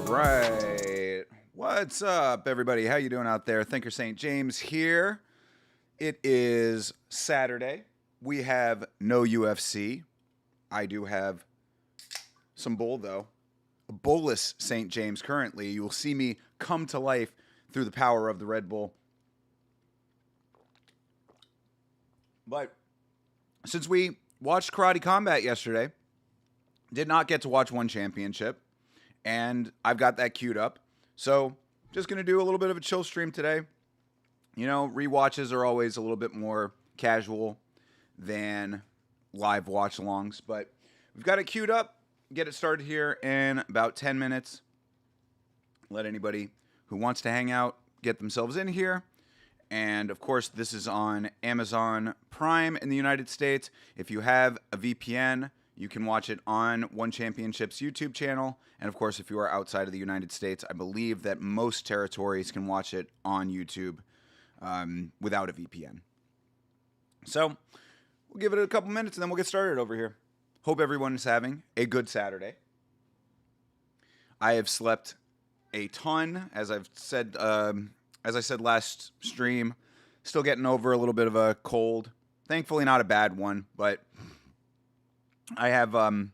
Right. What's up, everybody? How you doing out there? Thinker St. James here. It is Saturday. We have no UFC. I do have some bull, though. A bullless St. James currently. You will see me come to life through the power of the Red Bull. But since we watched Karate Combat yesterday, did not get to watch one championship. And I've got that queued up. So just going to do a little bit of a chill stream today. You know, rewatches are always a little bit more casual than live watch-alongs. But we've got it queued up. Get it started here in about 10 minutes. Let anybody who wants to hang out get themselves in here. And, of course, this is on Amazon Prime in the United States. If you have a VPN, you can watch it on One Championship's YouTube channel. And, of course, if you are outside of the United States, I believe that most territories can watch it on YouTube without a VPN. So we'll give it a couple minutes, and then we'll get started over here. Hope everyone is having a good Saturday. I have slept a ton, as I said last stream. Still getting over a little bit of a cold. Thankfully, not a bad one, but I have a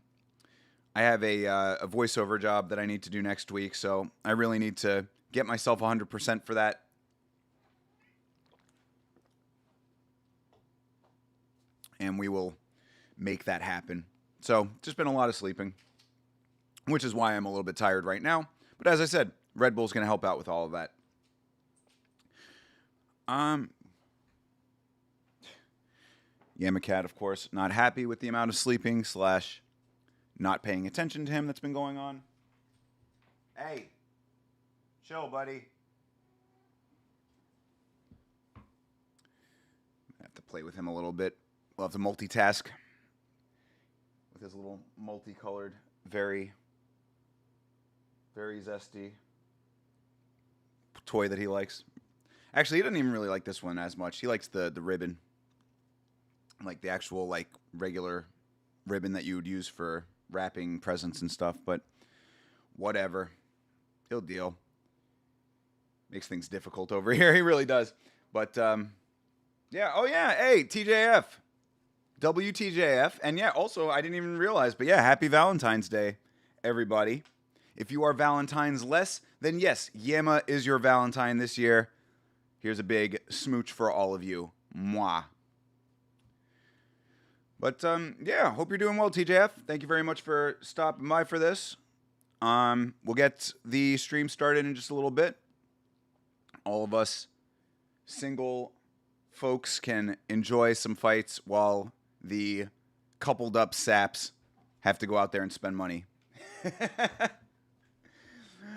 voiceover job that I need to do next week, so I really need to get myself 100% for that. And we will make that happen. So, just been a lot of sleeping, which is why I'm a little bit tired right now. But as I said, Red Bull's going to help out with all of that. Yamacat, of course, not happy with the amount of sleeping / not paying attention to him that's been going on. Hey, chill, buddy. I have to play with him a little bit. We'll have to multitask with his little multicolored, very, very zesty toy that he likes. Actually, he doesn't even really like this one as much. He likes the ribbon. Like the actual, like, regular ribbon that you would use for wrapping presents and stuff, but whatever. He'll deal. Makes things difficult over here. He really does. But, yeah. Oh, yeah. Hey, TJF. WTJF. And, yeah, also, I didn't even realize, but, yeah, happy Valentine's Day, everybody. If you are Valentine's-less, then, yes, Yama is your Valentine this year. Here's a big smooch for all of you. Mwah. But, yeah, hope you're doing well, TJF. Thank you very much for stopping by for this. We'll get the stream started in just a little bit. All of us single folks can enjoy some fights while the coupled up saps have to go out there and spend money.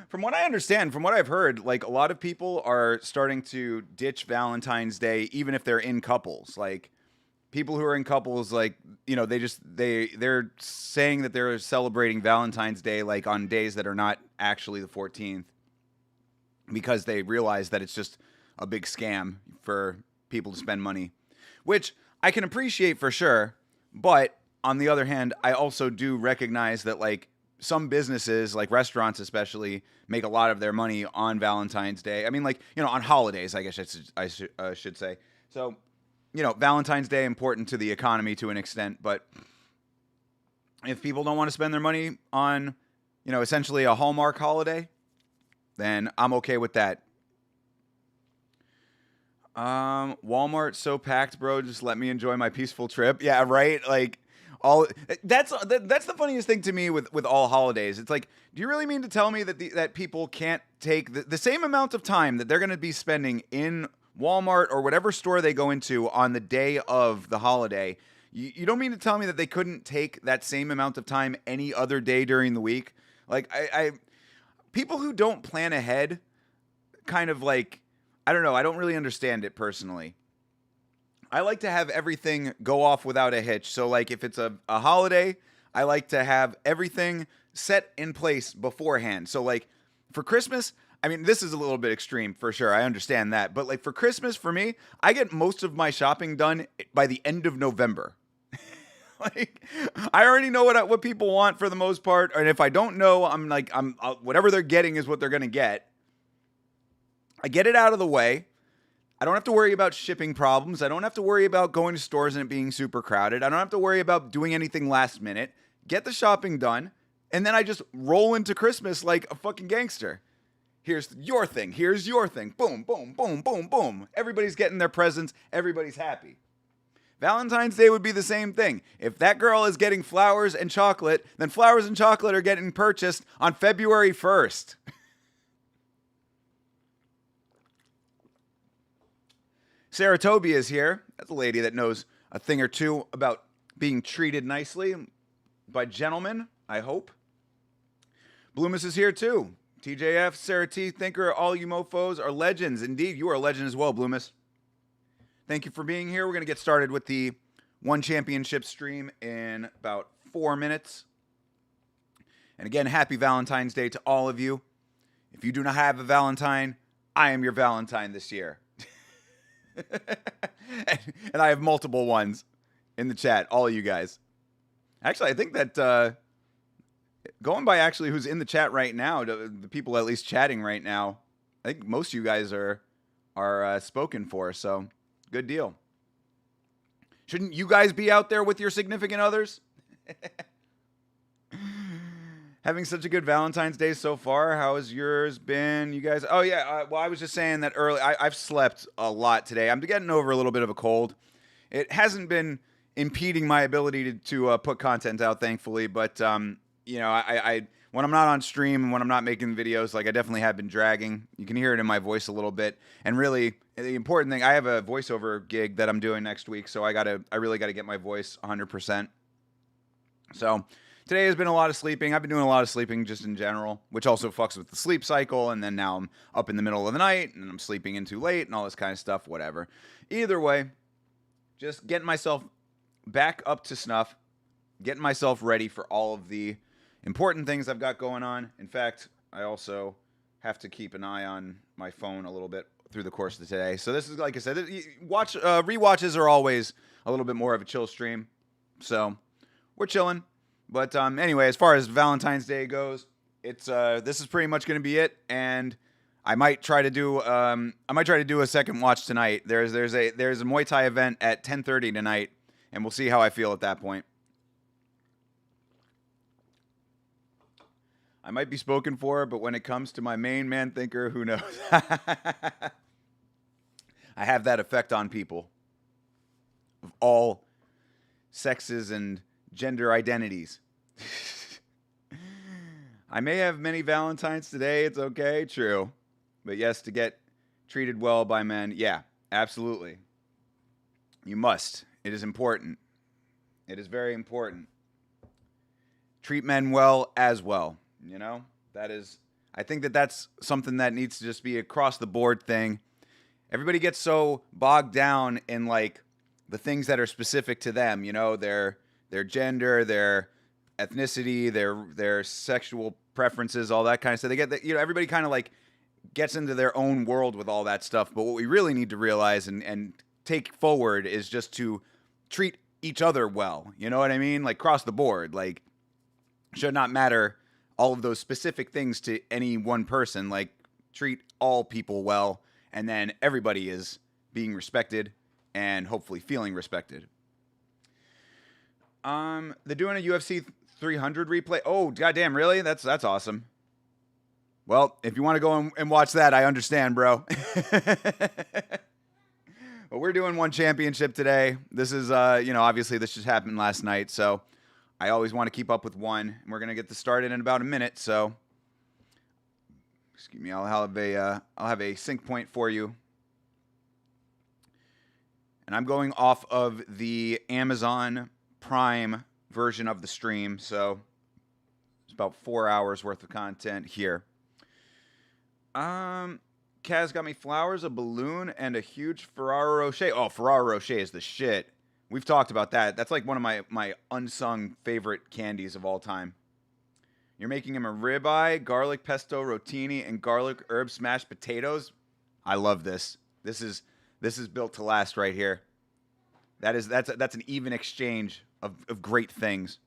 From what I understand, from what I've heard, like, a lot of people are starting to ditch Valentine's Day even if they're in couples. Like, people who are in couples, like, you know, they're saying that they're celebrating Valentine's Day, like, on days that are not actually the 14th because they realize that it's just a big scam for people to spend money, which I can appreciate for sure. But on the other hand, I also do recognize that, like, some businesses, like restaurants especially, make a lot of their money on Valentine's Day. I mean, like, you know, on holidays, I guess I should say. So, you know, Valentine's Day important to the economy to an extent, but if people don't want to spend their money on, you know, essentially a Hallmark holiday, then I'm okay with that. Walmart so packed, bro. Just let me enjoy my peaceful trip. Yeah, right. Like, that's the funniest thing to me with all holidays. It's like, do you really mean to tell me that that people can't take the same amount of time that they're going to be spending in Walmart or whatever store they go into on the day of the holiday You don't mean to tell me that they couldn't take that same amount of time any other day during the week? Like, people who don't plan ahead kind of like, I don't know, I don't really understand it personally. I like to have everything go off without a hitch. So, like, if it's a holiday, I like to have everything set in place beforehand. So, like, for Christmas, I mean, this is a little bit extreme for sure. I understand that. But, like, for Christmas, for me, I get most of my shopping done by the end of November. Like, I already know what people want for the most part. And if I don't know, I'm like, whatever they're getting is what they're going to get. I get it out of the way. I don't have to worry about shipping problems. I don't have to worry about going to stores and it being super crowded. I don't have to worry about doing anything last minute. Get the shopping done, and then I just roll into Christmas like a fucking gangster. Here's your thing. Here's your thing. Boom, boom, boom, boom, boom. Everybody's getting their presents. Everybody's happy. Valentine's Day would be the same thing. If that girl is getting flowers and chocolate, then flowers and chocolate are getting purchased on February 1st. Saratobia is here. That's a lady that knows a thing or two about being treated nicely by gentlemen, I hope. Bloomis is here too. TJF, Sarah T, Thinker, all you mofos are legends. Indeed, you are a legend as well, Bloomis. Thank you for being here. We're going to get started with the One Championship stream in about 4 minutes. And again, happy Valentine's Day to all of you. If you do not have a Valentine, I am your Valentine this year. And I have multiple ones in the chat, all of you guys. Actually, I think that going by actually who's in the chat right now, the people at least chatting right now, I think most of you guys are spoken for, so good deal. Shouldn't you guys be out there with your significant others? Having such a good Valentine's Day so far. How has yours been, you guys? Oh, yeah. Well, I was just saying that early. I've slept a lot today. I'm getting over a little bit of a cold. It hasn't been impeding my ability to put content out, thankfully. But, you know, I when I'm not on stream and when I'm not making videos, like I definitely have been dragging. You can hear it in my voice a little bit. And really, the important thing, I have a voiceover gig that I'm doing next week. So I really got to get my voice 100%. So today has been a lot of sleeping. I've been doing a lot of sleeping just in general, which also fucks with the sleep cycle. And then now I'm up in the middle of the night and I'm sleeping in too late and all this kind of stuff, whatever. Either way, just getting myself back up to snuff, getting myself ready for all of the important things I've got going on. In fact, I also have to keep an eye on my phone a little bit through the course of the day. So this is, like I said, rewatches are always a little bit more of a chill stream. So we're chilling. But anyway, as far as Valentine's Day goes, it's this is pretty much going to be it, and I might try to do a second watch tonight. There's a Muay Thai event at 10:30 tonight, and we'll see how I feel at that point. I might be spoken for, but when it comes to my main man thinker, who knows? I have that effect on people of all sexes and gender identities. I may have many Valentines today. It's okay. True. But yes, to get treated well by men. Yeah, absolutely. You must. It is important. It is very important. Treat men well as well. You know, I think that's something that needs to just be across the board thing. Everybody gets so bogged down in like the things that are specific to them, you know, their gender, their ethnicity, their sexual preferences, all that kind of stuff. They get, you know, everybody kind of like gets into their own world with all that stuff. But what we really need to realize and take forward is just to treat each other well. You know what I mean? Like across the board, like should not matter all of those specific things to any one person. Like treat all people well, and then everybody is being respected and hopefully feeling respected. They're doing a UFC 300 replay. Oh, goddamn, really? That's awesome. Well, if you want to go and watch that, I understand, bro. But we're doing One Championship today. This is, you know, obviously this just happened last night, so I always want to keep up with one. And we're gonna get this started in about a minute, so excuse me. I'll have a sync point for you And I'm going off of the Amazon Prime version of the stream, so it's about 4 hours worth of content here. Kaz got me flowers, a balloon, and a huge Ferraro Rocher. Oh, Ferraro Rocher is the shit. We've talked about that. That's like one of my unsung favorite candies of all time. You're making him a ribeye, garlic pesto rotini, and garlic herb smashed potatoes. I love this. This is built to last right here. That's an even exchange of great things.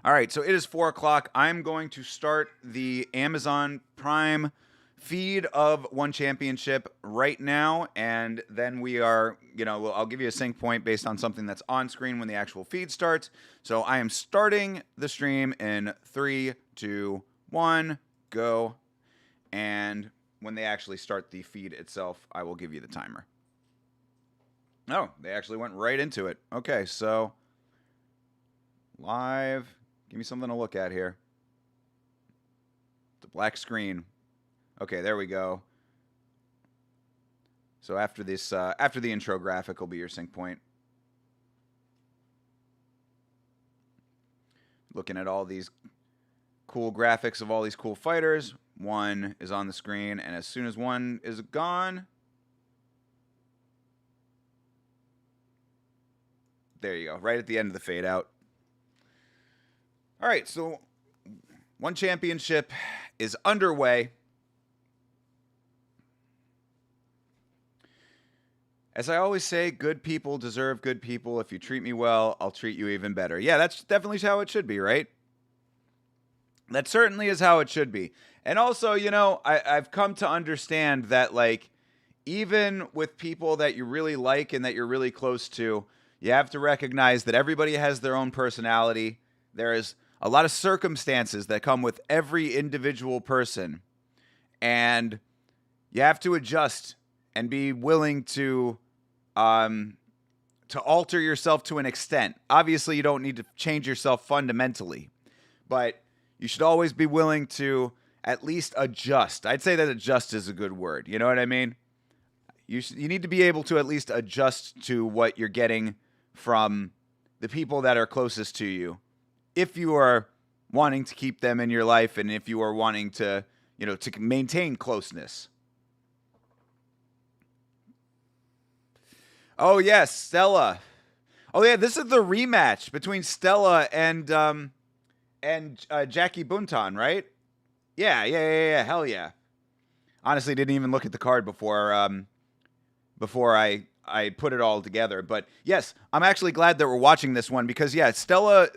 All right, so it is 4 o'clock. I'm going to start the Amazon Prime feed of One Championship right now, and then we are, I'll give you a sync point based on something that's on screen when the actual feed starts. So I am starting the stream in 3, 2, 1, go. And when they actually start the feed itself, I will give you the timer. Oh, they actually went right into it. Okay, so live. Give me something to look at here. The black screen. Okay, there we go. So after this, after the intro graphic will be your sync point. Looking at all these cool graphics of all these cool fighters. One is on the screen, and as soon as one is gone, there you go, right at the end of the fade out. All right, so One Championship is underway. As I always say, good people deserve good people. If you treat me well, I'll treat you even better. Yeah, that's definitely how it should be, right? That certainly is how it should be. And also, I've come to understand that, like, even with people that you really like and that you're really close to, you have to recognize that everybody has their own personality. There is a lot of circumstances that come with every individual person. And you have to adjust and be willing to alter yourself to an extent. Obviously, you don't need to change yourself fundamentally, but you should always be willing to at least adjust. I'd say that adjust is a good word. You know what I mean? You need to be able to at least adjust to what you're getting from the people that are closest to you, if you are wanting to keep them in your life and if you are wanting to, to maintain closeness. Oh, yes, Stella. Oh, yeah, this is the rematch between Stella and Jackie Buntan, right? Yeah, hell yeah. Honestly, didn't even look at the card before I put it all together. But yes, I'm actually glad that we're watching this one because, yeah, Stella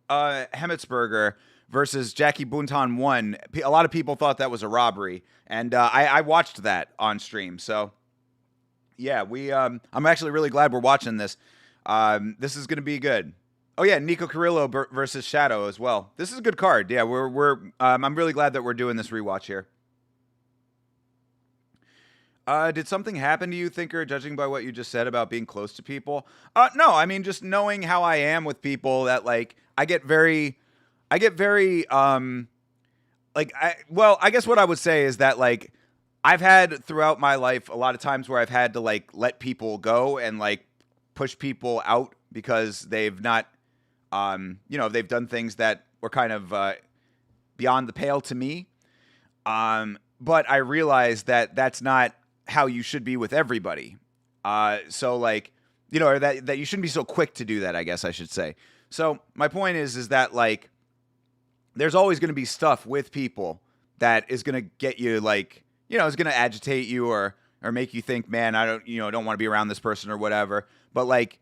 Hemetsberger versus Jackie Buntan 1. A lot of people thought that was a robbery, and I watched that on stream. So yeah, I'm actually really glad we're watching this. This is going to be good. Oh yeah, Nico Carrillo versus Shadow as well. This is a good card. Yeah, I'm really glad that we're doing this rewatch here. Did something happen to you, Thinker, judging by what you just said about being close to people? No, I mean, just knowing how I am with people that, like, I get very, I guess what I would say is that, like, I've had throughout my life a lot of times where I've had to, like, let people go and, like, push people out because they've not, they've done things that were kind of beyond the pale to me. But I realize that that's not how you should be with everybody. So, like, or that you shouldn't be so quick to do that, I guess I should say. So my point is that, like, there's always going to be stuff with people that is going to get you, like, is going to agitate you or make you think, man, I don't want to be around this person or whatever. But, like,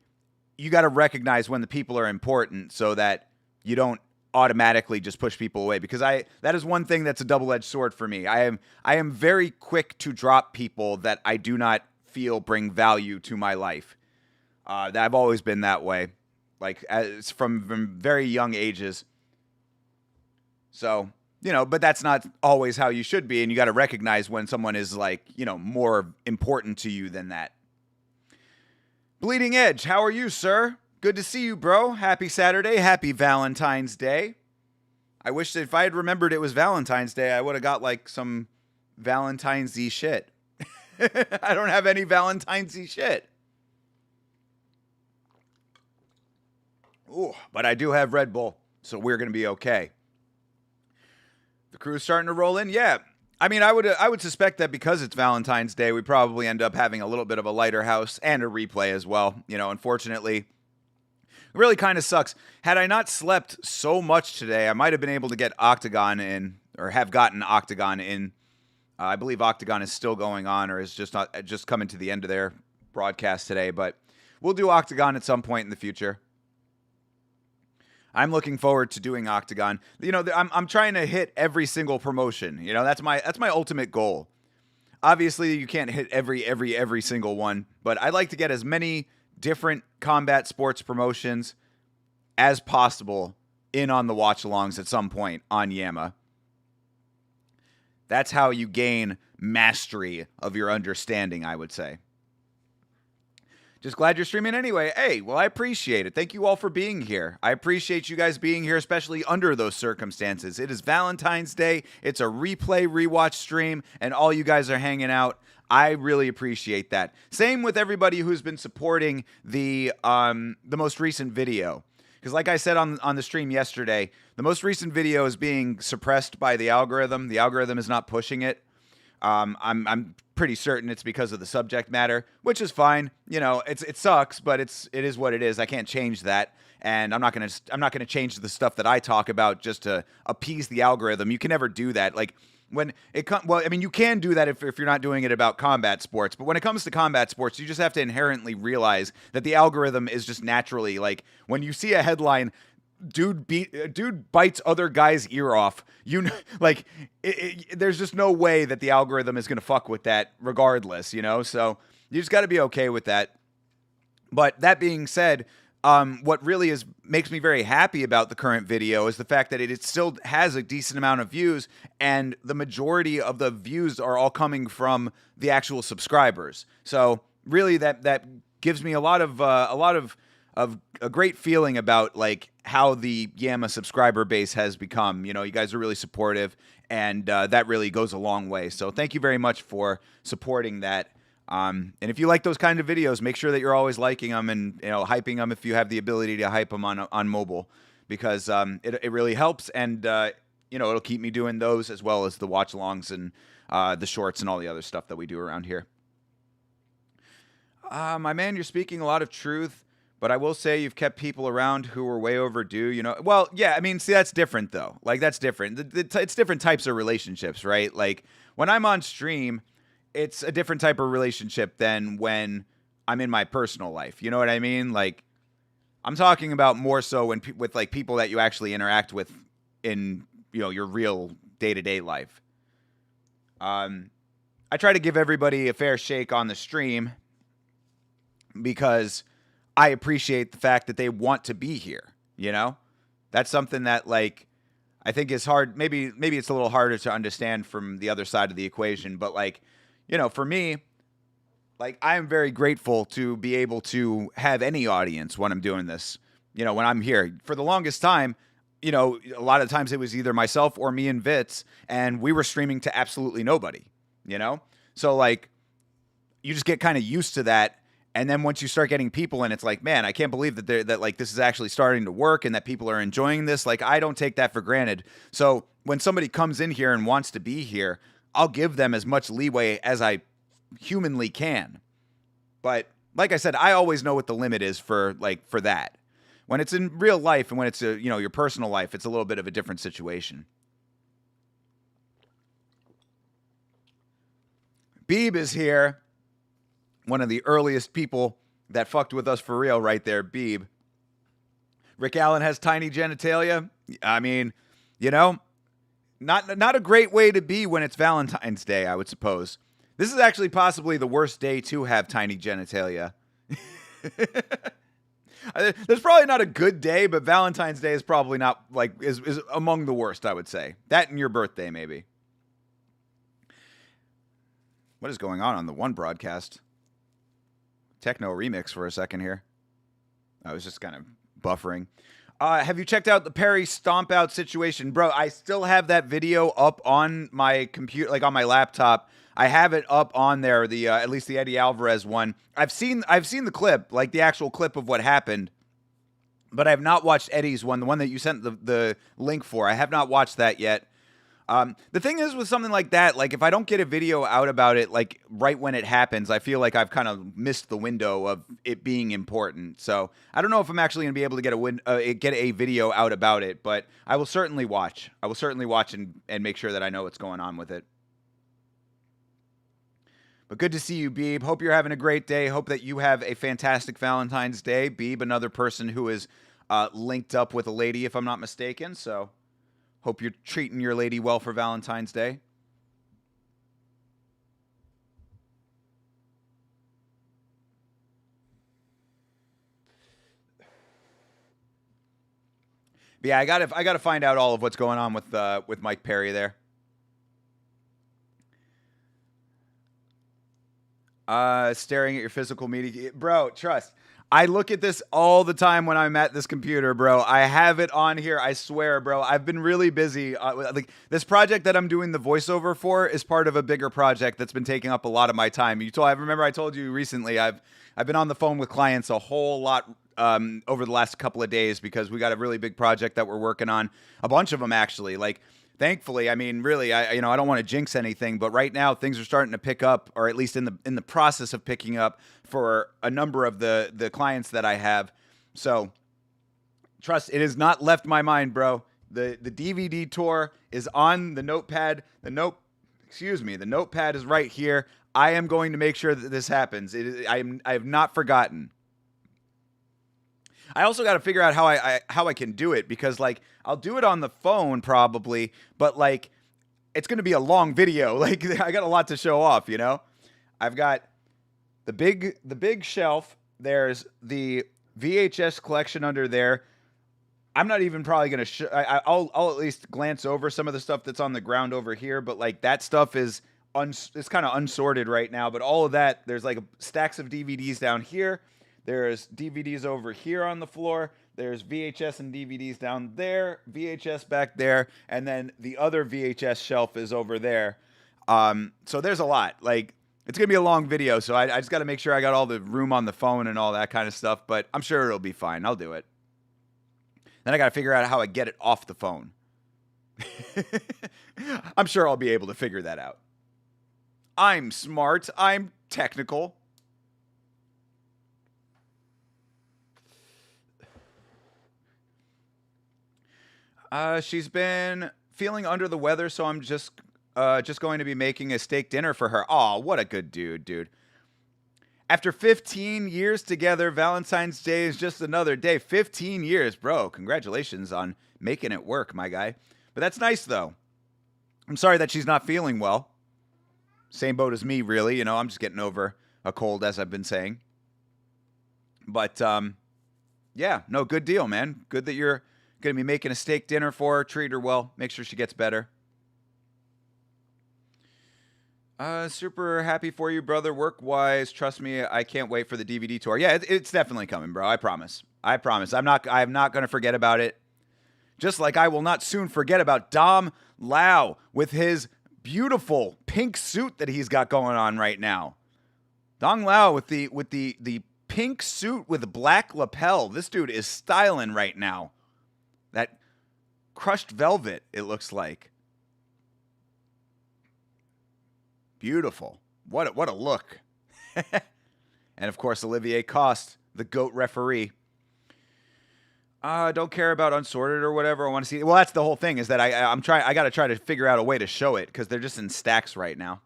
you got to recognize when the people are important so that you don't automatically just push people away, because that is one thing that's a double-edged sword for me. I am very quick to drop people that I do not feel bring value to my life. I've always been that way, like, from very young ages. So, but that's not always how you should be, and you got to recognize when someone is, like, more important to you than that. Bleeding Edge, how are you, sir? Good to see you, bro. Happy Saturday. Happy Valentine's Day. I wish that if I had remembered it was Valentine's Day, I would have got, like, some Valentine's-y shit. I don't have any Valentine's-y shit. Ooh, but I do have Red Bull, so we're going to be okay. The crew's starting to roll in? Yeah. I mean, I would suspect that because it's Valentine's Day, we probably end up having a little bit of a lighter house and a replay as well. You know, unfortunately, it really kind of sucks. Had I not slept so much today, I might have been able to get Octagon in, or have gotten Octagon in. I believe Octagon is still going on, or is just coming to the end of their broadcast today. But we'll do Octagon at some point in the future. I'm looking forward to doing Octagon. You know, I'm trying to hit every single promotion. You know, that's my ultimate goal. Obviously, you can't hit every single one, but I'd like to get as many different combat sports promotions as possible in on the watch-alongs at some point on Yama. That's how you gain mastery of your understanding, I would say. Just glad you're streaming anyway. Hey, well, I appreciate it. Thank you all for being here. I appreciate you guys being here, especially under those circumstances. It is Valentine's Day. It's a replay, rewatch stream, and all you guys are hanging out. I really appreciate that. Same with everybody who's been supporting the most recent video. Because like I said on the stream yesterday, the most recent video is being suppressed by the algorithm. The algorithm is not pushing it. I'm pretty certain it's because of the subject matter, which is fine. You know, it sucks, but it is what it is. I can't change that, and I'm not gonna change the stuff that I talk about just to appease the algorithm. You can never do that. Like when it comes, well, I mean, you can do that if you're not doing it about combat sports, but when it comes to combat sports, you just have to inherently realize that the algorithm is just naturally like when you see a headline, dude bites other guy's ear off. You know, like there's just no way that the algorithm is gonna fuck with that, regardless. You know, so you just got to be okay with that. But that being said, what really makes me very happy about the current video is the fact that it still has a decent amount of views, and the majority of the views are all coming from the actual subscribers. So really, that gives me a lot of a great feeling about like how the Yama subscriber base has become. You know, you guys are really supportive, and that really goes a long way. So thank you very much for supporting that. And if you like those kind of videos, make sure that you're always liking them and, you know, hyping them if you have the ability to hype them on mobile, because it really helps, and you know, it'll keep me doing those as well as the watch-alongs and the shorts and all the other stuff that we do around here. My man, you're speaking a lot of truth. But I will say you've kept people around who were way overdue, you know. Well, yeah, I mean, see, that's different, though. Like, that's different. It's different types of relationships, right? Like, when I'm on stream, it's a different type of relationship than when I'm in my personal life. You know what I mean? Like, I'm talking about more so when with, like, people that you actually interact with in, you know, your real day-to-day life. I try to give everybody a fair shake on the stream because I appreciate the fact that they want to be here, you know? That's something that, like, I think is hard. Maybe it's a little harder to understand from the other side of the equation, but, like, you know, for me, like, I am very grateful to be able to have any audience when I'm doing this, you know, when I'm here. For the longest time, you know, a lot of times it was either myself or me and Vitz, and we were streaming to absolutely nobody, you know? So, like, you just get kind of used to that. And then once you start getting people in, it's like, man, I can't believe that like this is actually starting to work and that people are enjoying this. Like, I don't take that for granted. So when somebody comes in here and wants to be here, I'll give them as much leeway as I humanly can. But like I said, I always know what the limit is for that. When it's in real life and when it's you know, your personal life, it's a little bit of a different situation. Beeb is here. One of the earliest people that fucked with us for real right there, Beeb. Rick Allen has tiny genitalia. I mean, you know, not a great way to be when it's Valentine's Day, I would suppose. This is actually possibly the worst day to have tiny genitalia. There's probably not a good day, but Valentine's Day is probably not, like, is among the worst, I would say. That and your birthday, maybe. What is going on the one broadcast? Techno remix for a second here. I was just kind of buffering. Have you checked out the Perry stomp out situation? Bro, I still have that video up on my computer, like on my laptop. I have it up on there. The at least the Eddie Alvarez one. I've seen the clip, like the actual clip of what happened, but I have not watched Eddie's one, the one that you sent the link for. I have not watched that yet. The thing is with something like that, like if I don't get a video out about it, like right when it happens, I feel like I've kind of missed the window of it being important. So I don't know if I'm actually going to be able to get a video out about it, but I will certainly watch. I will certainly watch and make sure that I know what's going on with it. But good to see you, Beeb. Hope you're having a great day. Hope that you have a fantastic Valentine's Day. Beeb, another person who is linked up with a lady, if I'm not mistaken. So hope you're treating your lady well for Valentine's Day. But yeah, I gotta find out all of what's going on with Mike Perry there. Staring at your physical media, bro. Trust. I look at this all the time when I'm at this computer, bro. I have it on here. I swear, bro. I've been really busy. Like this project that I'm doing the voiceover for is part of a bigger project that's been taking up a lot of my time. I remember I told you recently. I've been on the phone with clients a whole lot over the last couple of days because we got a really big project that we're working on. A bunch of them actually. Like, thankfully, I mean, really, I don't want to jinx anything, but right now things are starting to pick up, or at least in the process of picking up for a number of the clients that I have. So, trust, it has not left my mind, bro. The DVD tour is on the notepad. The notepad is right here. I am going to make sure that this happens. I have not forgotten. I also got to figure out how I can do it because like I'll do it on the phone probably, but like it's going to be a long video. Like I got a lot to show off, you know. I've got the big shelf. There's the VHS collection under there. I'm not even probably going to I'll at least glance over some of the stuff that's on the ground over here, but like that stuff is it's kind of unsorted right now, but all of that, there's like stacks of DVDs down here. There's DVDs over here on the floor. There's VHS and DVDs down there, VHS back there, and then the other VHS shelf is over there. So there's a lot. Like, it's going to be a long video, so I just got to make sure I got all the room on the phone and all that kind of stuff, but I'm sure it'll be fine. I'll do it. Then I got to figure out how I get it off the phone. I'm sure I'll be able to figure that out. I'm smart. I'm technical. She's been feeling under the weather, so I'm just going to be making a steak dinner for her. Aw, what a good dude. After 15 years together, Valentine's Day is just another day. 15 years, bro. Congratulations on making it work, my guy. But that's nice, though. I'm sorry that she's not feeling well. Same boat as me, really. You know, I'm just getting over a cold, as I've been saying. But, yeah, no, good deal, man. Good that you're going to be making a steak dinner for her. Treat her well. Make sure she gets better. Super happy for you, brother. Work-wise, trust me, I can't wait for the DVD tour. Yeah, it's definitely coming, bro. I promise. I'm not going to forget about it. Just like I will not soon forget about Dom Lau with his beautiful pink suit that he's got going on right now. Dong Lau with the pink suit with black lapel. This dude is styling right now. That crushed velvet, it looks like. Beautiful. What a look. And of course, Olivier Coste, the GOAT referee. Don't care about unsorted or whatever. I want to see. Well, that's the whole thing, is that I got to try to figure out a way to show it because they're just in stacks right now.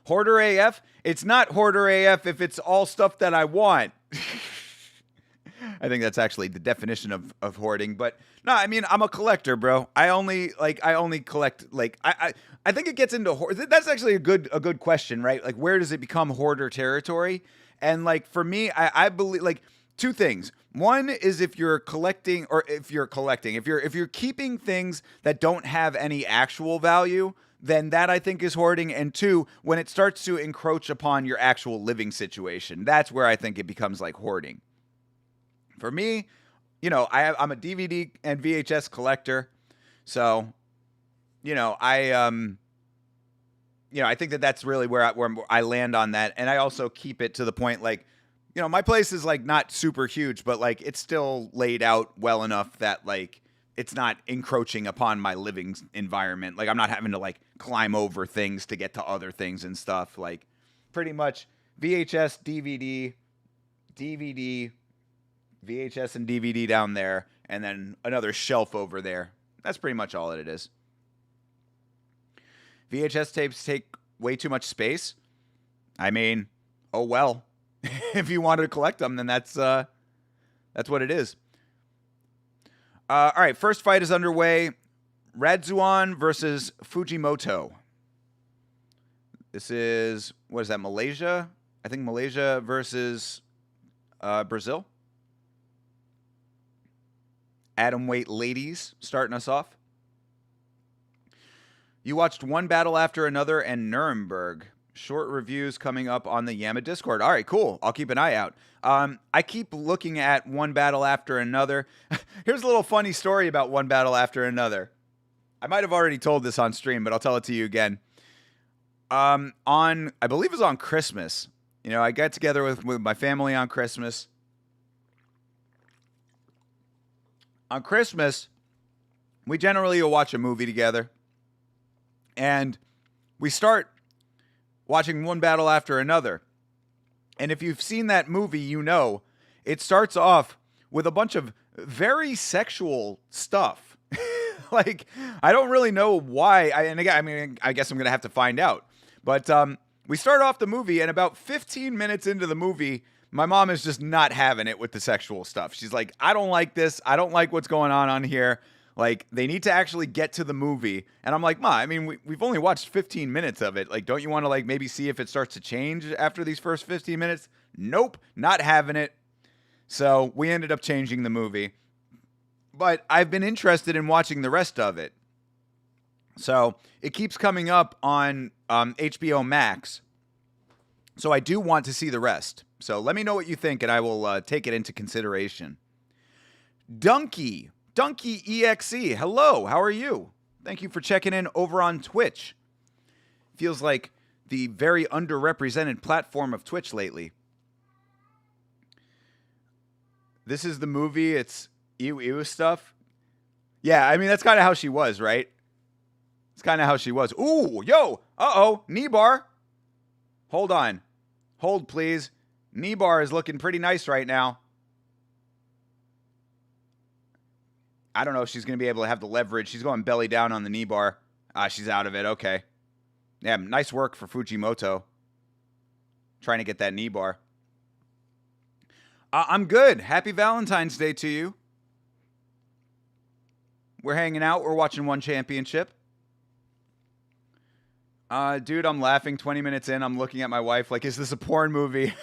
Hoarder AF? It's not Hoarder AF if it's all stuff that I want. I think that's actually the definition of hoarding. But no, I mean, I'm a collector, bro. I only collect, like, I think it gets into that's actually a good question, right? Like, where does it become hoarder territory? And like, for me, I believe, like, two things. One is if you're collecting, if you're keeping things that don't have any actual value, then that I think is hoarding. And two, when it starts to encroach upon your actual living situation, that's where I think it becomes like hoarding. For me, you know, I'm a DVD and VHS collector, so, you know, I think that that's really where I land on that. And I also keep it to the point, like, my place is like not super huge, but like it's still laid out well enough that like it's not encroaching upon my living environment. Like I'm not having to like climb over things to get to other things and stuff. Like pretty much VHS, DVD, VHS and DVD down there, and then another shelf over there. That's pretty much all that it is. VHS tapes take way too much space. I mean, oh well. If you wanted to collect them, then that's what it is. All right, first fight is underway. Radzuan versus Fujimoto. This is, what is that, Malaysia? I think Malaysia versus Brazil. Atomweight ladies starting us off. You watched One Battle After Another and Nuremberg. Short reviews coming up on the Yama Discord. All right, cool. I'll keep an eye out. I keep looking at One Battle After Another. Here's a little funny story about One Battle After Another. I might have already told this on stream, but I'll tell it to you again. I believe it was on Christmas. I got together with my family on Christmas. On Christmas, we generally will watch a movie together. And we start watching One Battle After Another. And if you've seen that movie, it starts off with a bunch of very sexual stuff. Like, I don't really know why. I guess I'm going to have to find out. But we start off the movie, and about 15 minutes into the movie, my mom is just not having it with the sexual stuff. She's like, I don't like this. I don't like what's going on here. Like, they need to actually get to the movie. And I'm like, Ma, I mean, we've only watched 15 minutes of it. Like, don't you want to, like, maybe see if it starts to change after these first 15 minutes? Nope, not having it. So we ended up changing the movie. But I've been interested in watching the rest of it. So it keeps coming up on HBO Max. So I do want to see the rest. So let me know what you think, and I will take it into consideration. Donkey EXE, hello, how are you? Thank you for checking in over on Twitch. Feels like the very underrepresented platform of Twitch lately. This is the movie, it's ew stuff. Yeah, I mean, that's kind of how she was, right? It's kind of how she was. Ooh, yo, knee bar. Hold on. Hold, please. Knee bar is looking pretty nice right now. I don't know if she's going to be able to have the leverage. She's going belly down on the knee bar. She's out of it. Okay. Yeah, nice work for Fujimoto. Trying to get that knee bar. I'm good. Happy Valentine's Day to you. We're hanging out. We're watching One Championship. Dude, I'm laughing 20 minutes in. I'm looking at my wife like, is this a porn movie?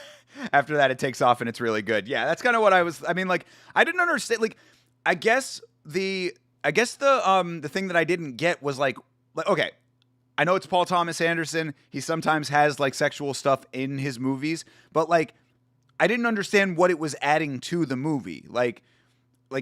After that, it takes off and it's really good. Yeah, that's kind of what I didn't understand. Like, I guess the thing that I didn't get was like, okay, I know it's Paul Thomas Anderson. He sometimes has like sexual stuff in his movies, but like, I didn't understand what it was adding to the movie. Like,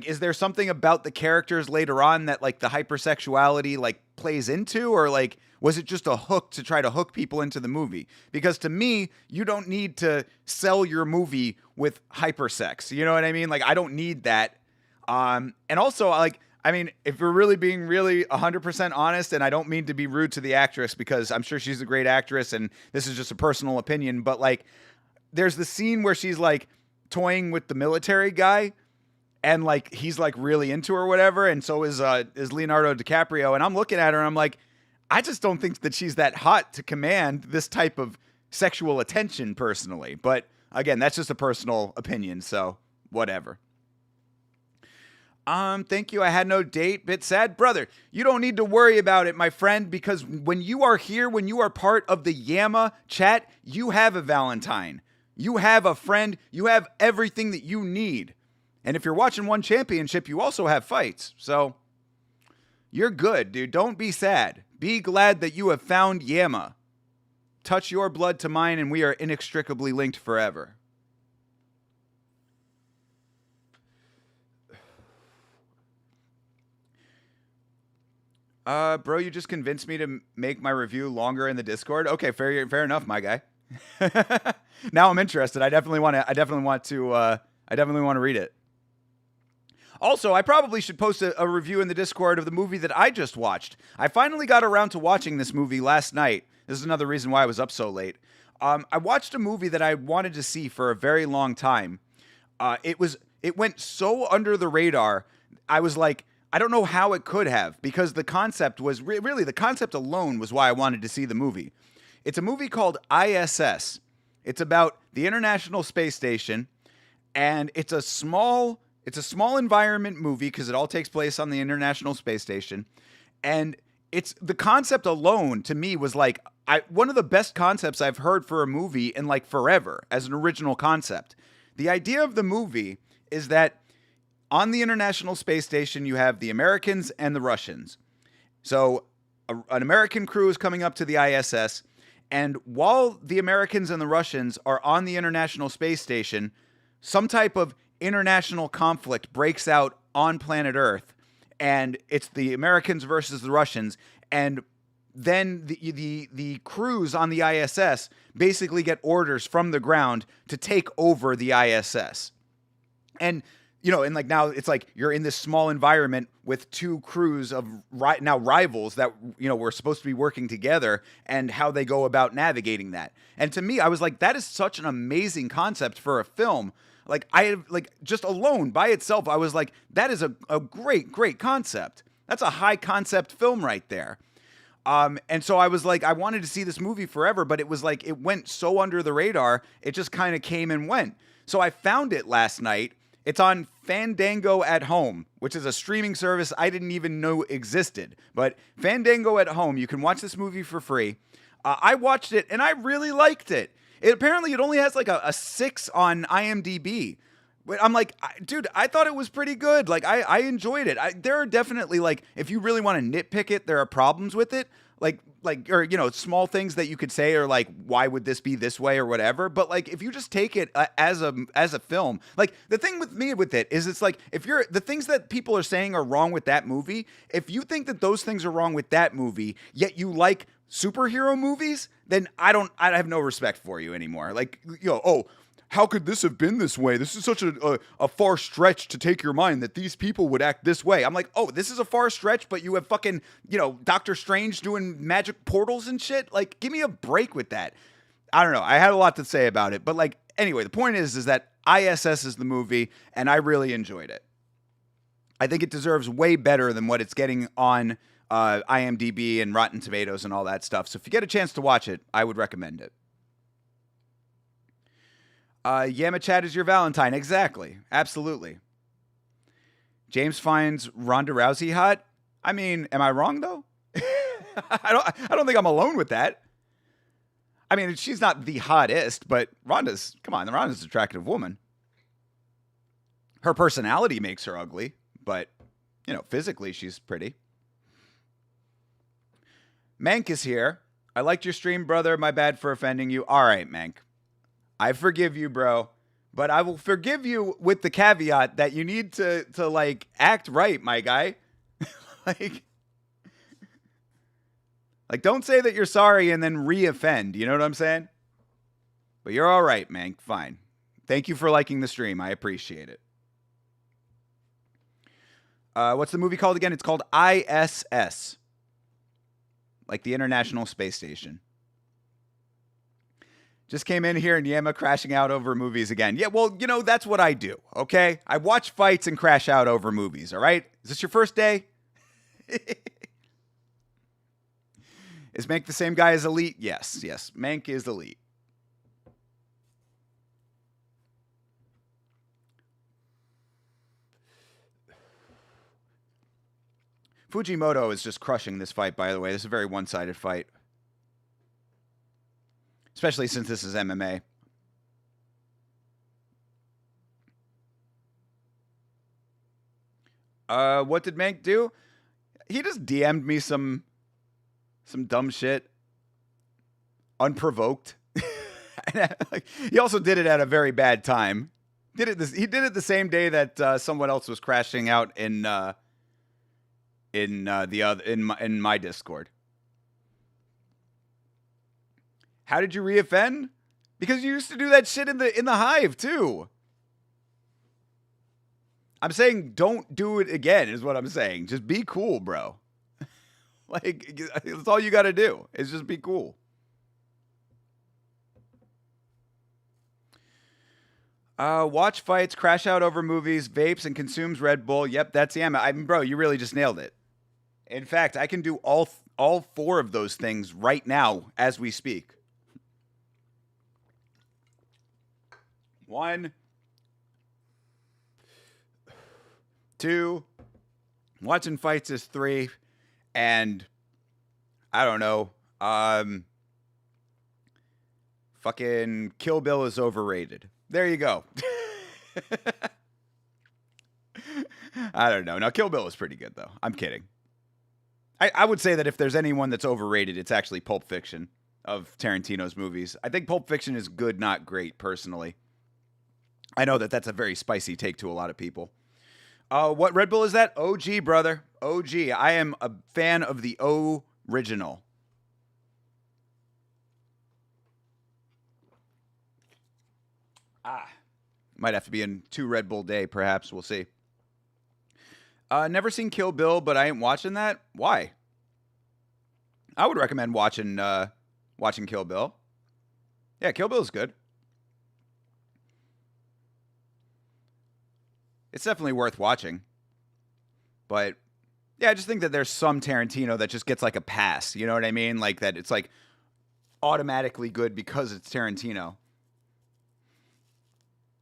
is there something about the characters later on that like the hypersexuality like plays into, or like, was it just a hook to try to hook people into the movie? Because to me, you don't need to sell your movie with hypersex. You know what I mean? Like, I don't need that. And also, like, I mean, if we're really being really 100% honest, and I don't mean to be rude to the actress because I'm sure she's a great actress and this is just a personal opinion, but like, there's the scene where she's like toying with the military guy and like, he's like really into her or whatever. And so is Leonardo DiCaprio. And I'm looking at her and I'm like, I just don't think that she's that hot to command this type of sexual attention personally. But again, that's just a personal opinion. So whatever. Thank you. I had no date. Bit sad. Brother, you don't need to worry about it, my friend, because when you are here, when you are part of the Yama chat, you have a Valentine. You have a friend. You have everything that you need. And if you're watching One Championship, you also have fights. So you're good, dude. Don't be sad. Be glad that you have found Yama. Touch your blood to mine, and we are inextricably linked forever. Bro, you just convinced me to make my review longer in the Discord. Okay, fair enough, my guy. Now I'm interested. I definitely want to. I definitely want to. I definitely want to read it. Also, I probably should post a review in the Discord of the movie that I just watched. I finally got around to watching this movie last night. This is another reason why I was up so late. I watched a movie that I wanted to see for a very long time. It went so under the radar. I was like, I don't know how it could have, because the concept was really the concept alone was why I wanted to see the movie. It's a movie called ISS. It's about the International Space Station, and it's a small environment movie because it all takes place on the International Space Station, and it's the concept alone to me was like one of the best concepts I've heard for a movie in like forever as an original concept. The idea of the movie is that on the International Space Station you have the Americans and the Russians. So an American crew is coming up to the ISS, and while the Americans and the Russians are on the International Space Station, some type of international conflict breaks out on planet Earth, and it's the Americans versus the Russians, and then the crews on the ISS basically get orders from the ground to take over the ISS. And and like now it's like you're in this small environment with two crews of now rivals that were supposed to be working together, and how they go about navigating that. And to me, I was like, that is such an amazing concept for a film. Like just alone by itself, I was like, that is a great concept. That's a high concept film right there. And so I was like, I wanted to see this movie forever, but it was like, it went so under the radar. It just kind of came and went. So I found it last night. It's on Fandango at Home, which is a streaming service I didn't even know existed. But Fandango at Home, you can watch this movie for free. I watched it and I really liked it. Apparently it only has like a 6 on IMDb. But I'm like, dude, I thought it was pretty good. Like, I enjoyed it. There are definitely, like, if you really want to nitpick it, there are problems with it. Or small things that you could say are like, why would this be this way or whatever. But like, if you just take it as a film, like the thing with me with it is, it's like, if the things that people are saying are wrong with that movie, if you think that those things are wrong with that movie, yet you like superhero movies, then I have no respect for you anymore. Like, how could this have been this way? This is such a far stretch to take your mind that these people would act this way. I'm like, oh, this is a far stretch, but you have fucking, Doctor Strange doing magic portals and shit. Like, give me a break with that. I don't know. I had a lot to say about it, but like, anyway, the point is that ISS is the movie, and I really enjoyed it. I think it deserves way better than what it's getting on IMDb and Rotten Tomatoes and all that stuff. So if you get a chance to watch it, I would recommend it. Yama Chad is your Valentine. Exactly. Absolutely. James finds Ronda Rousey hot. I mean, am I wrong though? I don't think I'm alone with that. I mean, she's not the hottest, but Ronda's an attractive woman. Her personality makes her ugly, but physically she's pretty. Mank is here. I liked your stream, brother. My bad for offending you. All right, Mank. I forgive you, bro, but I will forgive you with the caveat that you need to like act right, my guy. like don't say that you're sorry and then re-offend. You know what I'm saying? But you're all right, man. Fine. Thank you for liking the stream. I appreciate it. What's the movie called again? It's called ISS. Like the International Space Station. Just came in here and Yama crashing out over movies again. Yeah, well, that's what I do, okay? I watch fights and crash out over movies, all right? Is this your first day? Is Mank the same guy as Elite? Yes. Mank is Elite. Fujimoto is just crushing this fight, by the way. This is a very one-sided fight. Especially since this is MMA. What did Mank do? He just DM'd me some dumb shit. Unprovoked. He also did it at a very bad time. He did it the same day that someone else was crashing out in in the other in my Discord. How did you reoffend? Because you used to do that shit in the hive too. I'm saying don't do it again is what I'm saying. Just be cool, bro. Like that's all you got to do is just be cool. Watch fights, crash out over movies, vapes, and consumes Red Bull. Yep, that's the I mean, bro, you really just nailed it. In fact, I can do all four of those things right now as we speak. 1, 2, watching fights is 3, and I don't know. Fucking Kill Bill is overrated. There you go. I don't know. Now, Kill Bill is pretty good, though. I'm kidding. I would say that if there's anyone that's overrated, it's actually Pulp Fiction of Tarantino's movies. I think Pulp Fiction is good, not great, personally. I know that that's a very spicy take to a lot of people. What Red Bull is that? OG, brother. OG. I am a fan of the original. Might have to be in 2 Red Bull day, perhaps. We'll see. Never seen Kill Bill, but I ain't watching that. Why? I would recommend watching Kill Bill. Yeah, Kill Bill's good. It's definitely worth watching. But yeah, I just think that there's some Tarantino that just gets like a pass. You know what I mean? Like that it's like automatically good because it's Tarantino.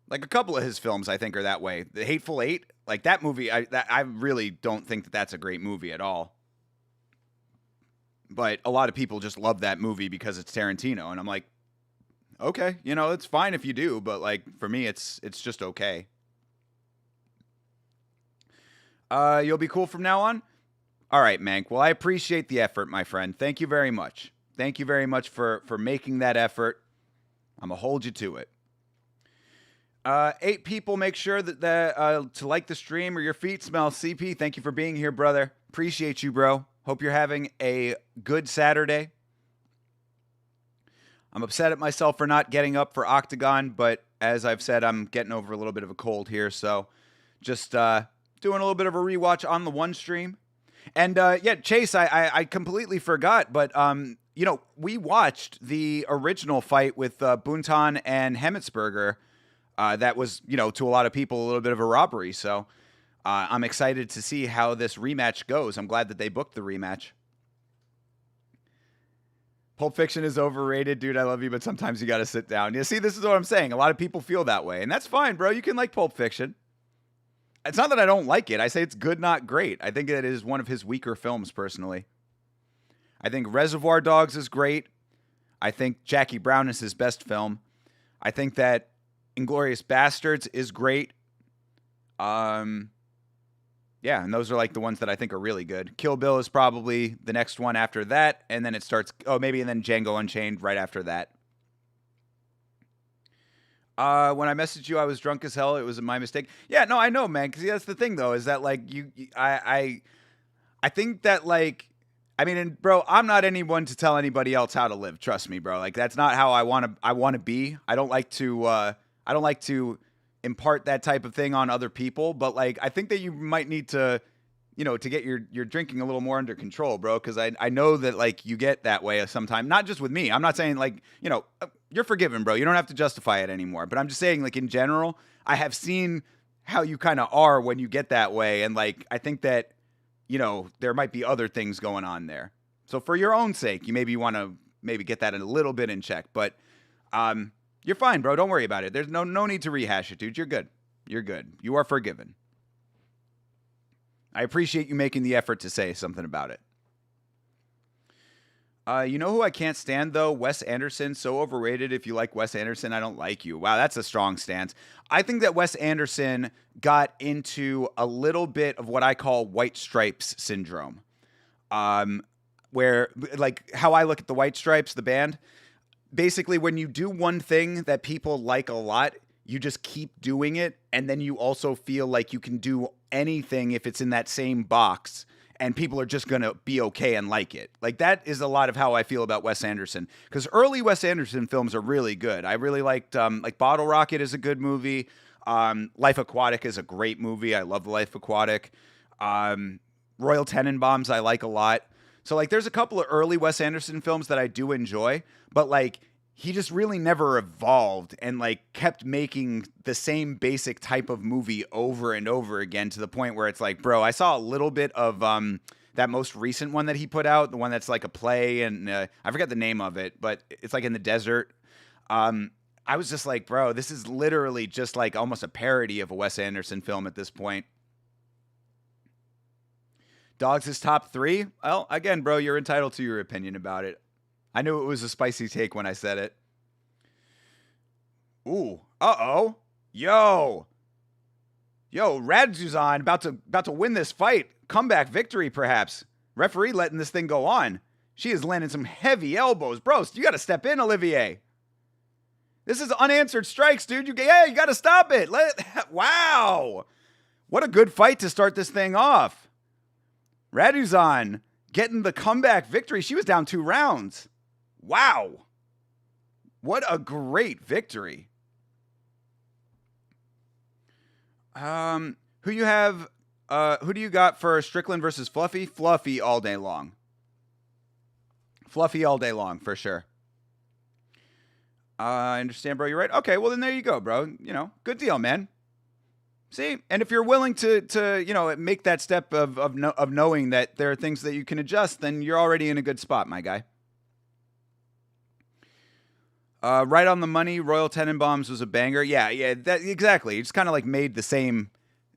Like a couple of his films, I think, are that way. The Hateful Eight, like that movie, I really don't think that that's a great movie at all. But a lot of people just love that movie because it's Tarantino, and I'm like, okay, you know, it's fine if you do, but like for me, it's just okay. You'll be cool from now on? All right, Mank. Well, I appreciate the effort, my friend. Thank you very much. Thank you very much for making that effort. I'm going to hold you to it. 8 people, make sure that to like the stream or your feet smell. CP, thank you for being here, brother. Appreciate you, bro. Hope you're having a good Saturday. I'm upset at myself for not getting up for Octagon, but as I've said, I'm getting over a little bit of a cold here, so just doing a little bit of a rewatch on the one stream. And yeah, Chase, I completely forgot, but you know, we watched the original fight with Buntan and Hemetsberger. That was, you know, to a lot of people, a little bit of a robbery. So I'm excited to see how this rematch goes. I'm glad that they booked the rematch. Pulp Fiction is overrated. Dude, I love you, but sometimes you got to sit down. You see, this is what I'm saying. A lot of people feel that way. And that's fine, bro. You can like Pulp Fiction. It's not that I don't like it. I say it's good, not great. I think it is one of his weaker films, personally. I think Reservoir Dogs is great. I think Jackie Brown is his best film. I think that Inglourious Bastards is great. Yeah, and those are like the ones that I think are really good. Kill Bill is probably the next one after that, and then it starts, and then Django Unchained right after that. When I messaged you, I was drunk as hell. It was my mistake. Yeah, no, I know, man, because that's the thing, though, is that, like, I think that, like, I mean, and bro, I'm not anyone to tell anybody else how to live. Trust me, bro. Like, that's not how I want to be. I don't like to impart that type of thing on other people, but like I think that you might need to, you know, to get your drinking a little more under control, bro, because I know that like you get that way sometimes, not just with me. I'm not saying like, you know, you're forgiven, bro. You don't have to justify it anymore, but I'm just saying like in general, I have seen how you kind of are when you get that way, and like I think that, you know, there might be other things going on there. So for your own sake, you maybe want to get that a little bit in check, but you're fine, bro. Don't worry about it. There's no need to rehash it, dude. You're good. You're good. You are forgiven. I appreciate you making the effort to say something about it. You know who I can't stand, though? Wes Anderson. So overrated. If you like Wes Anderson, I don't like you. Wow, that's a strong stance. I think that Wes Anderson got into a little bit of what I call White Stripes syndrome. Where, like, how I look at the White Stripes, the band, basically, when you do one thing that people like a lot, you just keep doing it, and then you also feel like you can do anything if it's in that same box, and people are just going to be okay and like it. Like, that is a lot of how I feel about Wes Anderson, because early Wes Anderson films are really good. I really liked, like, Bottle Rocket is a good movie. Life Aquatic is a great movie. I love Life Aquatic. Royal Tenenbaums I like a lot. So, like, there's a couple of early Wes Anderson films that I do enjoy, but, like, he just really never evolved and, like, kept making the same basic type of movie over and over again, to the point where it's like, bro, I saw a little bit of that most recent one that he put out, the one that's like a play, and I forget the name of it, but it's like in the desert. I was just like, bro, this is literally just like almost a parody of a Wes Anderson film at this point. Dogs is top 3? Well, again, bro, you're entitled to your opinion about it. I knew it was a spicy take when I said it. Ooh. Uh-oh. Yo, Radzuzan about to win this fight. Comeback victory, perhaps. Referee letting this thing go on. She is landing some heavy elbows. Bro, you got to step in, Olivier. This is unanswered strikes, dude. You got to stop it. Wow. What a good fight to start this thing off. Raduzan getting the comeback victory. She was down 2 rounds. Wow. What a great victory. Who do you got for Strickland versus Fluffy? Fluffy all day long. Fluffy all day long, for sure. I understand, bro. You're right. Okay, well then there you go, bro. You know, good deal, man. See, and if you're willing to make that step of knowing that there are things that you can adjust, then you're already in a good spot, my guy. Right on the money. Royal Tenenbaums was a banger. Yeah, that exactly. It's kind of like made the same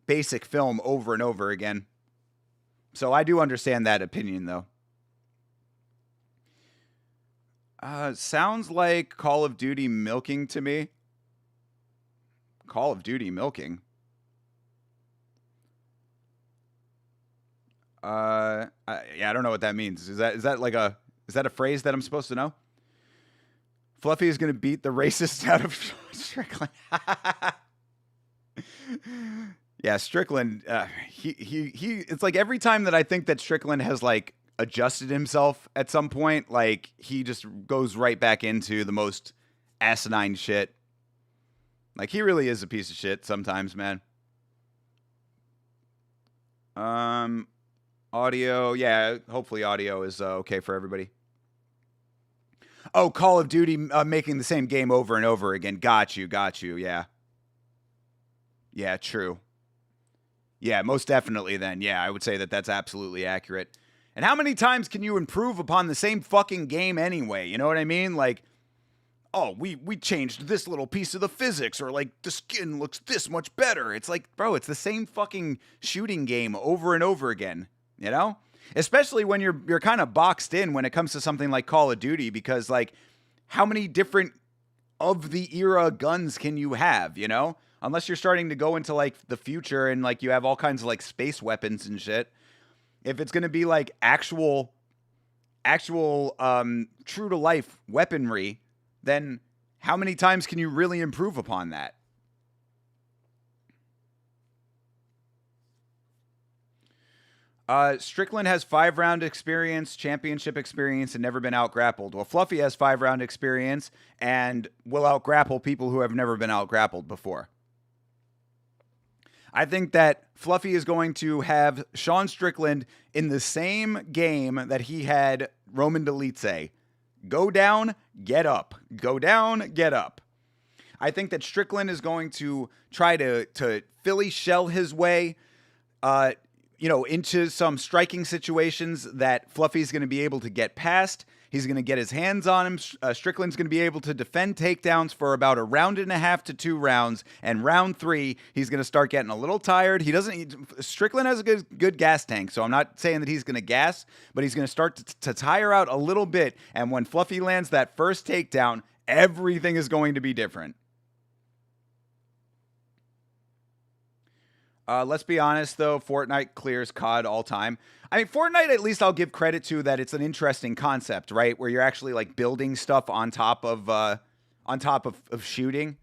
basic film over and over again. So I do understand that opinion, though. Sounds like Call of Duty milking to me. Call of Duty milking. I don't know what that means. Is that a phrase that I'm supposed to know? Fluffy is going to beat the racist out of Strickland. Yeah, Strickland. He. It's like every time that I think that Strickland has like adjusted himself at some point, like he just goes right back into the most asinine shit. Like he really is a piece of shit sometimes, man. Audio. Yeah, hopefully audio is okay for everybody. Oh, Call of Duty making the same game over and over again. Got you. Yeah. Yeah, true. Yeah, most definitely then. Yeah, I would say that that's absolutely accurate. And how many times can you improve upon the same fucking game anyway? You know what I mean? Like, oh, we changed this little piece of the physics, or like the skin looks this much better. It's like, bro, it's the same fucking shooting game over and over again, you know? Especially when you're kind of boxed in when it comes to something like Call of Duty, because like how many different of the era guns can you have, you know? Unless you're starting to go into like the future and like you have all kinds of like space weapons and shit. If it's going to be like actual true to life weaponry, then how many times can you really improve upon that? Strickland has 5-round experience, championship experience, and never been out-grappled. Well, Fluffy has 5-round experience and will out-grapple people who have never been out-grappled before. I think that Fluffy is going to have Sean Strickland in the same game that he had Roman Dolidze. Go down, get up. Go down, get up. I think that Strickland is going to try to Philly shell his way into some striking situations that Fluffy's going to be able to get past. He's going to get his hands on him. Strickland's going to be able to defend takedowns for about a round and a half to 2 rounds. And round 3, he's going to start getting a little tired. Strickland has a good gas tank, so I'm not saying that he's going to gas, but he's going to start to tire out a little bit. And when Fluffy lands that first takedown, everything is going to be different. Let's be honest, though. Fortnite clears COD all time. I mean, Fortnite, at least I'll give credit to that it's an interesting concept, right? Where you're actually like building stuff on top of shooting.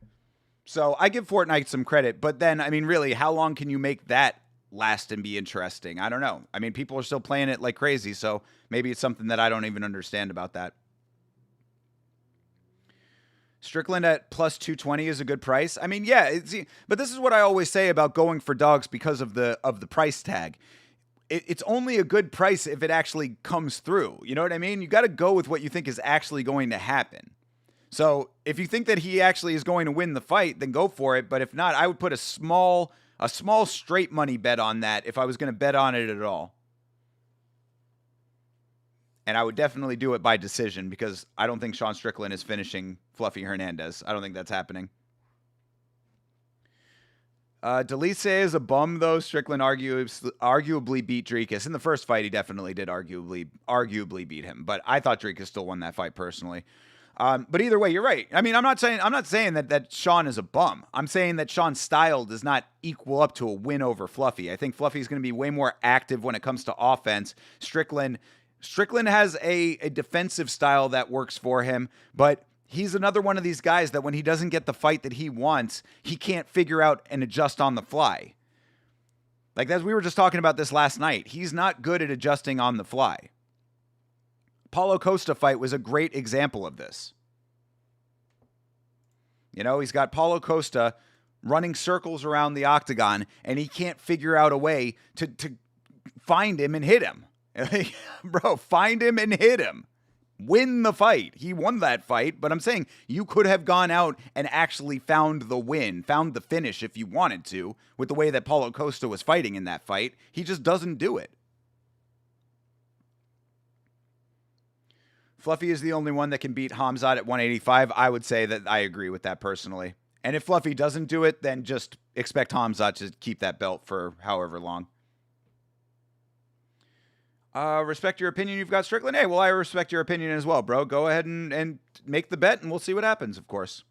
So I give Fortnite some credit. But then, I mean, really, how long can you make that last and be interesting. I don't know. I mean, people are still playing it like crazy, so maybe it's something that I don't even understand about that. Strickland at plus 220 is a good price. I mean, yeah, but this is what I always say about going for dogs because of the price tag. It's only a good price if it actually comes through. You know what I mean? You got to go with what you think is actually going to happen. So if you think that he actually is going to win the fight, then go for it. But if not, I would put a small straight money bet on that if I was going to bet on it at all. And I would definitely do it by decision because I don't think Sean Strickland is finishing Fluffy Hernandez. I don't think that's happening. Delise is a bum, though. Strickland arguably beat Dricus. In the first fight, he definitely did arguably beat him. But I thought Dricus still won that fight personally. But either way, you're right. I mean, I'm not saying that Sean is a bum. I'm saying that Sean's style does not equal up to a win over Fluffy. I think Fluffy is going to be way more active when it comes to offense. Strickland has a defensive style that works for him, but he's another one of these guys that when he doesn't get the fight that he wants, he can't figure out and adjust on the fly. Like, as we were just talking about this last night, he's not good at adjusting on the fly. Paulo Costa fight was a great example of this. You know, he's got Paulo Costa running circles around the octagon, and he can't figure out a way to find him and hit him. Bro, find him and hit him. Win the fight. He won that fight, but I'm saying you could have gone out and actually found the win, found the finish if you wanted to, with the way that Paulo Costa was fighting in that fight. He just doesn't do it. Fluffy is the only one that can beat Hamzat at 185. I would say that I agree with that personally. And if Fluffy doesn't do it, then just expect Hamzat to keep that belt for however long. Respect your opinion. You've got Strickland. Hey, well, I respect your opinion as well, bro. Go ahead and make the bet, and we'll see what happens, of course.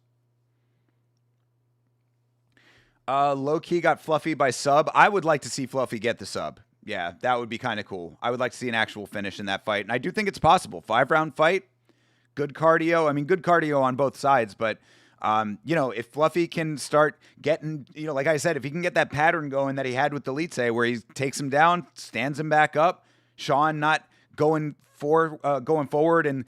Low-key got Fluffy by sub. I would like to see Fluffy get the sub. Yeah, that would be kind of cool. I would like to see an actual finish in that fight, and I do think it's possible. 5-round fight, good cardio. I mean, good cardio on both sides, but, if Fluffy can start getting, like I said, if he can get that pattern going that he had with Delise, where he takes him down, stands him back up, Sean not going forward and,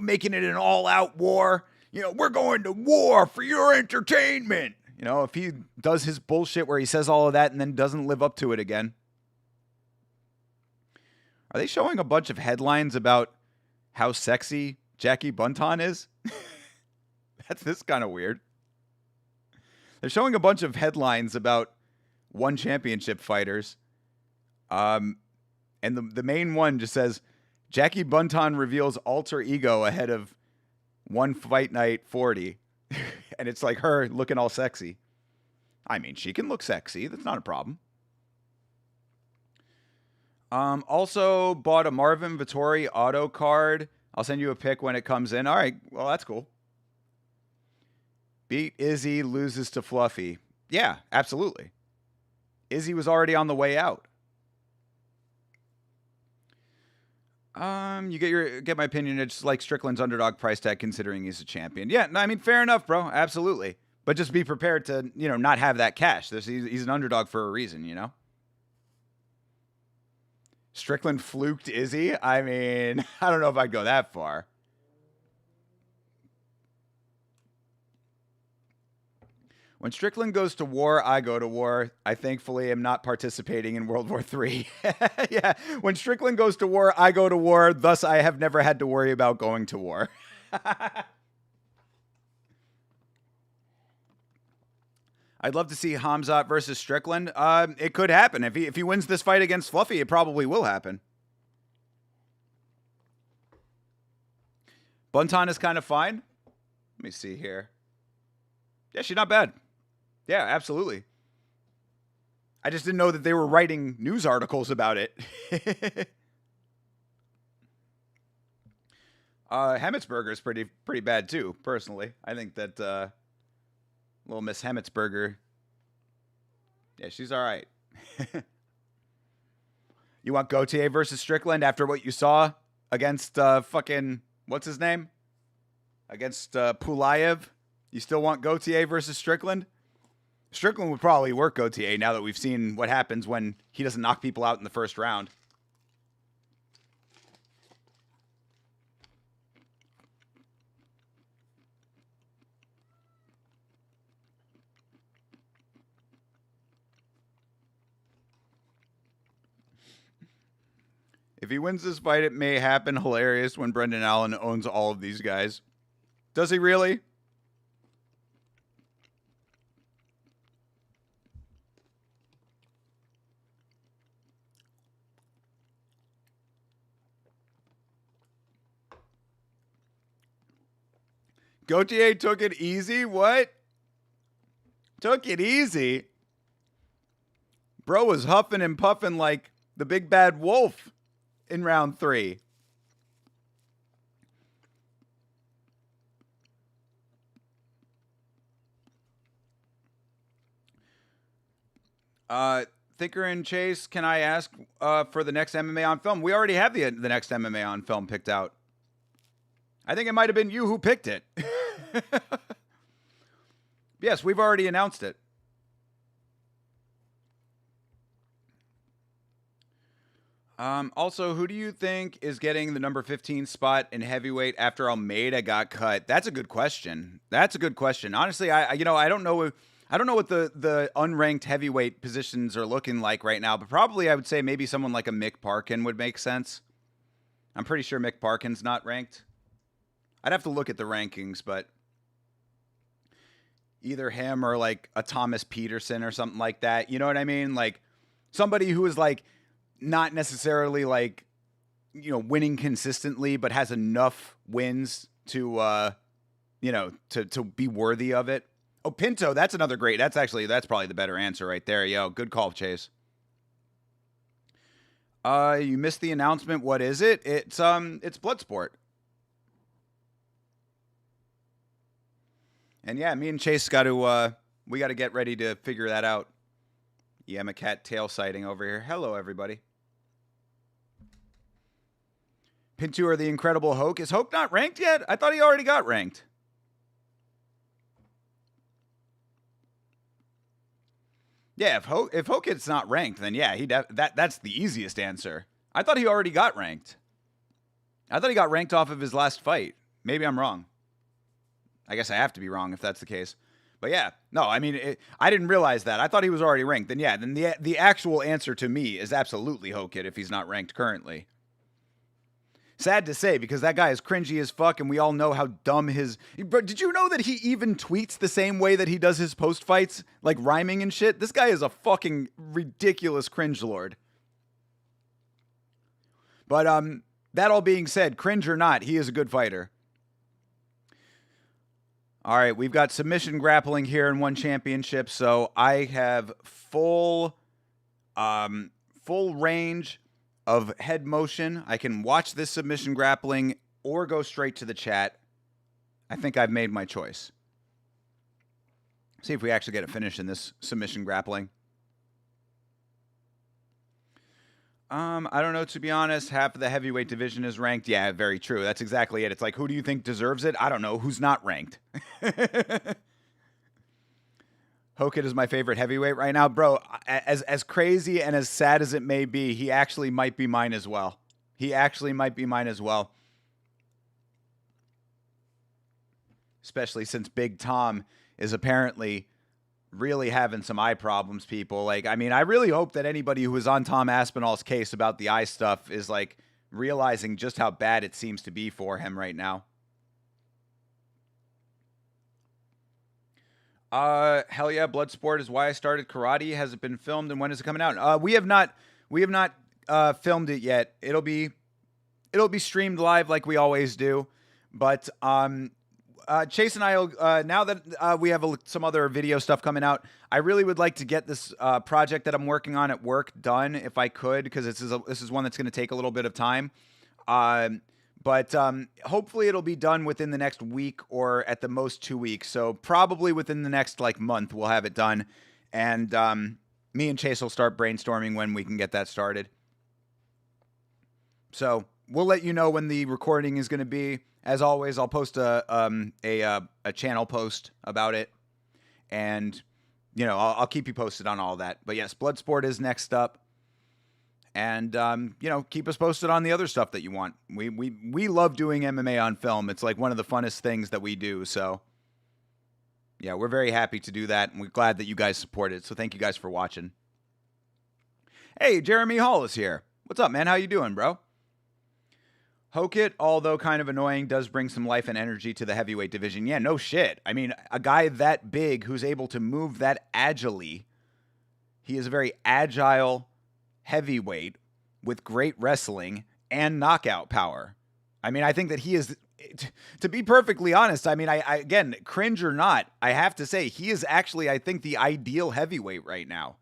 making it an all-out war. We're going to war for your entertainment. If he does his bullshit where he says all of that and then doesn't live up to it again. Are they showing a bunch of headlines about how sexy Jackie Buntan is? That's kind of weird. They're showing a bunch of headlines about one championship fighters. And the main one just says, Jackie Buntan reveals alter ego ahead of One Fight Night 40. And it's like her looking all sexy. I mean, she can look sexy. That's not a problem. Also bought a Marvin Vettori auto card. I'll send you a pic when it comes in. All right. Well, that's cool. Beat Izzy, loses to Fluffy. Yeah, absolutely. Izzy was already on the way out. You get my opinion. It's like Strickland's underdog price tag, considering he's a champion. Yeah, I mean, fair enough, bro. Absolutely. But just be prepared to, not have that cash. He's an underdog for a reason, Strickland fluked Izzy? I mean, I don't know if I'd go that far. When Strickland goes to war, I go to war. I thankfully am not participating in World War III. Yeah, when Strickland goes to war, I go to war. Thus, I have never had to worry about going to war. I'd love to see Hamzat versus Strickland. It could happen. If he wins this fight against Fluffy, it probably will happen. Buntan is kind of fine. Let me see here. Yeah, she's not bad. Yeah, absolutely. I just didn't know that they were writing news articles about it. Hemetsberger is pretty bad too, personally. I think that little Miss Hemetsberger, yeah, she's all right. You want Gauthier versus Strickland after what you saw against fucking, what's his name? Against Pulayev? You still want Gauthier versus Strickland? Strickland would probably work Gauthier now that we've seen what happens when he doesn't knock people out in the first round. If he wins this fight, it may happen. Hilarious when Brendan Allen owns all of these guys. Does he really? Gauthier took it easy? What? Took it easy? Bro was huffing and puffing like the big bad wolf in round 3. Thinker and Chase, can I ask for the next MMA on film? We already have the next MMA on film picked out. I think it might have been you who picked it. Yes, we've already announced it. Also, who do you think is getting the number 15 spot in heavyweight after Almeida got cut? That's a good question. Honestly, I don't know. I don't know what the unranked heavyweight positions are looking like right now, but probably I would say maybe someone like a Mick Parkin would make sense. I'm pretty sure Mick Parkin's not ranked. I'd have to look at the rankings, but either him or like a Thomas Peterson or something like that. You know what I mean? Like somebody who is like not necessarily like, winning consistently, but has enough wins to, to be worthy of it. Oh, Pinto, that's another great. That's probably the better answer right there. Yo, good call, Chase. You missed the announcement. What is it? It's Bloodsport. And yeah, me and Chase got to get ready to figure that out. Yeah, Cat tail sighting over here. Hello, everybody. Pinto or the Incredible Hoke. Is Hoke not ranked yet? I thought he already got ranked. Yeah, if Hoke's not ranked, then yeah, that's the easiest answer. I thought he already got ranked. I thought he got ranked off of his last fight. Maybe I'm wrong. I guess I have to be wrong if that's the case. But yeah, no, I mean, I didn't realize that. I thought he was already ranked. Then yeah, then the actual answer to me is absolutely Hokit if he's not ranked currently. Sad to say, because that guy is cringy as fuck, and we all know how dumb his... Bro, did you know that he even tweets the same way that he does his post-fights? Like rhyming and shit? This guy is a fucking ridiculous cringe lord. But that all being said, cringe or not, he is a good fighter. All right, we've got submission grappling here in one championship, so I have full range of head motion. I can watch this submission grappling or go straight to the chat. I think I've made my choice. See if we actually get a finish in this submission grappling. I don't know, to be honest. Half of the heavyweight division is ranked. Yeah, very true. That's exactly it. It's like, who do you think deserves it? I don't know. Who's not ranked? Hokit is my favorite heavyweight right now. Bro, as crazy and as sad as it may be, he actually might be mine as well. Especially since Big Tom is apparently really having some eye problems, people. Like, I mean, I really hope that anybody who was on Tom Aspinall's case about the eye stuff is, like, realizing just how bad it seems to be for him right now. Hell yeah, Bloodsport is why I started karate. Has it been filmed, and when is it coming out? We have not filmed it yet. It'll be streamed live like we always do. But Chase and I, now that we have some other video stuff coming out, I really would like to get this project that I'm working on at work done if I could, because this is one that's going to take a little bit of time. But hopefully it'll be done within the next week or at the most 2 weeks. So probably within the next month we'll have it done. And me and Chase will start brainstorming when we can get that started. So we'll let you know when the recording is going to be. As always, I'll post a channel post about it. And I'll keep you posted on all that. But yes, Bloodsport is next up. And, keep us posted on the other stuff that you want. We love doing MMA on film. It's like one of the funnest things that we do. So, yeah, we're very happy to do that. And we're glad that you guys support it. So thank you guys for watching. Hey, Jeremy Hall is here. What's up, man? How you doing, bro? Hokit, although kind of annoying, does bring some life and energy to the heavyweight division. Yeah, no shit. I mean, a guy that big who's able to move that agilely. He is a very agile heavyweight with great wrestling and knockout power. I mean, I think that he is, to be perfectly honest, I mean, I again, cringe or not, I have to say, he is actually, I think, the ideal heavyweight right now.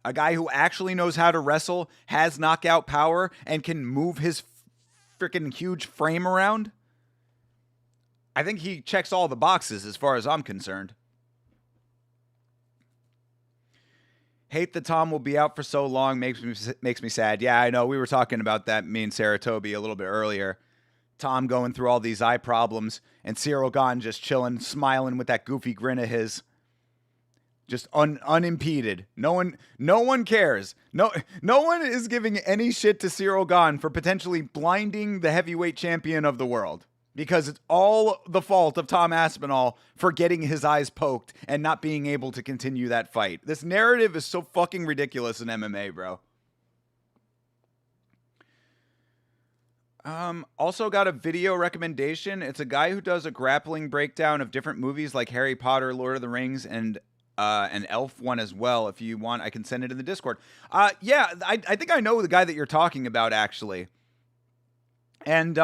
A guy who actually knows how to wrestle, has knockout power, and can move his freaking huge frame around. I think he checks all the boxes as far as I'm concerned. Hate that Tom will be out for so long. Makes me sad. Yeah, I know. We were talking about that, me and Sarah Toby, a little bit earlier. Tom going through all these eye problems, and Cyril Gahn just chilling, smiling with that goofy grin of his. Just unimpeded. No one cares. No one is giving any shit to Cyril Gahn for potentially blinding the heavyweight champion of the world. Because it's all the fault of Tom Aspinall for getting his eyes poked and not being able to continue that fight. This narrative is so fucking ridiculous in MMA, bro. Also got a video recommendation. It's a guy who does a grappling breakdown of different movies like Harry Potter, Lord of the Rings, and an Elf one as well. If you want, I can send it in the Discord. Yeah, I think I know the guy that you're talking about, actually. And,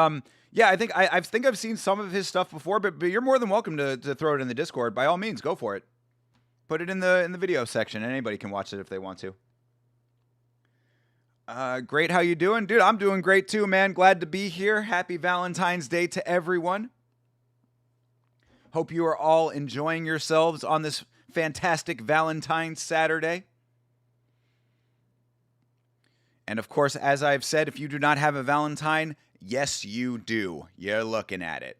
yeah, I think I've seen some of his stuff before, but you're more than welcome to throw it in the Discord. By all means, go for it. Put it in the video section, and anybody can watch it if they want to. Great, how you doing? Dude, I'm doing great too, man. Glad to be here. Happy Valentine's Day to everyone. Hope you are all enjoying yourselves on this fantastic Valentine's Saturday. And of course, as I've said, if you do not have a Valentine, yes, you do. You're looking at it.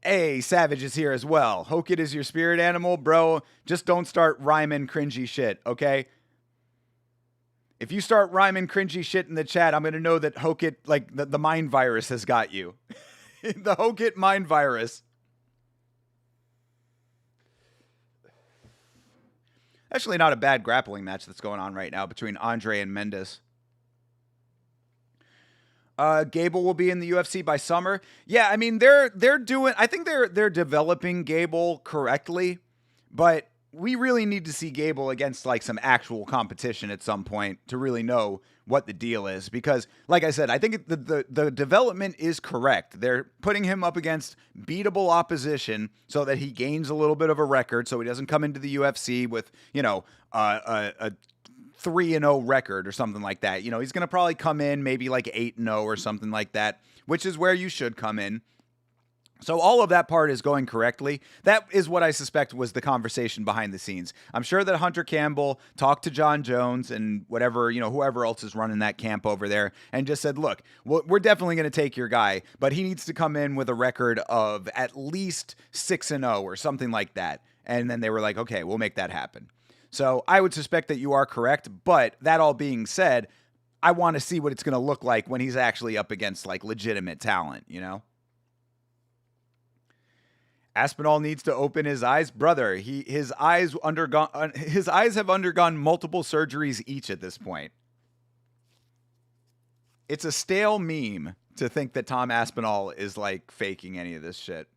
Hey, Savage is here as well. Hokit is your spirit animal, bro. Just don't start rhyming cringy shit, okay? If you start rhyming cringy shit in the chat, I'm going to know that Hokit, like, the mind virus has got you. The Hokit mind virus. Actually, not a bad grappling match that's going on right now between Andre and Mendes. Gable will be in the UFC by summer. Yeah, I mean they're doing. I think they're developing Gable correctly, but we really need to see Gable against like some actual competition at some point to really know what the deal is. Because, like I said, I think the development is correct. They're putting him up against beatable opposition so that he gains a little bit of a record, so he doesn't come into the UFC with a 3-0 record or something like that. You know, he's going to probably come in maybe like 8-0 or something like that, which is where you should come in. So all of that part is going correctly. That is what I suspect was the conversation behind the scenes. I'm sure that Hunter Campbell talked to John Jones and whatever, whoever else is running that camp over there and just said, look, we're definitely going to take your guy, but he needs to come in with a record of at least 6-0 or something like that. And then they were like, okay, we'll make that happen. So I would suspect that you are correct. But that all being said, I want to see what it's going to look like when he's actually up against like legitimate talent, Aspinall needs to open his eyes, brother. His eyes have undergone multiple surgeries each at this point. It's a stale meme to think that Tom Aspinall is like faking any of this shit.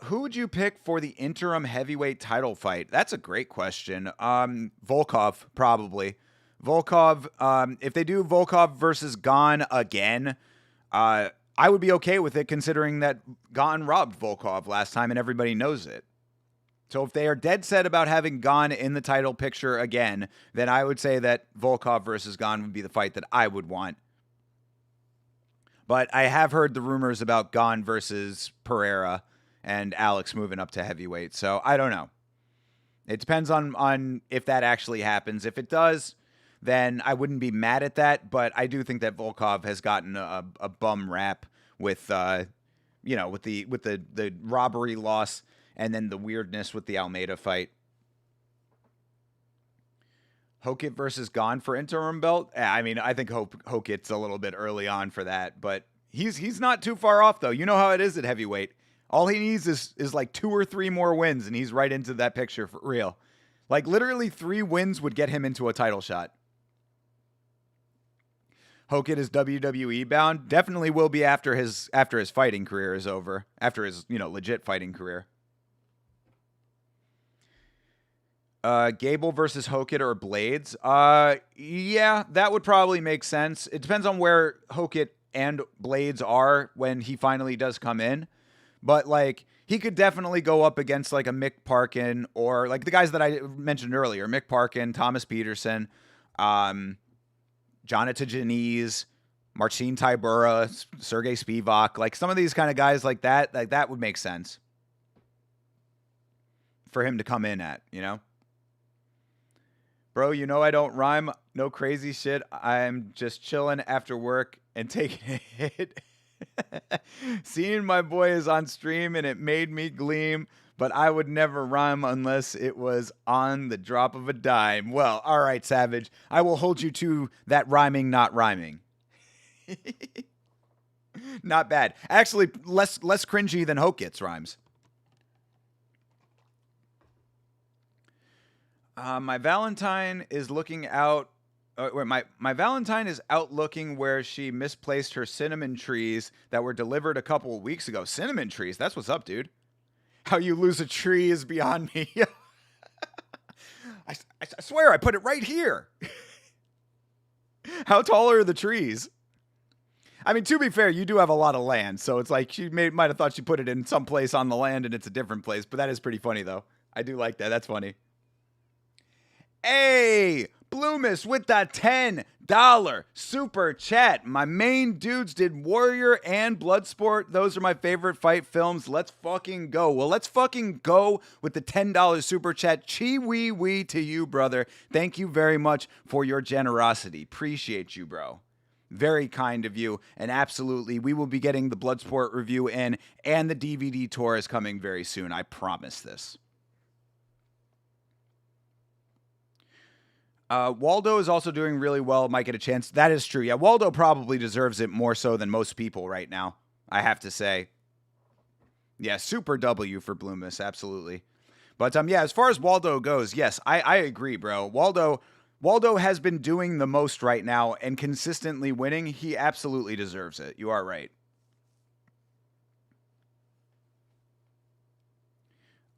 Who would you pick for the interim heavyweight title fight? That's a great question. Volkov, probably. Volkov, if they do Volkov versus Gahn again, I would be okay with it considering that Gahn robbed Volkov last time and everybody knows it. So if they are dead set about having Gahn in the title picture again, then I would say that Volkov versus Gahn would be the fight that I would want. But I have heard the rumors about Gahn versus Pereira and Alex moving up to heavyweight. So I don't know. It depends on if that actually happens. If it does, then I wouldn't be mad at that. But I do think that Volkov has gotten a bum rap with, with the robbery loss and then the weirdness with the Almeida fight. Hokit versus Gone for interim belt. I mean, I think Hokit's a little bit early on for that, but he's not too far off though. You know how it is at heavyweight. All he needs is like 2 or 3 more wins, and he's right into that picture for real. Like literally 3 wins would get him into a title shot. Hokit is WWE bound. Definitely will be after his fighting career is over. After his legit fighting career. Gable versus Hokit or Blades. Yeah, that would probably make sense. It depends on where Hokit and Blades are when he finally does come in. But like he could definitely go up against like a Mick Parkin or like the guys that I mentioned earlier, Mick Parkin, Thomas Peterson, Jonathan Janice, Marcin Tybura, Sergey Spivak, like some of these kind of guys like that would make sense for him to come in at, Bro, I don't rhyme, no crazy shit. I'm just chilling after work and taking a hit. Seeing my boy is on stream and it made me gleam, but I would never rhyme unless it was on the drop of a dime. Well, all right, Savage. I will hold you to that rhyming, not rhyming. Not bad. Actually, less cringy than Hokit's rhymes. My Valentine is looking out. My Valentine is out looking where she misplaced her cinnamon trees that were delivered a couple of weeks ago. Cinnamon trees? That's what's up, dude. How you lose a tree is beyond me. I swear I put it right here. How tall are the trees? I mean, to be fair, you do have a lot of land, so it's like she might have thought she put it in some place on the land and it's a different place, but that is pretty funny, though. I do like that. That's funny. Hey, Bloomis with that $10 super chat. My main dudes did Warrior and Bloodsport. Those are my favorite fight films. Let's fucking go. Well, let's fucking go with the $10 super chat. Chee wee wee to you, brother. Thank you very much for your generosity. Appreciate you, bro. Very kind of you. And absolutely, we will be getting the Bloodsport review in, and the DVD tour is coming very soon. I promise this. Waldo is also doing really well. Might get a chance. That is true. Yeah, Waldo probably deserves it more so than most people right now, I have to say. Yeah, super W for Bloomis, absolutely. But yeah, as far as Waldo goes, yes, I agree, bro. Waldo has been doing the most right now and consistently winning. He absolutely deserves it. You are right.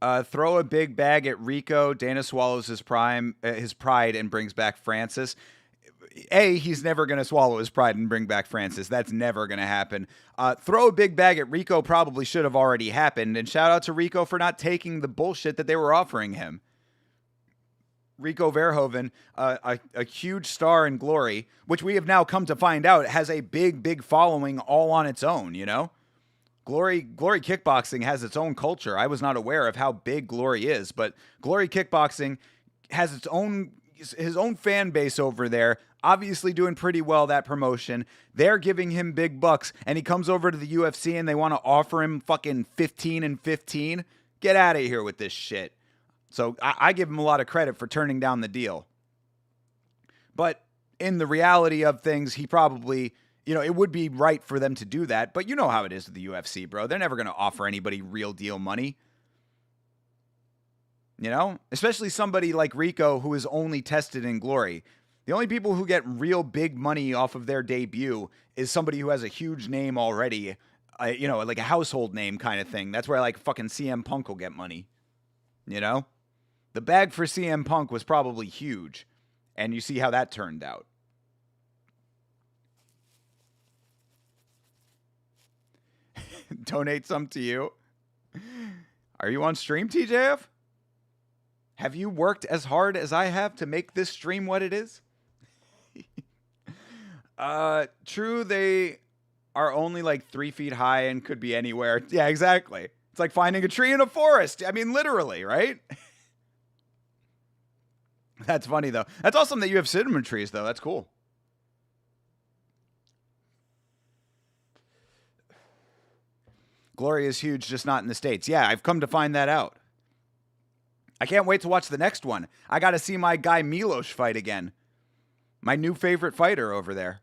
Throw a big bag at Rico. Dana swallows his pride and brings back Francis. He's never going to swallow his pride and bring back Francis. That's never going to happen. Throw a big bag at Rico probably should have already happened. And shout out to Rico for not taking the bullshit that they were offering him. Rico Verhoeven, a huge star in Glory, which we have now come to find out has a big following all on its own, Glory Kickboxing has its own culture. I was not aware of how big Glory is, but Glory Kickboxing has his own fan base over there, obviously doing pretty well, that promotion. They're giving him big bucks, and he comes over to the UFC and they want to offer him fucking 15 and 15. Get out of here with this shit. So I give him a lot of credit for turning down the deal. But in the reality of things, he probably... it would be right for them to do that, but you know how it is with the UFC, bro. They're never going to offer anybody real deal money. Especially somebody like Rico who is only tested in Glory. The only people who get real big money off of their debut is somebody who has a huge name already, like a household name kind of thing. That's where like fucking CM Punk will get money. The bag for CM Punk was probably huge, and you see how that turned out. Donate some to you. Are you on stream, TJF? Have you worked as hard as I have to make this stream what it is? True, they are only like 3 feet high and could be anywhere. Yeah, exactly. It's like finding a tree in a forest. I mean, literally, right? That's funny, though. That's awesome that you have cinnamon trees, though. That's cool. Glory is huge, just not in the States. Yeah, I've come to find that out. I can't wait to watch the next one. I got to see my guy Milos fight again. My new favorite fighter over there.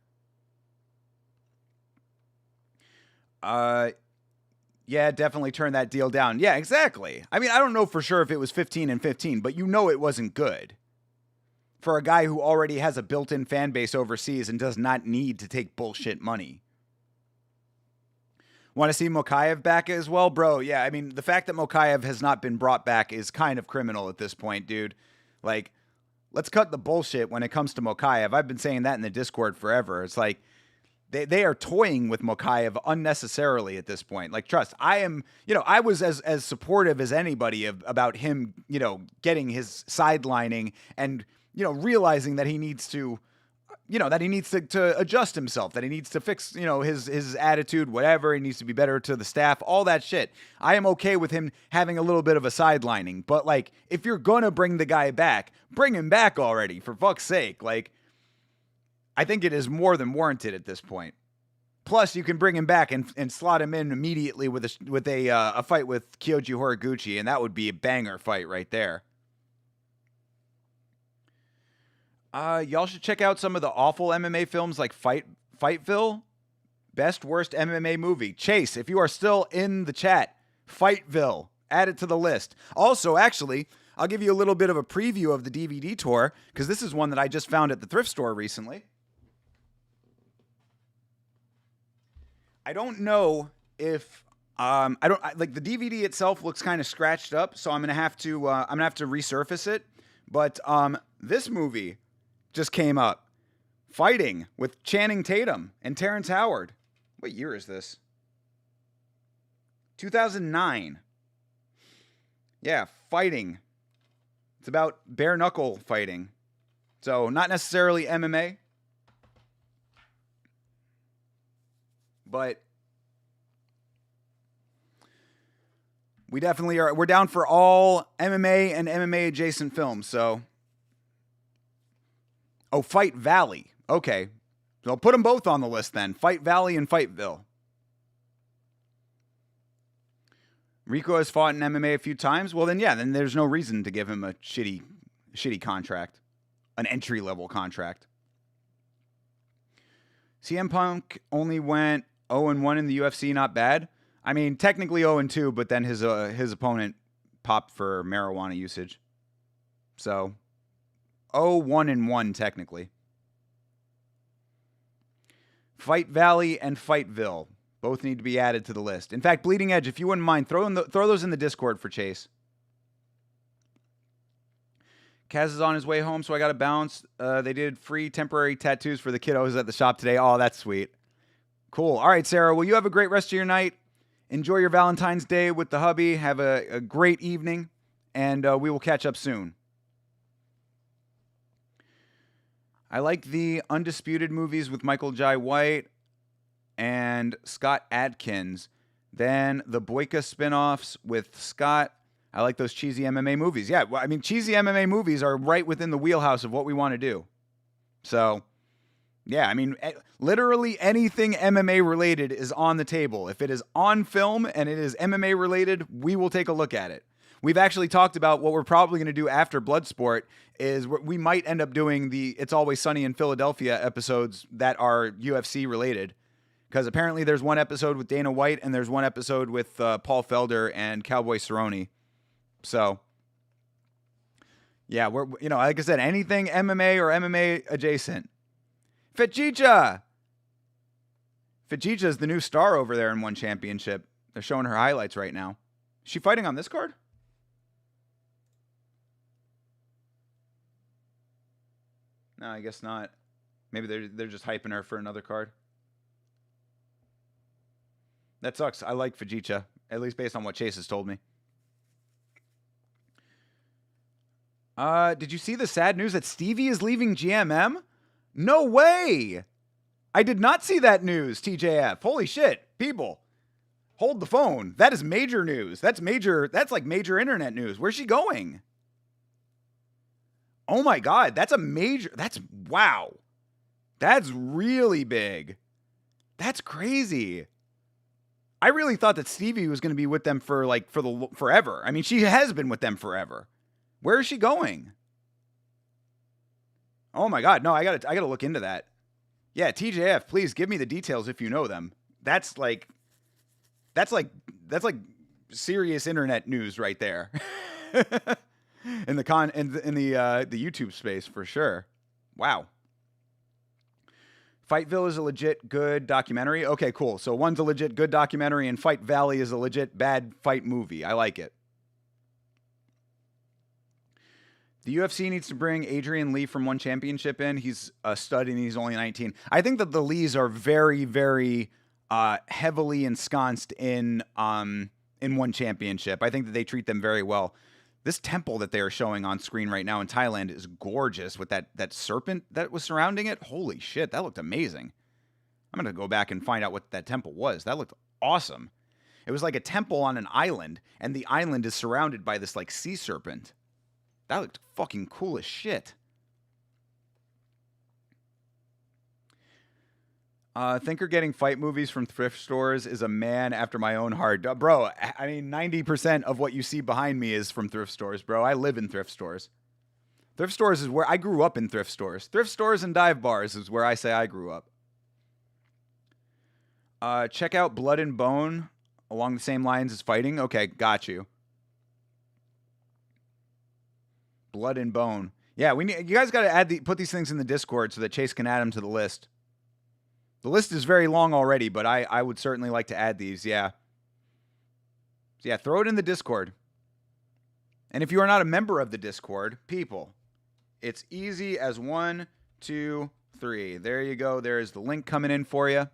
Yeah, definitely turn that deal down. Yeah, exactly. I mean, I don't know for sure if it was 15-15, but you know it wasn't good. For a guy who already has a built-in fan base overseas and does not need to take bullshit money. Want to see Mokaev back as well? Bro, yeah, I mean, the fact that Mokaev has not been brought back is kind of criminal at this point, dude. Like, let's cut the bullshit when it comes to Mokaev. I've been saying that in the Discord forever. It's like, they are toying with Mokaev unnecessarily at this point. Like, trust, I was as supportive as anybody about him, getting his sidelining and, realizing that he needs to, to adjust himself, that he needs to fix, his attitude, whatever. He needs to be better to the staff, all that shit. I am okay with him having a little bit of a sidelining, but like, if you're gonna bring the guy back, bring him back already, for fuck's sake. Like, I think it is more than warranted at this point. Plus, you can bring him back and slot him in immediately with a fight with Kyoji Horiguchi, and that would be a banger fight right there. Y'all should check out some of the awful MMA films like Fightville. Best worst MMA movie. Chase, if you are still in the chat, Fightville. Add it to the list. Also, actually, I'll give you a little bit of a preview of the DVD tour, because this is one that I just found at the thrift store recently. I don't know if like the DVD itself looks kind of scratched up, so I'm gonna have to resurface it. But this movie just came up, Fighting, with Channing Tatum and Terrence Howard. What year is this? 2009. Yeah, Fighting. It's about bare knuckle fighting, so not necessarily MMA. But we definitely are. We're down for all MMA and MMA adjacent films. So, Fight Valley. Okay, so I'll put them both on the list then. Fight Valley and Fightville. Rico has fought in MMA a few times. Well, then yeah, then there's no reason to give him a shitty contract, an entry level contract. CM Punk only went 0-1 in the UFC, not bad. I mean, technically 0-2, but then his opponent popped for marijuana usage. So, 0-1-1 technically. Fight Valley and Fightville both need to be added to the list. In fact, Bleeding Edge, if you wouldn't mind, throw those in the Discord for Chase. Kaz is on his way home, so I got to bounce. They did free temporary tattoos for the kiddos at the shop today. Oh, that's sweet. Cool. All right, Sarah. Well, you have a great rest of your night. Enjoy your Valentine's Day with the hubby. Have a great evening, and we will catch up soon. I like the Undisputed movies with Michael Jai White and Scott Adkins. Then the Boyka spinoffs with Scott. I like those cheesy MMA movies. Yeah, I mean, cheesy MMA movies are right within the wheelhouse of what we want to do. So, yeah, I mean, literally anything MMA related is on the table. If it is on film and it is MMA related, we will take a look at it. We've actually talked about what we're probably going to do after Bloodsport is we might end up doing the It's Always Sunny in Philadelphia episodes that are UFC related. Because apparently there's one episode with Dana White and there's one episode with Paul Felder and Cowboy Cerrone. So, yeah, we're, like I said, anything MMA or MMA adjacent. Fetchicha is the new star over there in One Championship. They're showing her highlights right now. Is she fighting on this card? No, I guess not. Maybe they're just hyping her for another card. That sucks. I like Fujita, at least based on what Chase has told me. Did you see the sad news that Stevie is leaving GMM? No way! I did not see that news, TJF. Holy shit, people. Hold the phone. That is major news. That's like major internet news. Where's she going? Oh my God, wow. That's really big. That's crazy. I really thought that Stevie was going to be with them for forever. I mean, she has been with them forever. Where is she going? Oh my God, no, I gotta look into that. Yeah, TJF, please give me the details if you know them. That's like that's like that's like serious internet news right there. in the YouTube space for sure. Wow. Fightville is a legit good documentary. Okay, cool. So one's a legit good documentary, and Fight Valley is a legit bad fight movie. I like it. The UFC needs to bring Adrian Lee from One Championship in. He's a stud and he's only 19. I think that the Lees are very, very heavily ensconced in One Championship. I think that they treat them very well. This temple that they are showing on screen right now in Thailand is gorgeous with that serpent that was surrounding it. Holy shit, that looked amazing. I'm going to go back and find out what that temple was. That looked awesome. It was like a temple on an island, and the island is surrounded by this like sea serpent. That looked fucking cool as shit. Thinker getting fight movies from thrift stores is a man after my own heart. Bro, I mean, 90% of what you see behind me is from thrift stores, bro. I live in thrift stores. Thrift stores is where I grew up in thrift stores. Thrift stores and dive bars is where I say I grew up. Check out Blood and Bone along the same lines as fighting. Okay, got you. Blood and Bone. Yeah, you guys got to put these things in the Discord so that Chase can add them to the list. The list is very long already, but I would certainly like to add these, yeah. So yeah, throw it in the Discord. And if you are not a member of the Discord, people, it's easy as 1, 2, 3. There you go. There's the link coming in for you.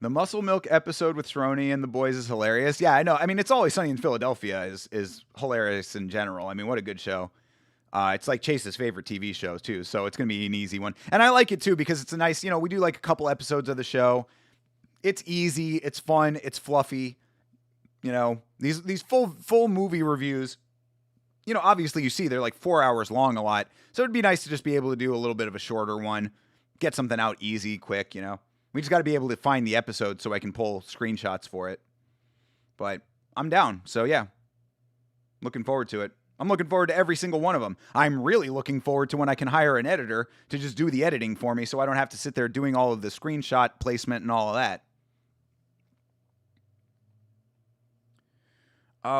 The Muscle Milk episode with Cerrone and the boys is hilarious. Yeah, I know. I mean, It's Always Sunny in Philadelphia is hilarious in general. I mean, what a good show. It's like Chase's favorite TV show, too, so it's going to be an easy one. And I like it, too, because it's a nice, we do like a couple episodes of the show. It's easy, it's fun, it's fluffy. These full movie reviews, obviously you see they're like 4 hours long a lot. So it'd be nice to just be able to do a little bit of a shorter one, get something out easy, quick, We just got to be able to find the episode so I can pull screenshots for it. But I'm down, so yeah. Looking forward to it. I'm looking forward to every single one of them. I'm really looking forward to when I can hire an editor to just do the editing for me so I don't have to sit there doing all of the screenshot placement and all of that.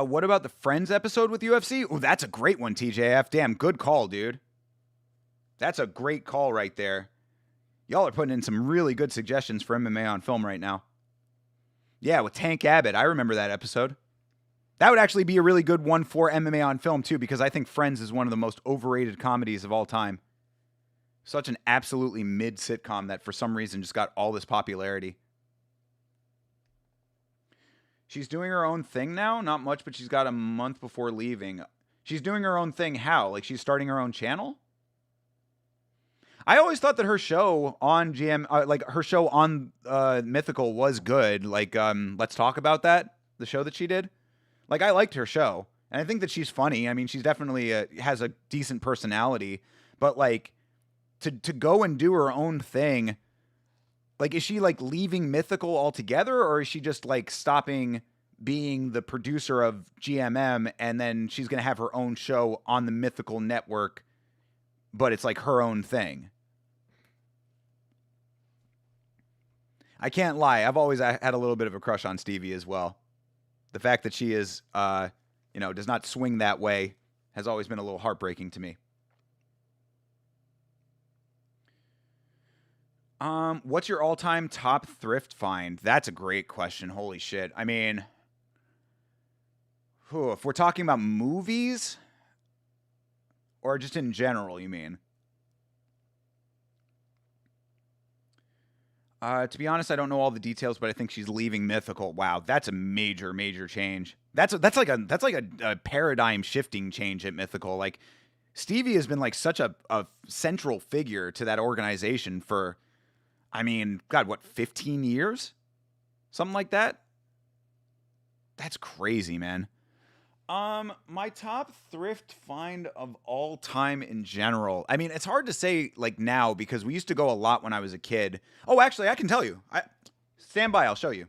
What about the Friends episode with UFC? Oh, that's a great one, TJF. Damn, good call, dude. That's a great call right there. Y'all are putting in some really good suggestions for MMA on film right now. Yeah, with Tank Abbott. I remember that episode. That would actually be a really good one for MMA on film, too, because I think Friends is one of the most overrated comedies of all time. Such an absolutely mid sitcom that for some reason just got all this popularity. She's doing her own thing now? Not much, but she's got a month before leaving. She's doing her own thing how? Like she's starting her own channel? I always thought that her show on her show on Mythical was good. Like, Let's Talk About That, the show that she did. Like, I liked her show, and I think that she's funny. I mean, she's definitely has a decent personality, but like to go and do her own thing, like, is she like leaving Mythical altogether, or is she just like stopping being the producer of GMM, and then she's gonna have her own show on the Mythical network, but it's like her own thing? I can't lie, I've always had a little bit of a crush on Stevie as well. The fact that she is, does not swing that way has always been a little heartbreaking to me. What's your all-time top thrift find? That's a great question. Holy shit. I mean, if we're talking about movies or just in general, you mean? To be honest, I don't know all the details, but I think she's leaving Mythical. Wow, that's a major, major change. That's like a paradigm shifting change at Mythical. Like, Stevie has been like such a central figure to that organization for, I mean, God, what, 15 years? Something like that? That's crazy, man. My top thrift find of all time in general. I mean, it's hard to say like now because we used to go a lot when I was a kid. Oh, actually, I can tell you. I stand by. I'll show you.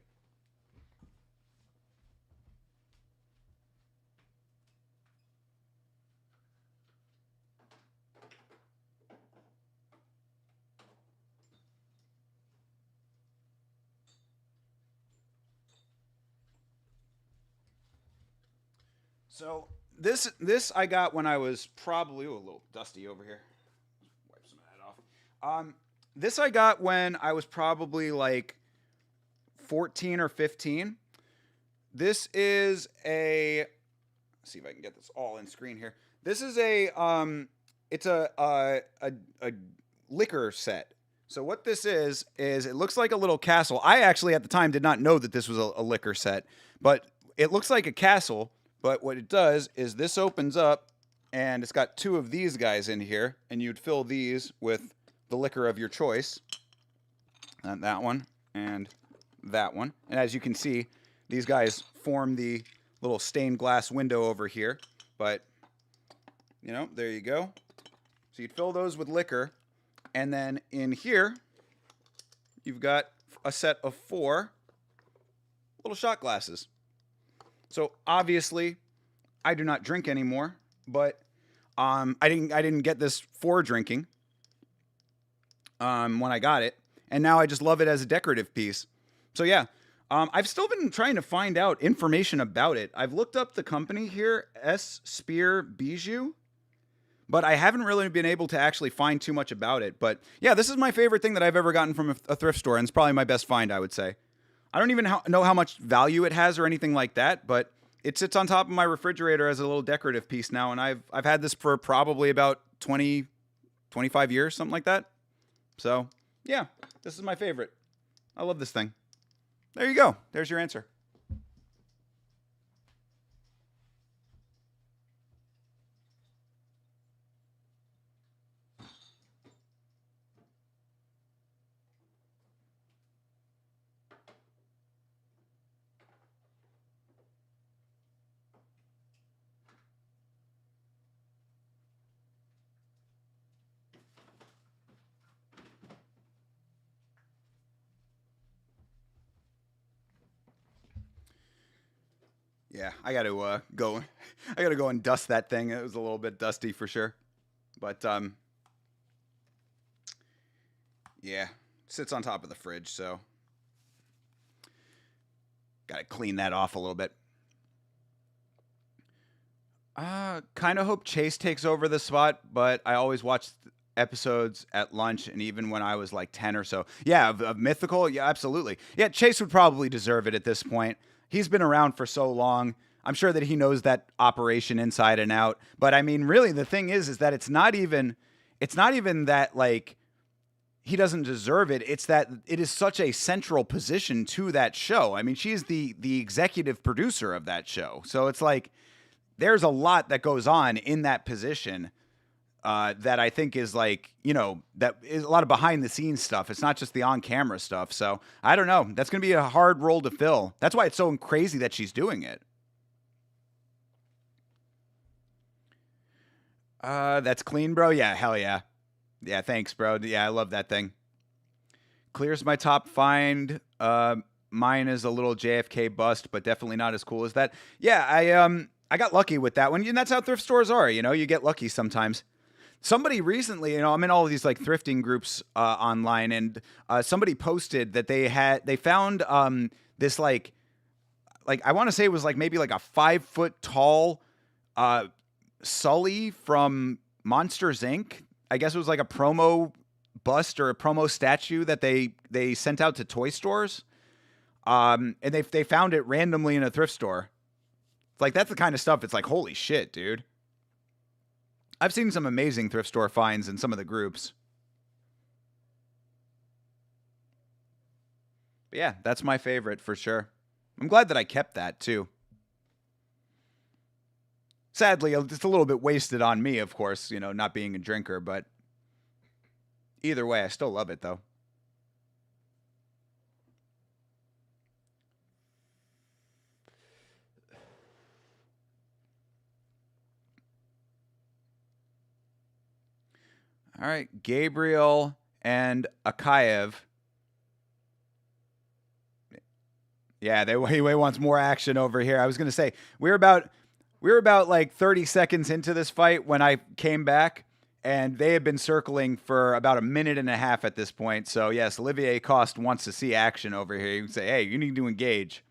So this I got when I was probably a little dusty over here. Wipe some of that off. This I got when I was probably like 14 or 15. This is a. Let's see if I can get this all in screen here. This is it's a liquor set. So what this is it looks like a little castle. I actually at the time did not know that this was a liquor set, but it looks like a castle. But what it does is this opens up, and it's got two of these guys in here, and you'd fill these with the liquor of your choice. And that one and that one. And as you can see, these guys form the little stained glass window over here. But, you know, there you go. So you'd fill those with liquor. And then in here, you've got a set of 4 little shot glasses. So obviously, I do not drink anymore, but I didn't get this for drinking when I got it, and now I just love it as a decorative piece. So yeah, I've still been trying to find out information about it. I've looked up the company here, S. Spear Bijou, but I haven't really been able to actually find too much about it. But yeah, this is my favorite thing that I've ever gotten from a thrift store, and it's probably my best find, I would say. I don't even know how much value it has or anything like that, but it sits on top of my refrigerator as a little decorative piece now, and I've had this for probably about 20, 25 years, something like that. So, yeah, this is my favorite. I love this thing. There you go. There's your answer. Yeah, I got to go. I got to go and dust that thing. It was a little bit dusty for sure, but yeah, sits on top of the fridge, so got to clean that off a little bit. Kind of hope Chase takes over the spot, but I always watch episodes at lunch, and even when I was like 10 or so. Yeah, of Mythical, yeah, absolutely. Yeah, Chase would probably deserve it at this point. He's been around for so long. I'm sure that he knows that operation inside and out. But I mean, really, the thing is that it's not even that like he doesn't deserve it. It's that it is such a central position to that show. I mean, she's the executive producer of that show, so it's like there's a lot that goes on in that position that I think is like, you know, that is a lot of behind the scenes stuff. It's not just the on camera stuff. So I don't know. That's going to be a hard role to fill. That's why it's so crazy that she's doing it. That's clean, bro. Yeah, hell yeah. Yeah, thanks, bro. Yeah, I love that thing. Clears my top find. Mine is a little JFK bust, but definitely not as cool as that. Yeah, I got lucky with that one. And that's how thrift stores are, you know, you get lucky sometimes. Somebody recently, you know, I'm in all of these like thrifting groups online, and somebody posted that they found this like I want to say it was like maybe like a 5 foot tall Sully from Monsters Inc. I guess it was like a promo bust or a promo statue that they sent out to toy stores, and they found it randomly in a thrift store. It's like that's the kind of stuff. It's like holy shit, dude. I've seen some amazing thrift store finds in some of the groups. But yeah, that's my favorite for sure. I'm glad that I kept that too. Sadly, it's a little bit wasted on me, of course, you know, not being a drinker, but either way, I still love it though. All right, Gabriel and Akayev. Yeah, he wants more action over here. I was going to say we're about like 30 seconds into this fight when I came back, and they had been circling for about a minute and a half at this point. So yes, Olivier Coste wants to see action over here. You can say, hey, you need to engage.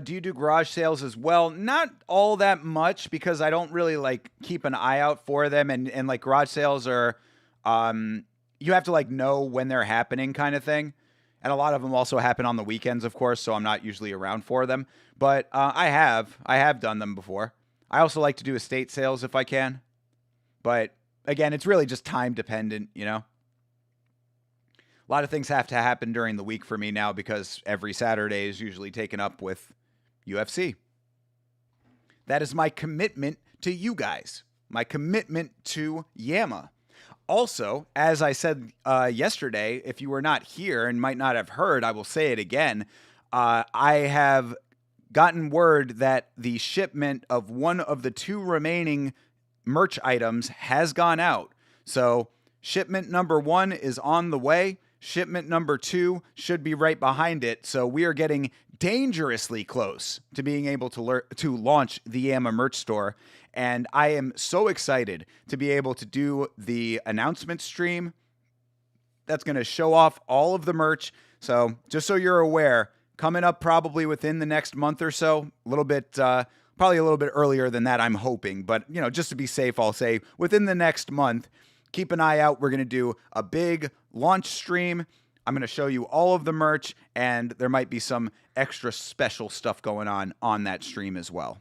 Do you do garage sales as well? Not all that much because I don't really like keep an eye out for them, and like garage sales are, you have to like know when they're happening, kind of thing, and a lot of them also happen on the weekends, of course. So I'm not usually around for them, but I have done them before. I also like to do estate sales if I can, but again, it's really just time dependent, you know. A lot of things have to happen during the week for me now because every Saturday is usually taken up with UFC. That is my commitment to you guys, my commitment to Yama. Also, as I said yesterday, if you were not here and might not have heard, I will say it again. I have gotten word that the shipment of one of the two remaining merch items has gone out. So, shipment number 1 is on the way. Shipment number 2 should be right behind it. So we are getting dangerously close to being able to launch the Yama merch store. And I am so excited to be able to do the announcement stream that's going to show off all of the merch. So just so you're aware, coming up probably within the next month or so, a little bit, probably a little bit earlier than that, I'm hoping. But, you know, just to be safe, I'll say within the next month. Keep an eye out. We're going to do a big launch stream. I'm going to show you all of the merch, and there might be some extra special stuff going on that stream as well.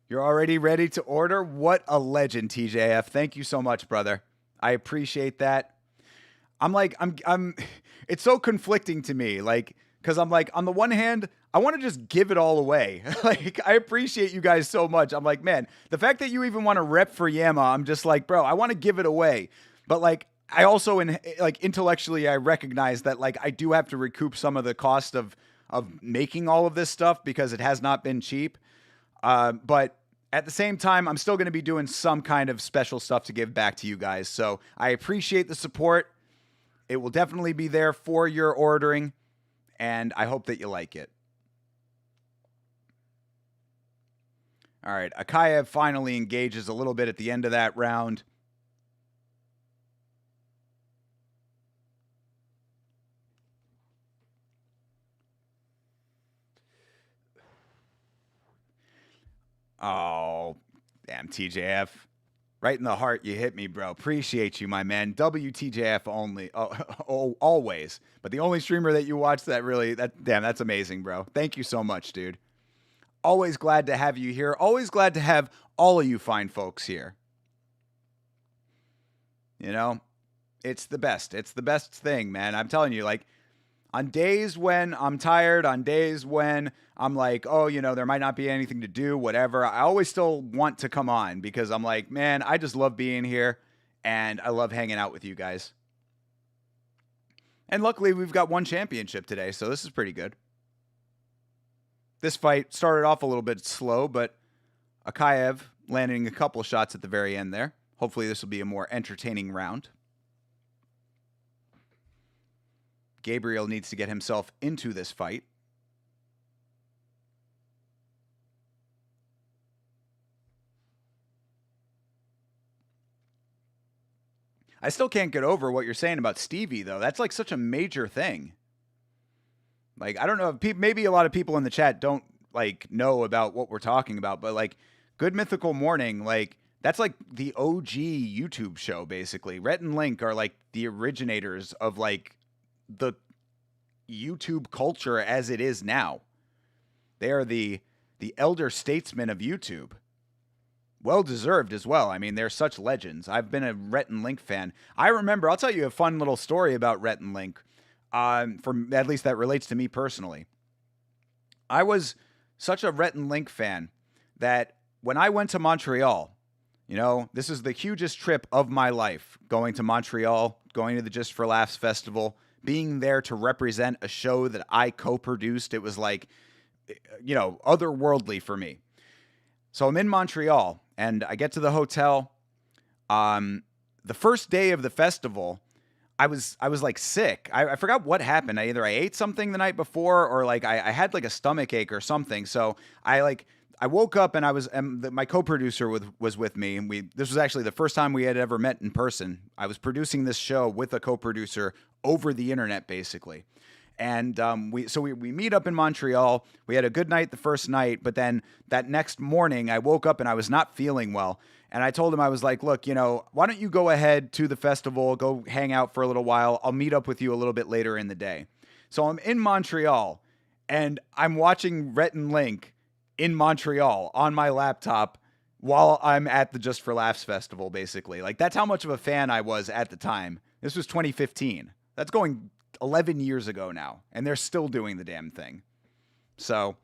You're already ready to order? What a legend, TJF. Thank you so much, brother. I appreciate that. I'm it's so conflicting to me, like, because I'm like, on the one hand, I want to just give it all away. Like, I appreciate you guys so much. I'm like, man, the fact that you even want to rep for Yama, I'm just like, bro, I want to give it away. But like, I also, like, intellectually, I recognize that like I do have to recoup some of the cost of making all of this stuff because it has not been cheap. But at the same time, I'm still going to be doing some kind of special stuff to give back to you guys. So I appreciate the support. It will definitely be there for your ordering, and I hope that you like it. All right, Akayev finally engages a little bit at the end of that round. Oh, damn, TJF. Right in the heart, you hit me, bro. Appreciate you, my man. WTJF only, always. But the only streamer that you watch that's amazing, bro. Thank you so much, dude. Always glad to have you here. Always glad to have all of you fine folks here. You know, it's the best. It's the best thing, man. I'm telling you, like, on days when I'm tired, on days when I'm like, oh, you know, there might not be anything to do, whatever, I always still want to come on because I'm like, man, I just love being here and I love hanging out with you guys. And luckily, we've got one championship today, so this is pretty good. This fight started off a little bit slow, but Akayev landing a couple shots at the very end there. Hopefully, this will be a more entertaining round. Gabriel needs to get himself into this fight. I still can't get over what you're saying about Stevie, though. That's like such a major thing. Like, I don't know, maybe a lot of people in the chat don't like know about what we're talking about, but like Good Mythical Morning, like that's like the OG YouTube show, basically. Rhett and Link are like the originators of like the YouTube culture as it is now. They are the elder statesmen of YouTube. Well deserved as well. I mean, they're such legends. I've been a Rhett and Link fan. I remember, I'll tell you a fun little story about Rhett and Link. For at least that relates to me personally. I was such a Rhett and Link fan that when I went to Montreal, this is the hugest trip of my life, going to Montreal, going to the Just for Laughs festival, being there to represent a show that I co-produced. It was like, otherworldly for me. So I'm in Montreal and I get to the hotel. The first day of the festival, I was like sick. I forgot what happened. I ate something the night before, or like I had like a stomach ache or something. So I woke up and my co-producer was with me, and this was actually the first time we had ever met in person. I was producing this show with a co-producer over the internet, basically. And we meet up in Montreal. We had a good night the first night, but then that next morning I woke up and I was not feeling well. And I told him, I was like, look, why don't you go ahead to the festival, go hang out for a little while. I'll meet up with you a little bit later in the day. So I'm in Montreal and I'm watching Rhett and Link in Montreal on my laptop while I'm at the Just for Laughs festival, basically. Like, that's how much of a fan I was at the time. This was 2015. That's going 11 years ago now, and they're still doing the damn thing. So,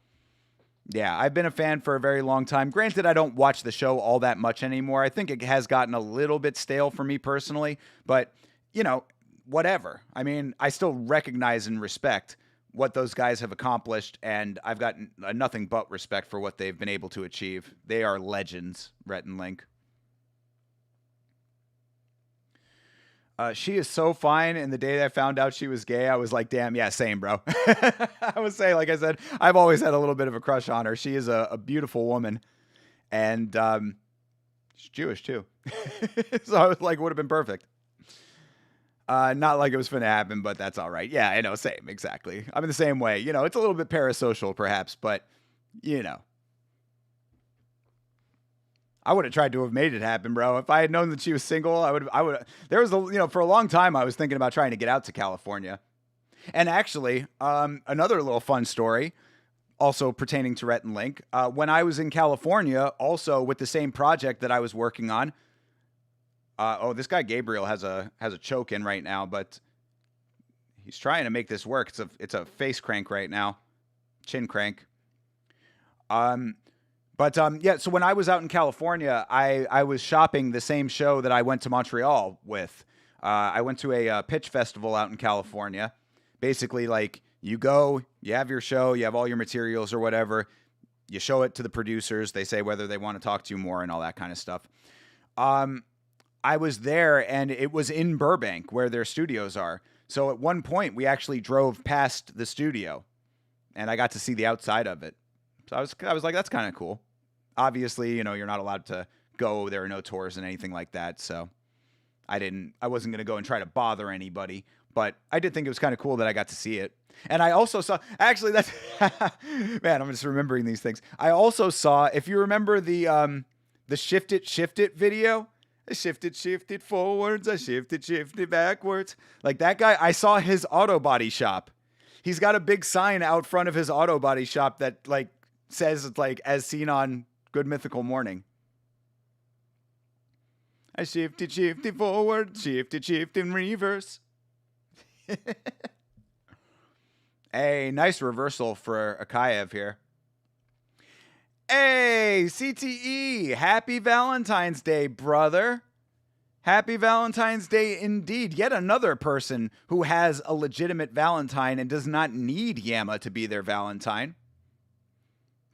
yeah, I've been a fan for a very long time. Granted, I don't watch the show all that much anymore. I think it has gotten a little bit stale for me personally, but, whatever. I mean, I still recognize and respect what those guys have accomplished, and I've got nothing but respect for what they've been able to achieve. They are legends, Rhett and Link. She is so fine, and the day I found out she was gay, I was like, damn, yeah, same, bro. I would say, like I said, I've always had a little bit of a crush on her. She is a beautiful woman, and she's Jewish, too. So I was like, would have been perfect. Not like it was finna happen, but that's all right. Yeah, I know, same, exactly. I'm in the same way. It's a little bit parasocial, perhaps, but, I would have tried to have made it happen, bro. If I had known that she was single, I would. There was for a long time, I was thinking about trying to get out to California. And actually, another little fun story, also pertaining to Rhett and Link. When I was in California, also with the same project that I was working on. This guy Gabriel has a choke in right now, but he's trying to make this work. It's a face crank right now, chin crank. Yeah. So when I was out in California, I was shopping the same show that I went to Montreal with. I went to a pitch festival out in California. Basically, like, you go, you have your show, you have all your materials or whatever. You show it to the producers. They say whether they want to talk to you more and all that kind of stuff. I was there, and it was in Burbank where their studios are. So at one point, we actually drove past the studio, and I got to see the outside of it. So I was like, that's kind of cool. Obviously, you're not allowed to go. There are no tours and anything like that. So I wasn't going to go and try to bother anybody, but I did think it was kind of cool that I got to see it. And I also saw, actually, that's, man, I'm just remembering these things. I also saw, if you remember the Shift It video, I shifted forwards, I shifted backwards. Like, that guy, I saw his auto body shop. He's got a big sign out front of his auto body shop that, like, says, like, as seen on Good Mythical Morning. I shifted forward, shifted in reverse. Hey, nice reversal for Akayev here. Hey, CTE, happy Valentine's Day, brother. Happy Valentine's Day indeed. Yet another person who has a legitimate Valentine and does not need Yama to be their Valentine.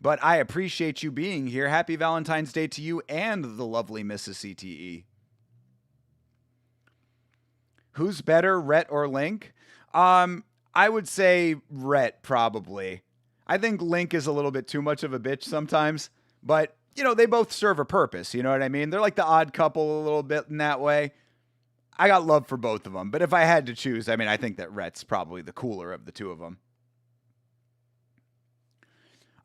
But I appreciate you being here. Happy Valentine's Day to you and the lovely Mrs. CTE. Who's better, Rhett or Link? I would say Rhett, probably. I think Link is a little bit too much of a bitch sometimes, but, they both serve a purpose, you know what I mean? They're like the odd couple a little bit in that way. I got love for both of them, but if I had to choose, I think that Rhett's probably the cooler of the two of them.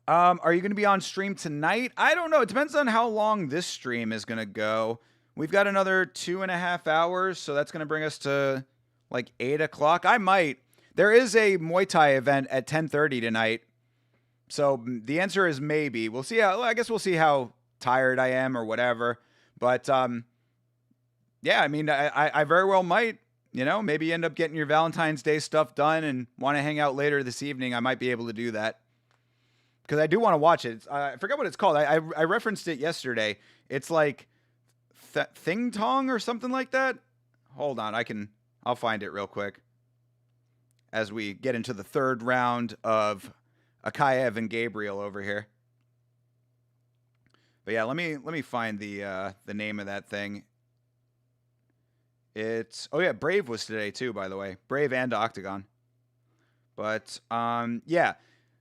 Are you going to be on stream tonight? I don't know. It depends on how long this stream is going to go. We've got another 2.5 hours, so that's going to bring us to like 8 o'clock. I might. There is a Muay Thai event at 10:30 tonight. So the answer is maybe. We'll see I guess we'll see how tired I am or whatever. But yeah, I very well might, maybe end up getting your Valentine's Day stuff done and want to hang out later this evening. I might be able to do that. because I do want to watch it. I forgot what it's called. I referenced it yesterday. It's like Thing Tong or something like that. Hold on, I'll find it real quick as we get into the third round of Akayev and Gabriel over here. But yeah, let me find the name of that thing. It's Brave was today too, by the way. Brave and Octagon. But yeah,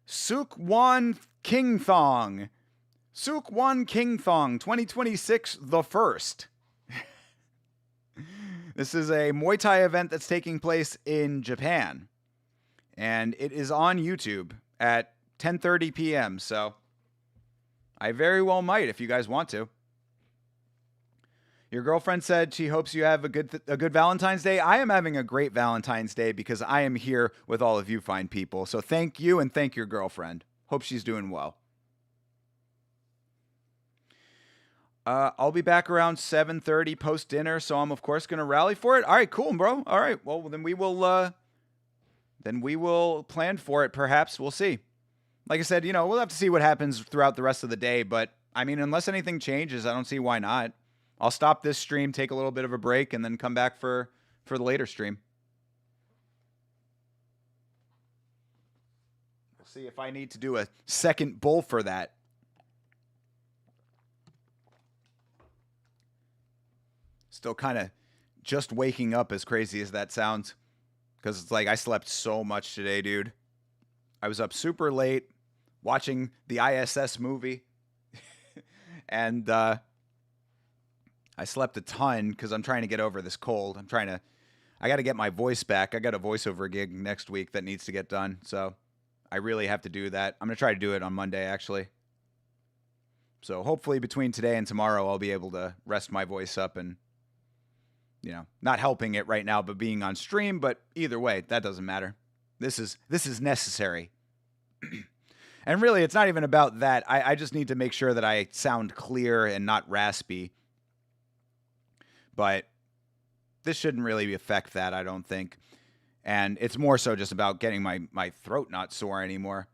Sukwan King Thong. Sukwan King Thong 2026 the first. This is a Muay Thai event that's taking place in Japan. And it is on YouTube at 10:30 p.m. So I very well might if you guys want to. Your girlfriend said she hopes you have a good Valentine's Day. I am having a great Valentine's Day because I am here with all of you fine people. So thank you and thank your girlfriend. Hope she's doing well. I'll be back around 7:30 post dinner, so I'm of course going to rally for it. All right, cool, bro. All right, well then we will plan for it. Perhaps we'll see. Like I said, we'll have to see what happens throughout the rest of the day. But I mean, unless anything changes, I don't see why not. I'll stop this stream, take a little bit of a break, and then come back for the later stream. We'll see if I need to do a second bowl for that. Still kind of just waking up, as crazy as that sounds. Because it's like I slept so much today, dude. I was up super late watching the ISS movie. And I slept a ton because I'm trying to get over this cold. I got to get my voice back. I got a voiceover gig next week that needs to get done. So I really have to do that. I'm going to try to do it on Monday, actually. So hopefully between today and tomorrow, I'll be able to rest my voice up and, not helping it right now, but being on stream. But either way, that doesn't matter. This is necessary. And really, it's not even about that. I just need to make sure that I sound clear and not raspy. But this shouldn't really affect that, I don't think. And it's more so just about getting my throat not sore anymore.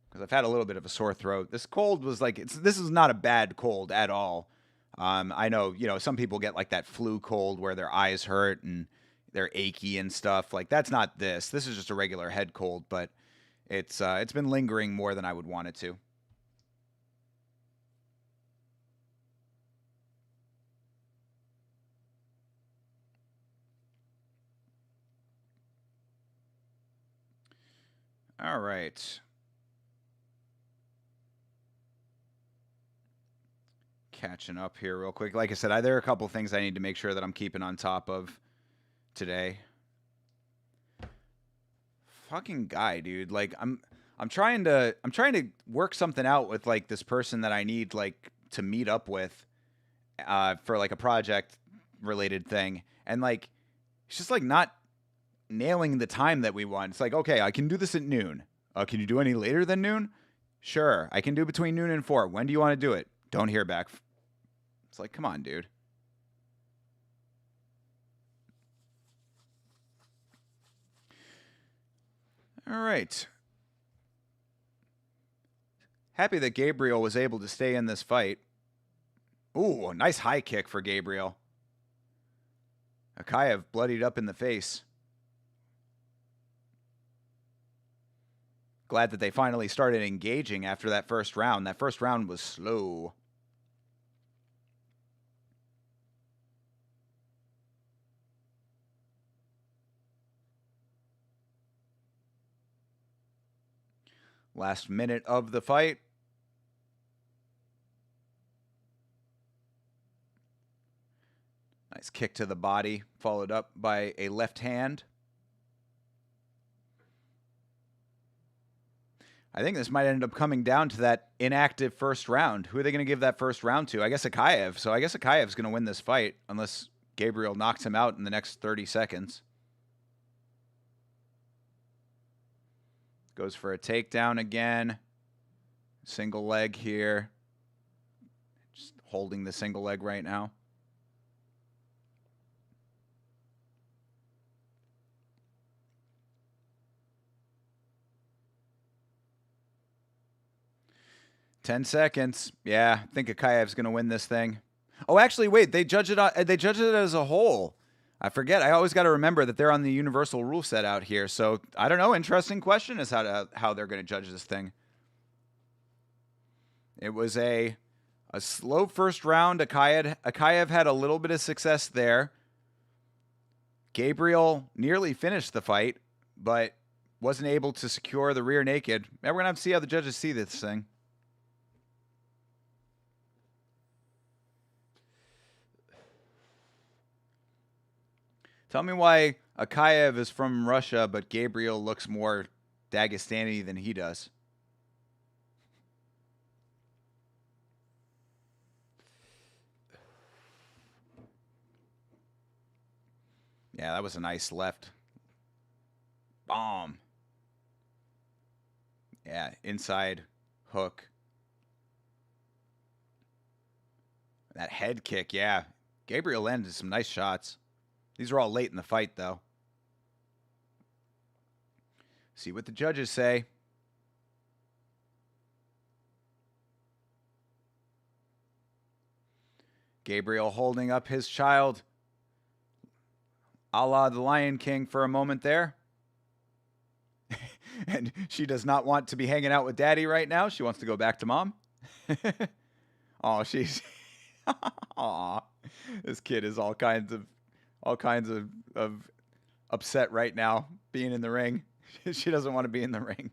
Because I've had a little bit of a sore throat. This cold was like, this is not a bad cold at all. I know, some people get like that flu cold where their eyes hurt and they're achy and stuff. Like, that's not this. This is just a regular head cold, but it's been lingering more than I would want it to. All right. Catching up here real quick. Like I said, there are a couple things I need to make sure that I'm keeping on top of today. Fucking guy, dude. Like I'm trying to work something out with like this person that I need like to meet up with for like a project related thing. And like it's just like not nailing the time that we want. It's like, okay, I can do this at noon. Can you do any later than noon? Sure. I can do between noon and 4. When do you want to do it? Don't hear back. It's like, come on, dude. All right. Happy that Gabriel was able to stay in this fight. Ooh, a nice high kick for Gabriel. Akayev bloodied up in the face. Glad that they finally started engaging after that first round. That first round was slow. Last minute of the fight. Nice kick to the body, followed up by a left hand. I think this might end up coming down to that inactive first round. Who are they going to give that first round to? I guess Akayev. So I guess Akayev's going to win this fight unless Gabriel knocks him out in the next 30 seconds. Goes for a takedown again. Single leg here. Just holding the single leg right now. 10 seconds. Yeah, I think Akayev's going to win this thing. Oh, actually, wait. They judge it as a whole. I forget. I always got to remember that they're on the universal rule set out here. So I don't know. Interesting question is how they're going to judge this thing. It was a slow first round. Akayev had a little bit of success there. Gabriel nearly finished the fight, but wasn't able to secure the rear naked. Now we're going to have to see how the judges see this thing. Tell me why Akayev is from Russia, but Gabriel looks more Dagestani than he does. Yeah, that was a nice left. Bomb. Yeah, inside hook. That head kick, yeah. Gabriel landed some nice shots. These are all late in the fight, though. See what the judges say. Gabriel holding up his child, a la the Lion King for a moment there. And she does not want to be hanging out with daddy right now. She wants to go back to mom. Oh, she's... Aw. This kid is all kinds of upset right now being in the ring. She doesn't want to be in the ring.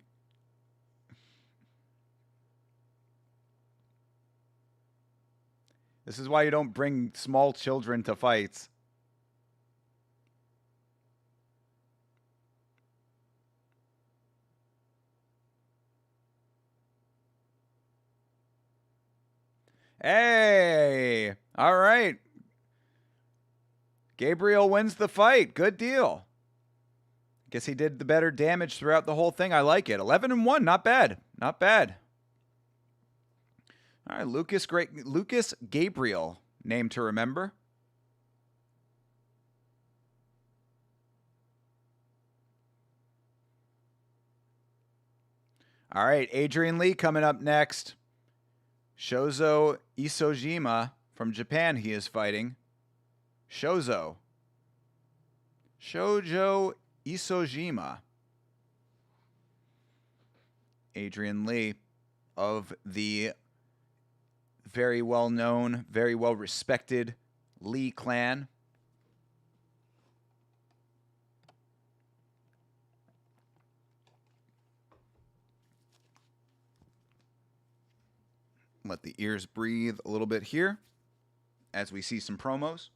This is why you don't bring small children to fights. Hey! All right. Gabriel wins the fight. Good deal. Guess he did the better damage throughout the whole thing. I like it. 11-1. Not bad. Not bad. All right. Lucas Gabriel. Name to remember. All right. Adrian Lee coming up next. Shozo Isojima from Japan he is fighting. Shojo Isojima. Adrian Lee of the very well known, very well respected Lee clan. Let the ears breathe a little bit here as we see some promos.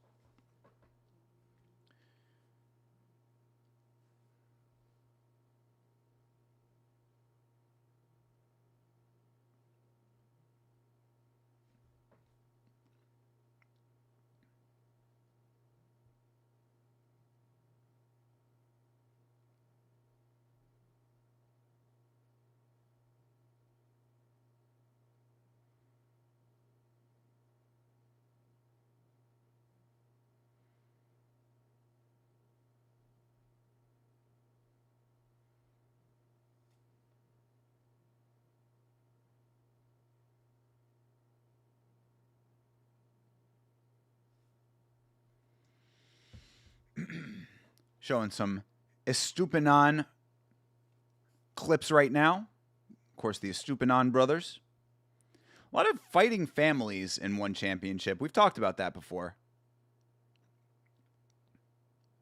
Showing some Estupinan clips right now. Of course, the Estupinan brothers. A lot of fighting families in one championship. We've talked about that before.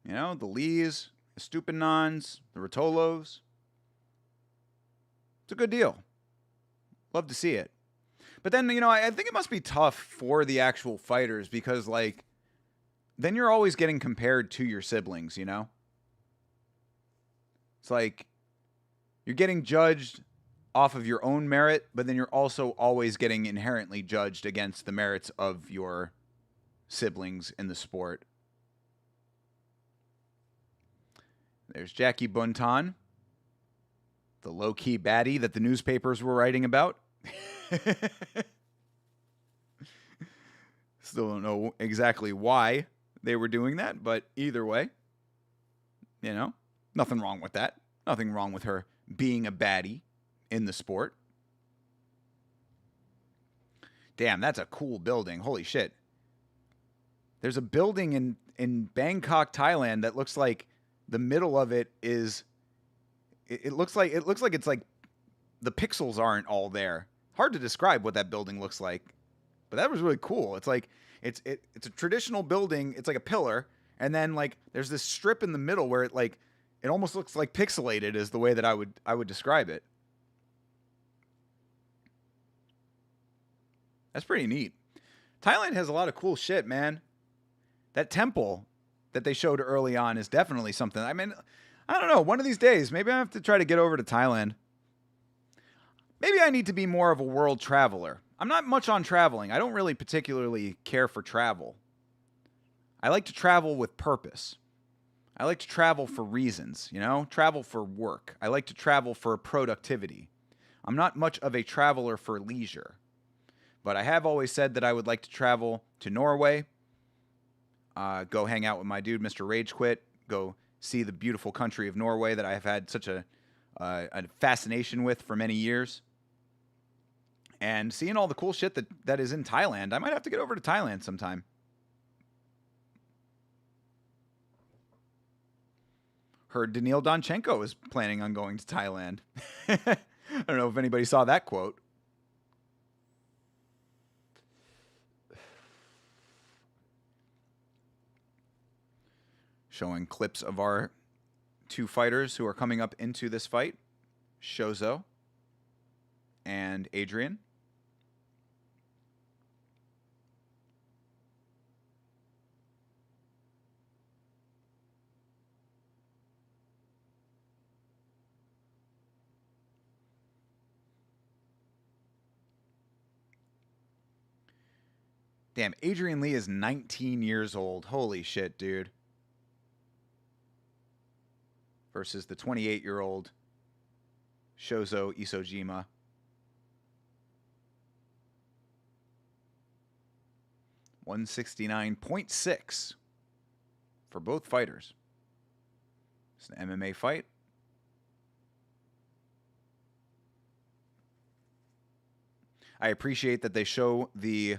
You know, the Lees, Estupinans, the Rotolos. It's a good deal. Love to see it. But then, you know, I think it must be tough for the actual fighters because, like, then you're always getting compared to your siblings, you know? It's like you're getting judged off of your own merit, but then you're also always getting inherently judged against the merits of your siblings in the sport. There's Jackie Buntan, the low-key baddie that the newspapers were writing about. Still don't know exactly why they were doing that, but either way, you know, nothing wrong with that. Nothing wrong with her being a baddie in the sport. Damn, that's a cool building. Holy shit. There's a building in Bangkok, Thailand that looks like the middle of it is it looks like it's like the pixels aren't all there. Hard to describe what that building looks like. But that was really cool. It's like it's a traditional building. It's like a pillar, and then like there's this strip in the middle where it almost looks like pixelated is the way that I would describe it. That's pretty neat. Thailand has a lot of cool shit, man. That temple that they showed early on is definitely something. I mean, I don't know. One of these days, maybe I have to try to get over to Thailand. Maybe I need to be more of a world traveler. I'm not much on traveling. I don't really particularly care for travel. I like to travel with purpose. I like to travel for reasons, travel for work. I like to travel for productivity. I'm not much of a traveler for leisure. But I have always said that I would like to travel to Norway, go hang out with my dude, Mr. Rage Quit, go see the beautiful country of Norway that I have had such a fascination with for many years. And seeing all the cool shit that is in Thailand, I might have to get over to Thailand sometime. Heard Daniil Danchenko is planning on going to Thailand. I don't know if anybody saw that quote. Showing clips of our two fighters who are coming up into this fight. Shozo and Adrian. Damn, Adrian Lee is 19 years old. Holy shit, dude. Versus the 28-year-old Shozo Isojima. $169.6 for both fighters. It's an MMA fight. I appreciate that they show the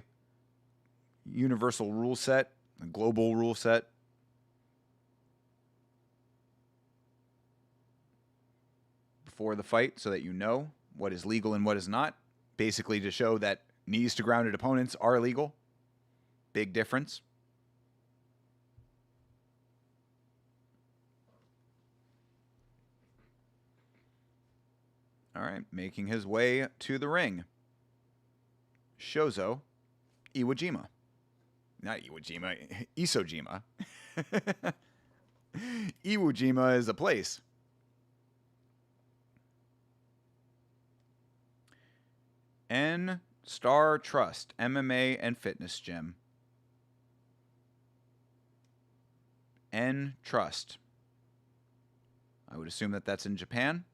universal rule set, the global rule set. Before the fight so that you know what is legal and what is not. Basically to show that knees to grounded opponents are illegal. Big difference. All right, making his way to the ring. Shozo Iwajima. Not Iwajima, Isojima. Iwajima is a place. N Star Trust MMA and Fitness Gym. N Trust. I would assume that that's in Japan.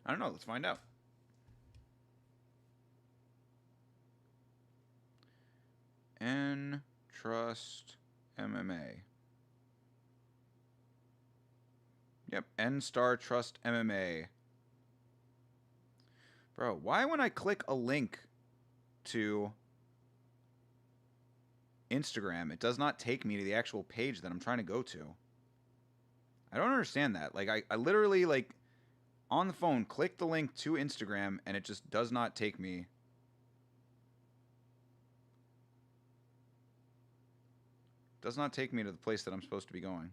I don't know. Let's find out. N Trust MMA. Yep, N-Star Trust MMA. Bro, why when I click a link to Instagram, it does not take me to the actual page that I'm trying to go to? I don't understand that. Like, I literally, like, on the phone, click the link to Instagram, and it just does not take me. Does not take me to the place that I'm supposed to be going.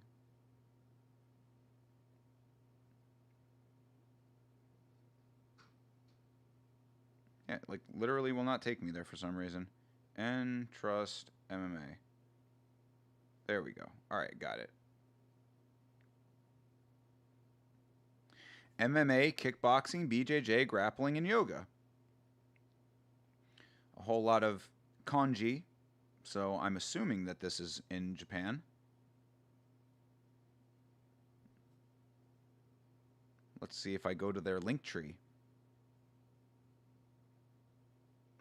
Yeah, like, literally will not take me there for some reason. N Trust MMA. There we go. All right, got it. MMA, kickboxing, BJJ, grappling, and yoga. A whole lot of kanji, so I'm assuming that this is in Japan. Let's see if I go to their link tree.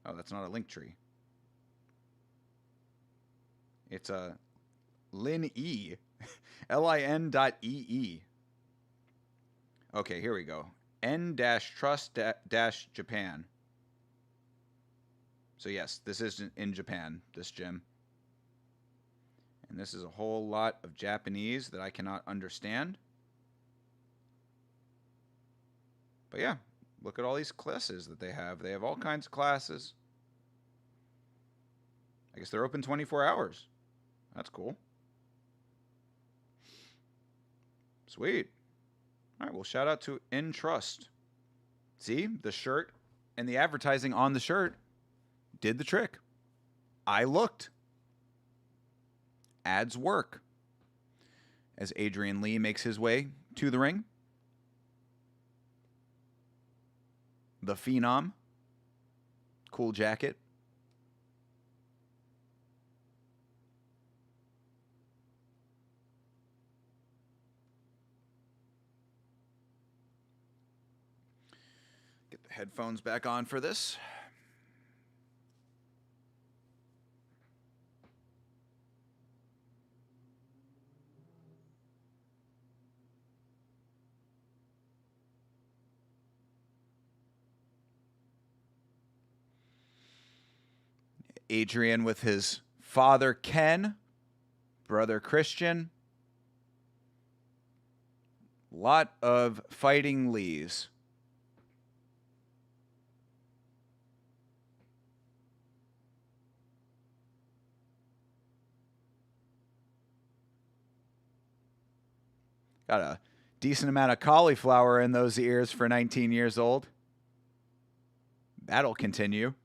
Oh, that's not a link tree. It's a Lin-E. Lin.ee. Okay, here we go. N-Trust-Japan. So yes, this is in Japan, this gym. And this is a whole lot of Japanese that I cannot understand. But yeah, look at all these classes that they have. They have all kinds of classes. I guess they're open 24 hours. That's cool. Sweet. All right, well, shout out to Entrust. See, the shirt and the advertising on the shirt did the trick. I looked. Ads work. As Adrian Lee makes his way to the ring, the Phenom, cool jacket. Get the headphones back on for this. Adrian with his father Ken, brother Christian. Lot of fighting Lees. Got a decent amount of cauliflower in those ears for 19 years old. That'll continue.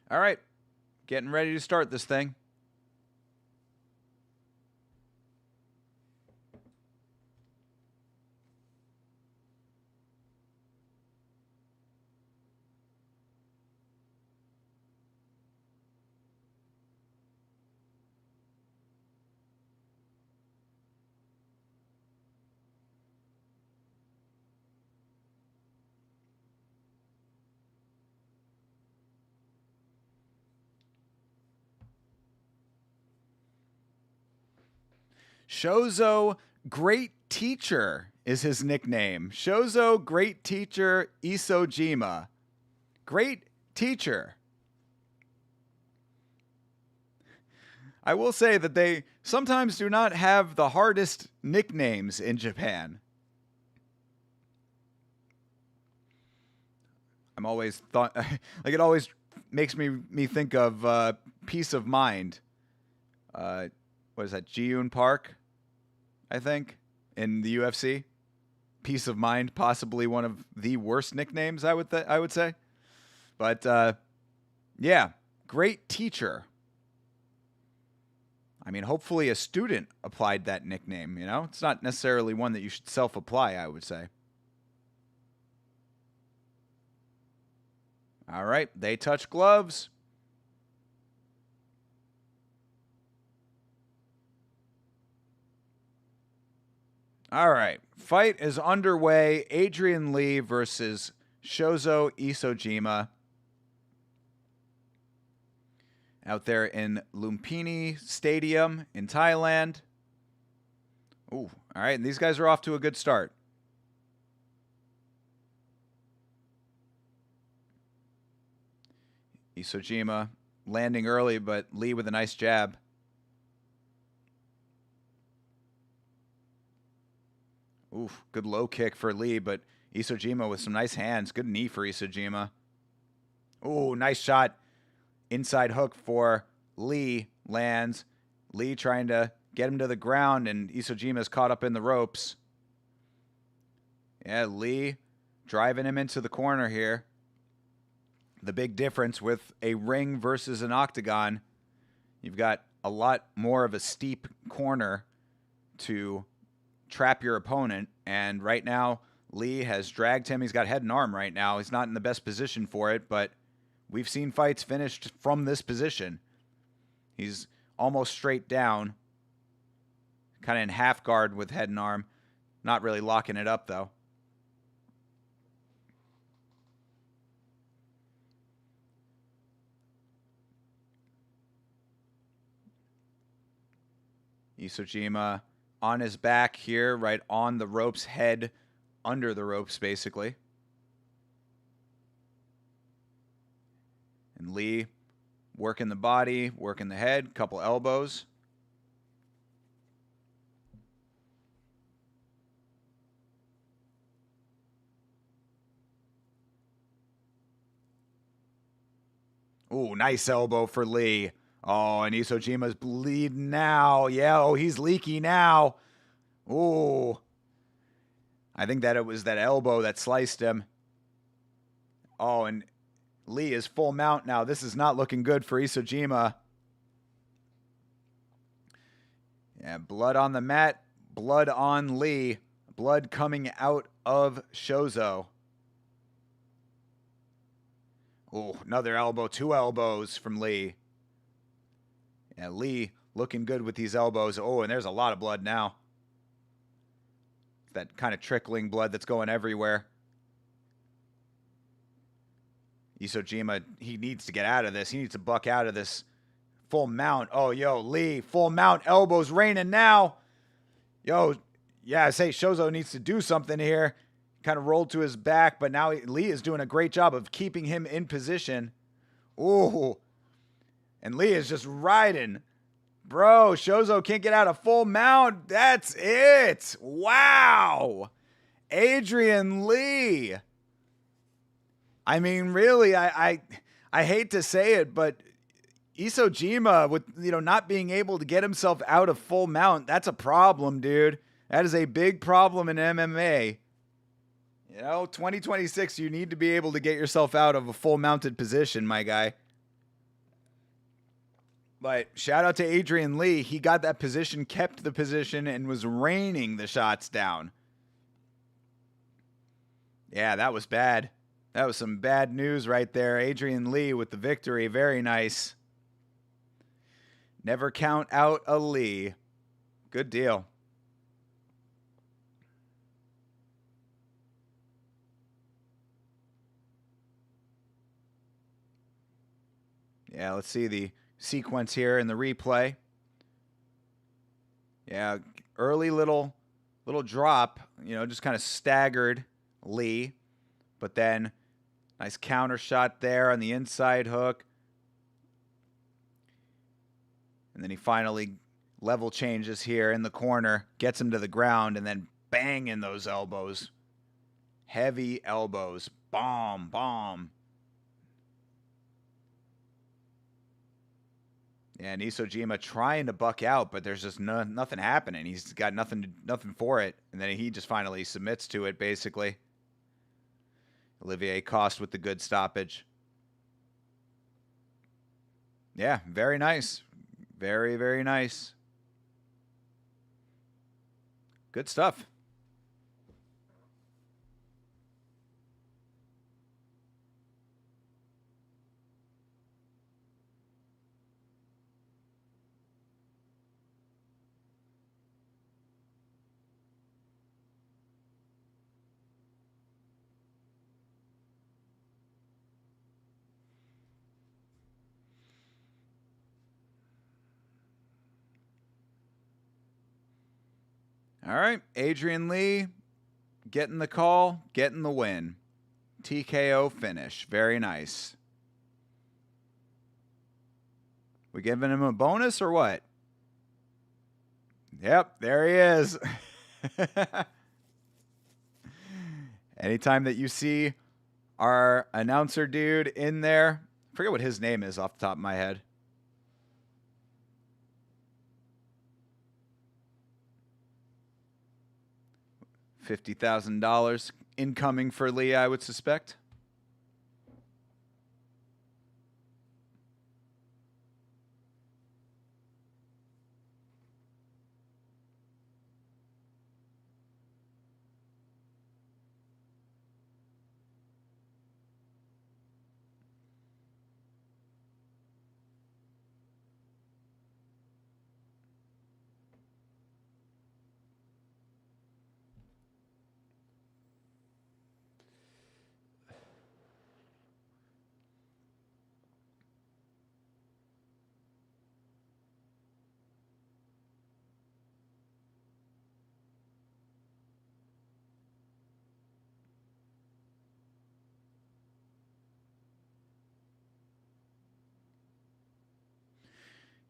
All right, getting ready to start this thing. Shozo Great Teacher is his nickname. Shozo Great Teacher Isojima. Great Teacher. I will say that they sometimes do not have the hardest nicknames in Japan. I'm always thought like it always makes me think of Peace of Mind. What is that? Ji-Yoon Park, I think, in the UFC. Peace of Mind, possibly one of the worst nicknames I would say. But yeah, Great Teacher. I mean, hopefully a student applied that nickname, you know? It's not necessarily one that you should self-apply, I would say. All right, they touch gloves. All right, fight is underway. Adrian Lee versus Shozo Isojima. Out there in Lumpini Stadium in Thailand. Ooh, all right, and these guys are off to a good start. Isojima landing early, but Lee with a nice jab. Oof, good low kick for Lee, but Isojima with some nice hands. Good knee for Isojima. Ooh, nice shot. Inside hook for Lee lands. Lee trying to get him to the ground, and Isojima's caught up in the ropes. Yeah, Lee driving him into the corner here. The big difference with a ring versus an octagon, you've got a lot more of a steep corner to trap your opponent, and right now Lee has dragged him. He's got head and arm right now. He's not in the best position for it, but we've seen fights finished from this position. He's almost straight down, kind of in half guard with head and arm, not really locking it up though. Isojima on his back here, right on the ropes, head under the ropes, basically. And Lee working the body, working the head, couple elbows. Ooh, nice elbow for Lee. Oh, and Isojima's bleeding now. Yeah, oh, he's leaky now. Ooh. I think that it was that elbow that sliced him. Oh, and Lee is full mount now. This is not looking good for Isojima. Yeah, blood on the mat. Blood on Lee. Blood coming out of Shozo. Oh, another elbow. 2 elbows from Lee. Yeah, Lee looking good with these elbows. Oh, and there's a lot of blood now. That kind of trickling blood that's going everywhere. Isojima, he needs to get out of this. He needs to buck out of this. Full mount. Oh, yo, Lee, full mount. Elbows raining now. Yo, yeah, I say Shozo needs to do something here. Kind of rolled to his back, but now Lee is doing a great job of keeping him in position. Ooh. And Lee is just riding. Bro, Shozo can't get out of full mount. That's it. Wow. Adrian Lee. I mean, really, I hate to say it, but Isojima, with not being able to get himself out of full mount, that's a problem, dude. That is a big problem in MMA. 2026, you need to be able to get yourself out of a full mounted position, my guy. But shout out to Adrian Lee. He got that position, kept the position, and was raining the shots down. Yeah, that was bad. That was some bad news right there. Adrian Lee with the victory. Very nice. Never count out a Lee. Good deal. Yeah, let's see the sequence here in the replay. Yeah, early little drop, just kind of staggered Lee. But then nice counter shot there on the inside hook. And then he finally level changes here in the corner, gets him to the ground, and then bang in those elbows. Heavy elbows. Bomb, bomb. Yeah, and Isojima trying to buck out, but there's just nothing happening. He's got nothing for it. And then he just finally submits to it, basically. Olivier Coste with the good stoppage. Yeah, very nice. Very, very nice. Good stuff. All right, Adrian Lee getting the call, getting the win. TKO finish. Very nice. We giving him a bonus or what? Yep, there he is. Anytime that you see our announcer dude in there, I forget what his name is off the top of my head. $50,000 incoming for Lee, I would suspect.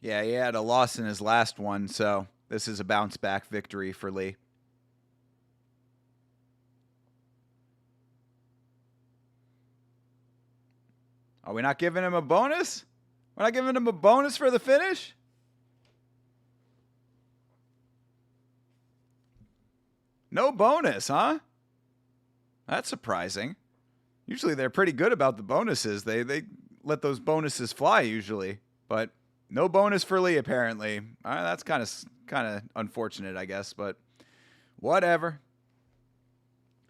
Yeah, he had a loss in his last one, so this is a bounce back victory for Lee. Are we not giving him a bonus? We're not giving him a bonus for the finish? No bonus, huh? That's surprising. Usually they're pretty good about the bonuses. They let those bonuses fly usually, but no bonus for Lee apparently. That's kind of unfortunate, I guess, but whatever.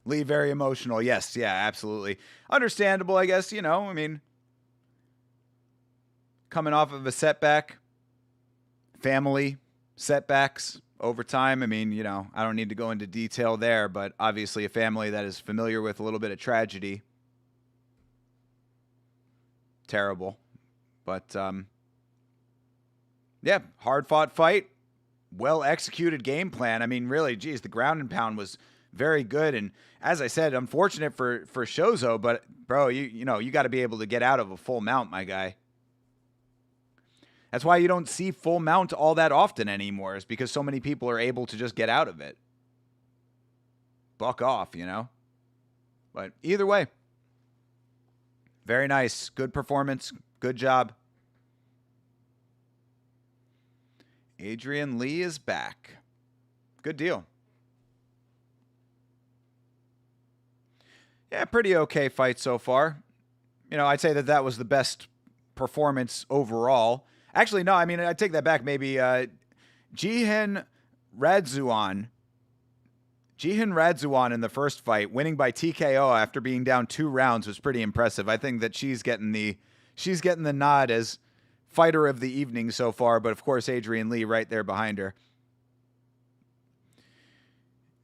Lee very emotional. Yes, yeah, absolutely. Understandable, I guess, I mean, coming off of a setback, family setbacks over time. I mean, I don't need to go into detail there, but obviously a family that is familiar with a little bit of tragedy. Terrible. But, yeah, hard-fought fight, well-executed game plan. I mean, really, geez, the ground and pound was very good. And as I said, unfortunate for Shozo, but, bro, you got to be able to get out of a full mount, my guy. That's why you don't see full mount all that often anymore, is because so many people are able to just get out of it. Buck off, But either way, very nice. Good performance. Good job. Adrian Lee is back. Good deal. Yeah, pretty okay fight so far. I'd say that was the best performance overall. Actually, no, I mean, I take that back. Maybe Jihin Radzuan in the first fight, winning by TKO after being down 2 rounds, was pretty impressive. I think that she's getting the nod as fighter of the evening so far, but of course Adrian Lee right there behind her.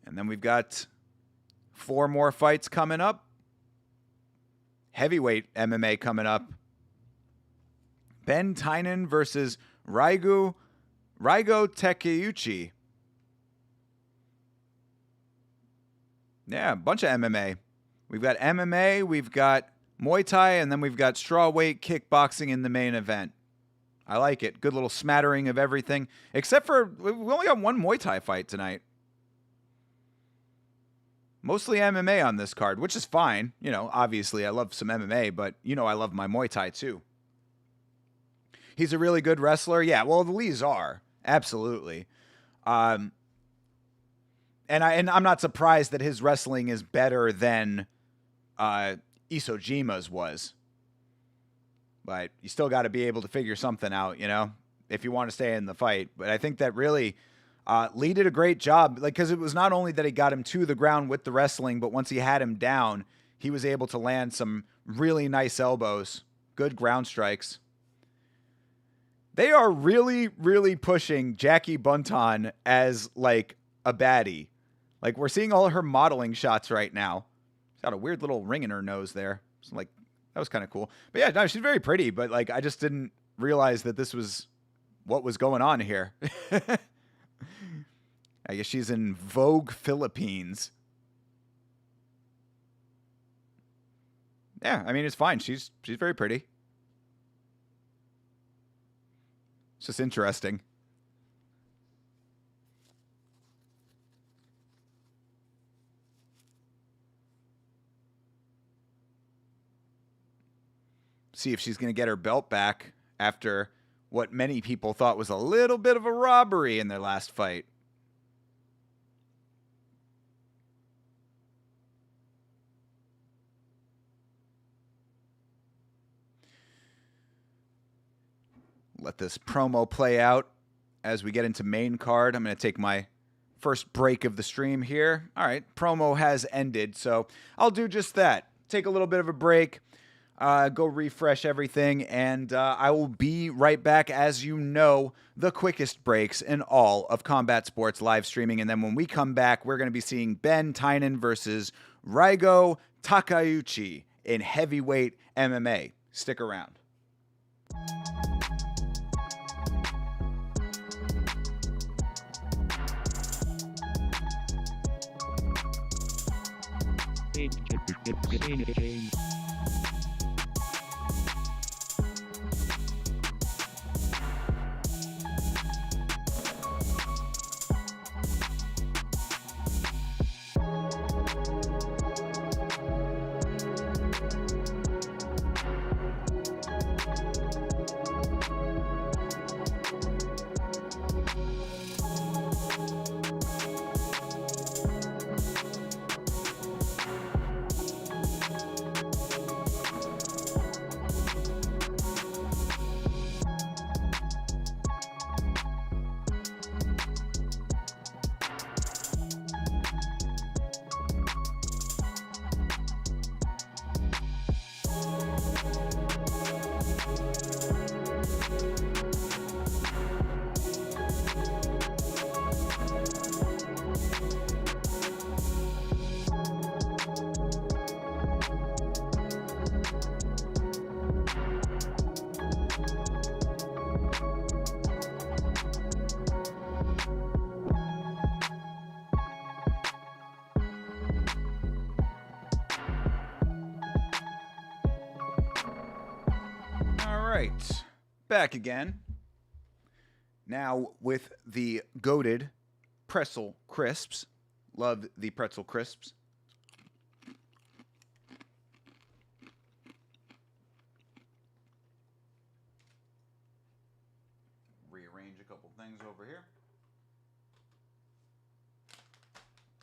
And then we've got 4 more fights coming up. Heavyweight MMA coming up. Ben Tynan versus Raigo Takeuchi. Yeah, a bunch of MMA. We've got MMA, we've got Muay Thai, and then we've got strawweight kickboxing in the main event. I like it. Good little smattering of everything. Except for, we only got 1 Muay Thai fight tonight. Mostly MMA on this card, which is fine. Obviously I love some MMA, but I love my Muay Thai too. He's a really good wrestler. Yeah, well, the Lees are. Absolutely. And I'm not surprised that his wrestling is better than Isojima's was. But you still got to be able to figure something out, if you want to stay in the fight. But I think that really Lee did a great job, because it was not only that he got him to the ground with the wrestling, but once he had him down, he was able to land some really nice elbows, good ground strikes. They are really, really pushing Jackie Buntan as, like, a baddie. Like, we're seeing all her modeling shots right now. She's got a weird little ring in her nose there. So, like, that was kind of cool. But yeah, no, she's very pretty, but, like, I just didn't realize that this was what was going on here. I guess she's in Vogue Philippines. Yeah, I mean, it's fine. She's very pretty. It's just interesting. See if she's going to get her belt back after what many people thought was a little bit of a robbery in their last fight. Let this promo play out as we get into main card. I'm going to take my first break of the stream here. All right, promo has ended, so I'll do just that. Take a little bit of a break, go refresh everything, and I will be right back. As you know, the quickest breaks in all of combat sports live streaming. And then when we come back, we're going to be seeing Ben Tynan versus Raigo Takeuchi in heavyweight MMA. Stick around. right, back again. Now with the goated pretzel crisps. Love the pretzel crisps. Rearrange a couple things over here.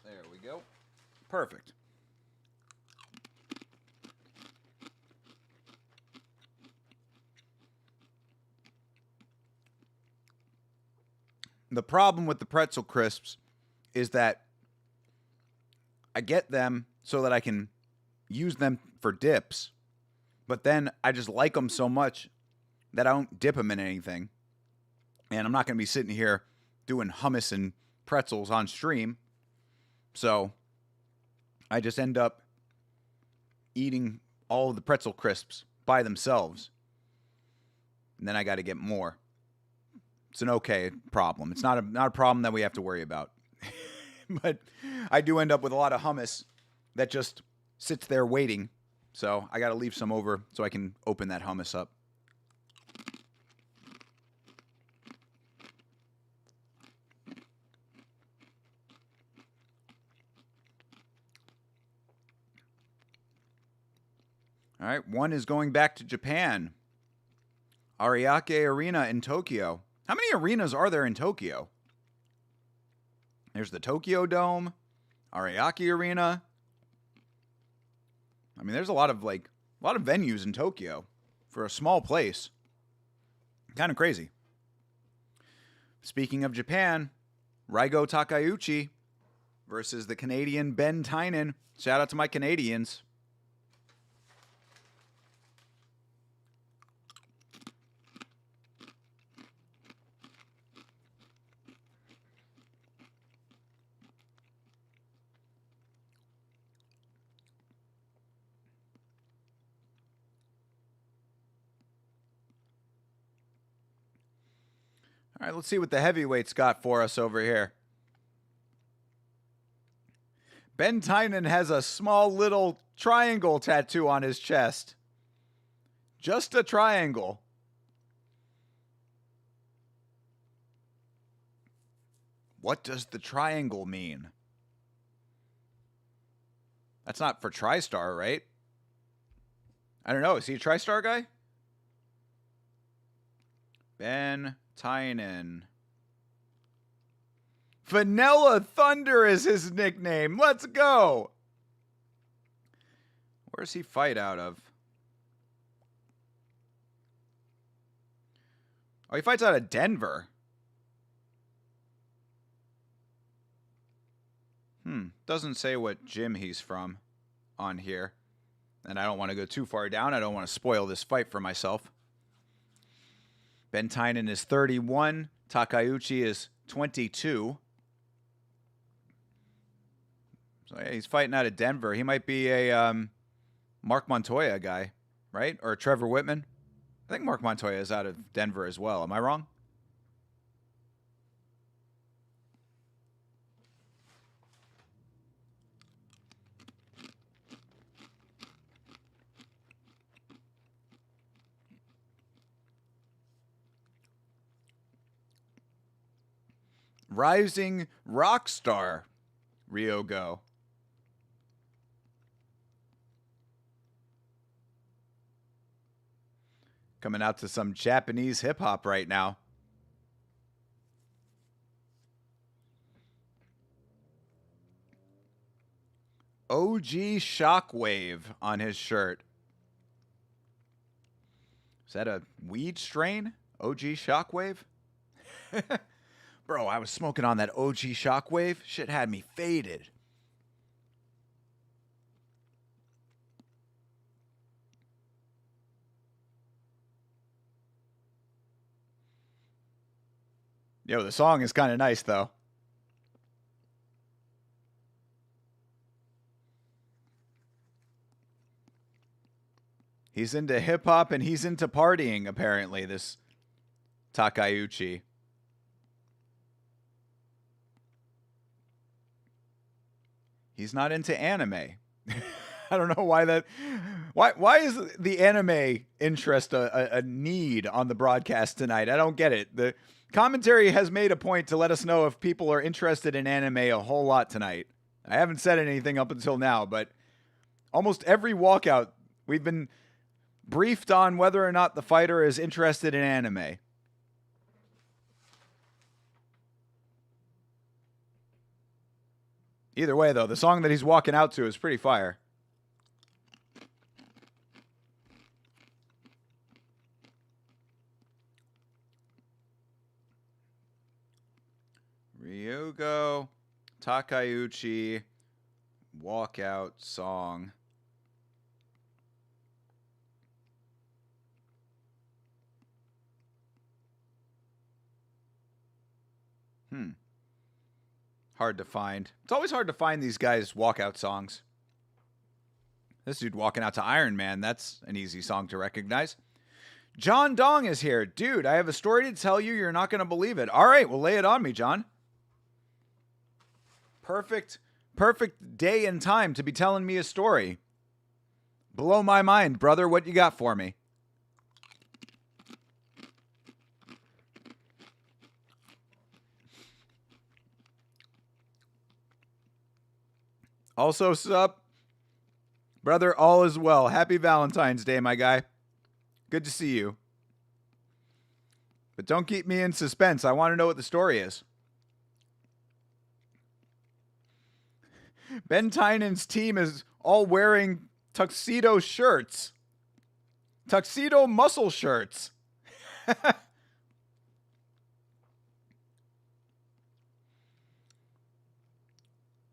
There we go. Perfect. The problem with the pretzel crisps is that I get them so that I can use them for dips, but then I just like them so much that I don't dip them in anything. And I'm not going to be sitting here doing hummus and pretzels on stream. So I just end up eating all of the pretzel crisps by themselves. And then I got to get more. It's an okay problem. It's not a problem that we have to worry about. But I do end up with a lot of hummus that just sits there waiting. So I got to leave some over so I can open that hummus up. All right, one is going back to Japan. Ariake Arena in Tokyo. How many arenas are there in Tokyo? There's the Tokyo Dome, Ariake Arena. I mean, there's a lot of venues in Tokyo for a small place. Kind of crazy. Speaking of Japan, Raigo Takeuchi versus the Canadian Buntan. Shout out to my Canadians. All right, let's see what the heavyweights got for us over here. Buntan has a small little triangle tattoo on his chest. Just a triangle. What does the triangle mean? That's not for TriStar, right? I don't know. Is he a TriStar guy? Buntan. Vanilla Thunder is his nickname. Let's go. Where's he fight out of? Oh, he fights out of Denver. Doesn't say what gym he's from on here. And I don't want to go too far down. I don't want to spoil this fight for myself. Buntan is 31. Takeuchi is 22. So yeah, he's fighting out of Denver. He might be a Mark Montoya guy, right? Or Trevor Whitman. I think Mark Montoya is out of Denver as well. Am I wrong? Rising rock star, Ryogo. Coming out to some Japanese hip hop right now. OG Shockwave on his shirt. Is that a weed strain? OG Shockwave? Bro, I was smoking on that OG Shockwave. Shit had me faded. Yo, the song is kind of nice, though. He's into hip-hop and he's into partying, apparently, this Takeuchi. He's not into anime. I don't know why that. Why is the anime interest a need on the broadcast tonight? I don't get it. The commentary has made a point to let us know if people are interested in anime a whole lot tonight. I haven't said anything up until now, but almost every walkout we've been briefed on whether or not the fighter is interested in anime. Either way, though, the song that he's walking out to is pretty fire. Ryugo Takeuchi walkout song. Hard to find. It's always hard to find these guys' walkout songs. This dude walking out to Iron Man, that's an easy song to recognize. John Dong is here. Dude, I have a story to tell you. You're not going to believe it. All right, well, lay it on me, John. Perfect day and time to be telling me a story. Blow my mind, brother. What you got for me? Also, sup? Brother, all is well. Happy Valentine's Day, my guy. Good to see you. But don't keep me in suspense. I want to know what the story is. Ben Tynan's team is all wearing tuxedo shirts. Tuxedo muscle shirts.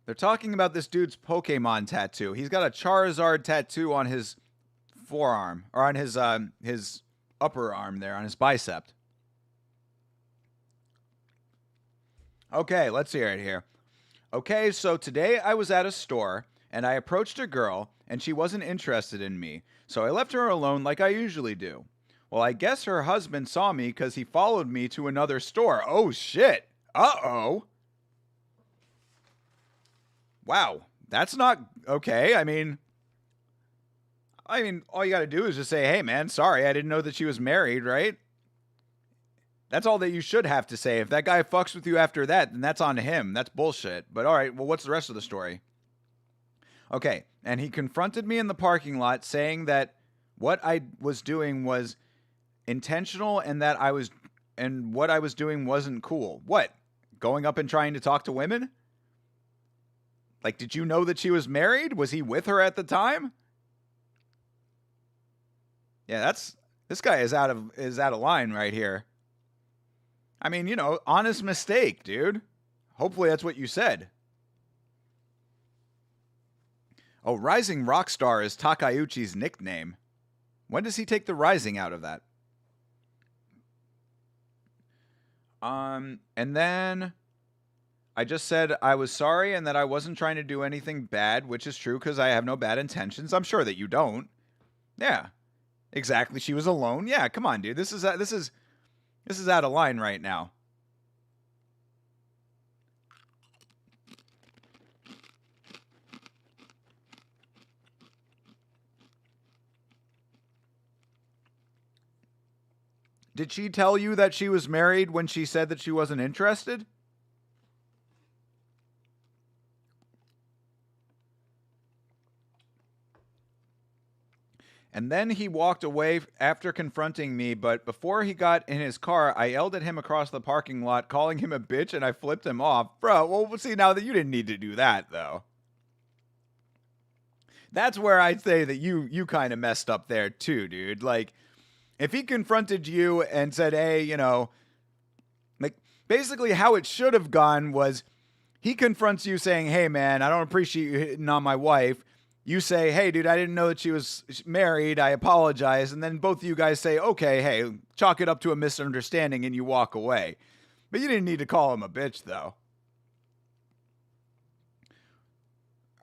They're talking about this dude's Pokemon tattoo. He's got a Charizard tattoo on his forearm, or on his upper arm there, on his bicep. Okay, let's hear it here. Okay, so today I was at a store, and I approached a girl, and she wasn't interested in me, so I left her alone like I usually do. Well, I guess her husband saw me because he followed me to another store. Oh, shit. Uh-oh. Wow, that's not okay. I mean, all you got to do is just say, hey, man, sorry, I didn't know that she was married, right? That's all that you should have to say. If that guy fucks with you after that, then that's on him. That's bullshit. But all right, well, what's the rest of the story? Okay, and he confronted me in the parking lot saying that what I was doing was intentional and what I was doing wasn't cool. What? Going up and trying to talk to women? Like, did you know that she was married? Was he with her at the time? Yeah, this guy is out of line right here. I mean, honest mistake, dude. Hopefully that's what you said. Oh, Rising Rockstar is Takeuchi's nickname. When does he take the rising out of that? And then I just said I was sorry and that I wasn't trying to do anything bad, which is true because I have no bad intentions. I'm sure that you don't. Yeah, exactly. She was alone. Yeah, come on, dude. This is out of line right now. Did she tell you that she was married when she said that she wasn't interested? And then he walked away after confronting me, but before he got in his car, I yelled at him across the parking lot, calling him a bitch, and I flipped him off. Bro, well, see, now that you didn't need to do that, though. That's where I'd say that you kind of messed up there, too, dude. Like, if he confronted you and said, hey, like, basically how it should have gone was he confronts you saying, hey, man, I don't appreciate you hitting on my wife. You say, hey, dude, I didn't know that she was married. I apologize. And then both of you guys say, okay, hey, chalk it up to a misunderstanding, and you walk away. But you didn't need to call him a bitch, though.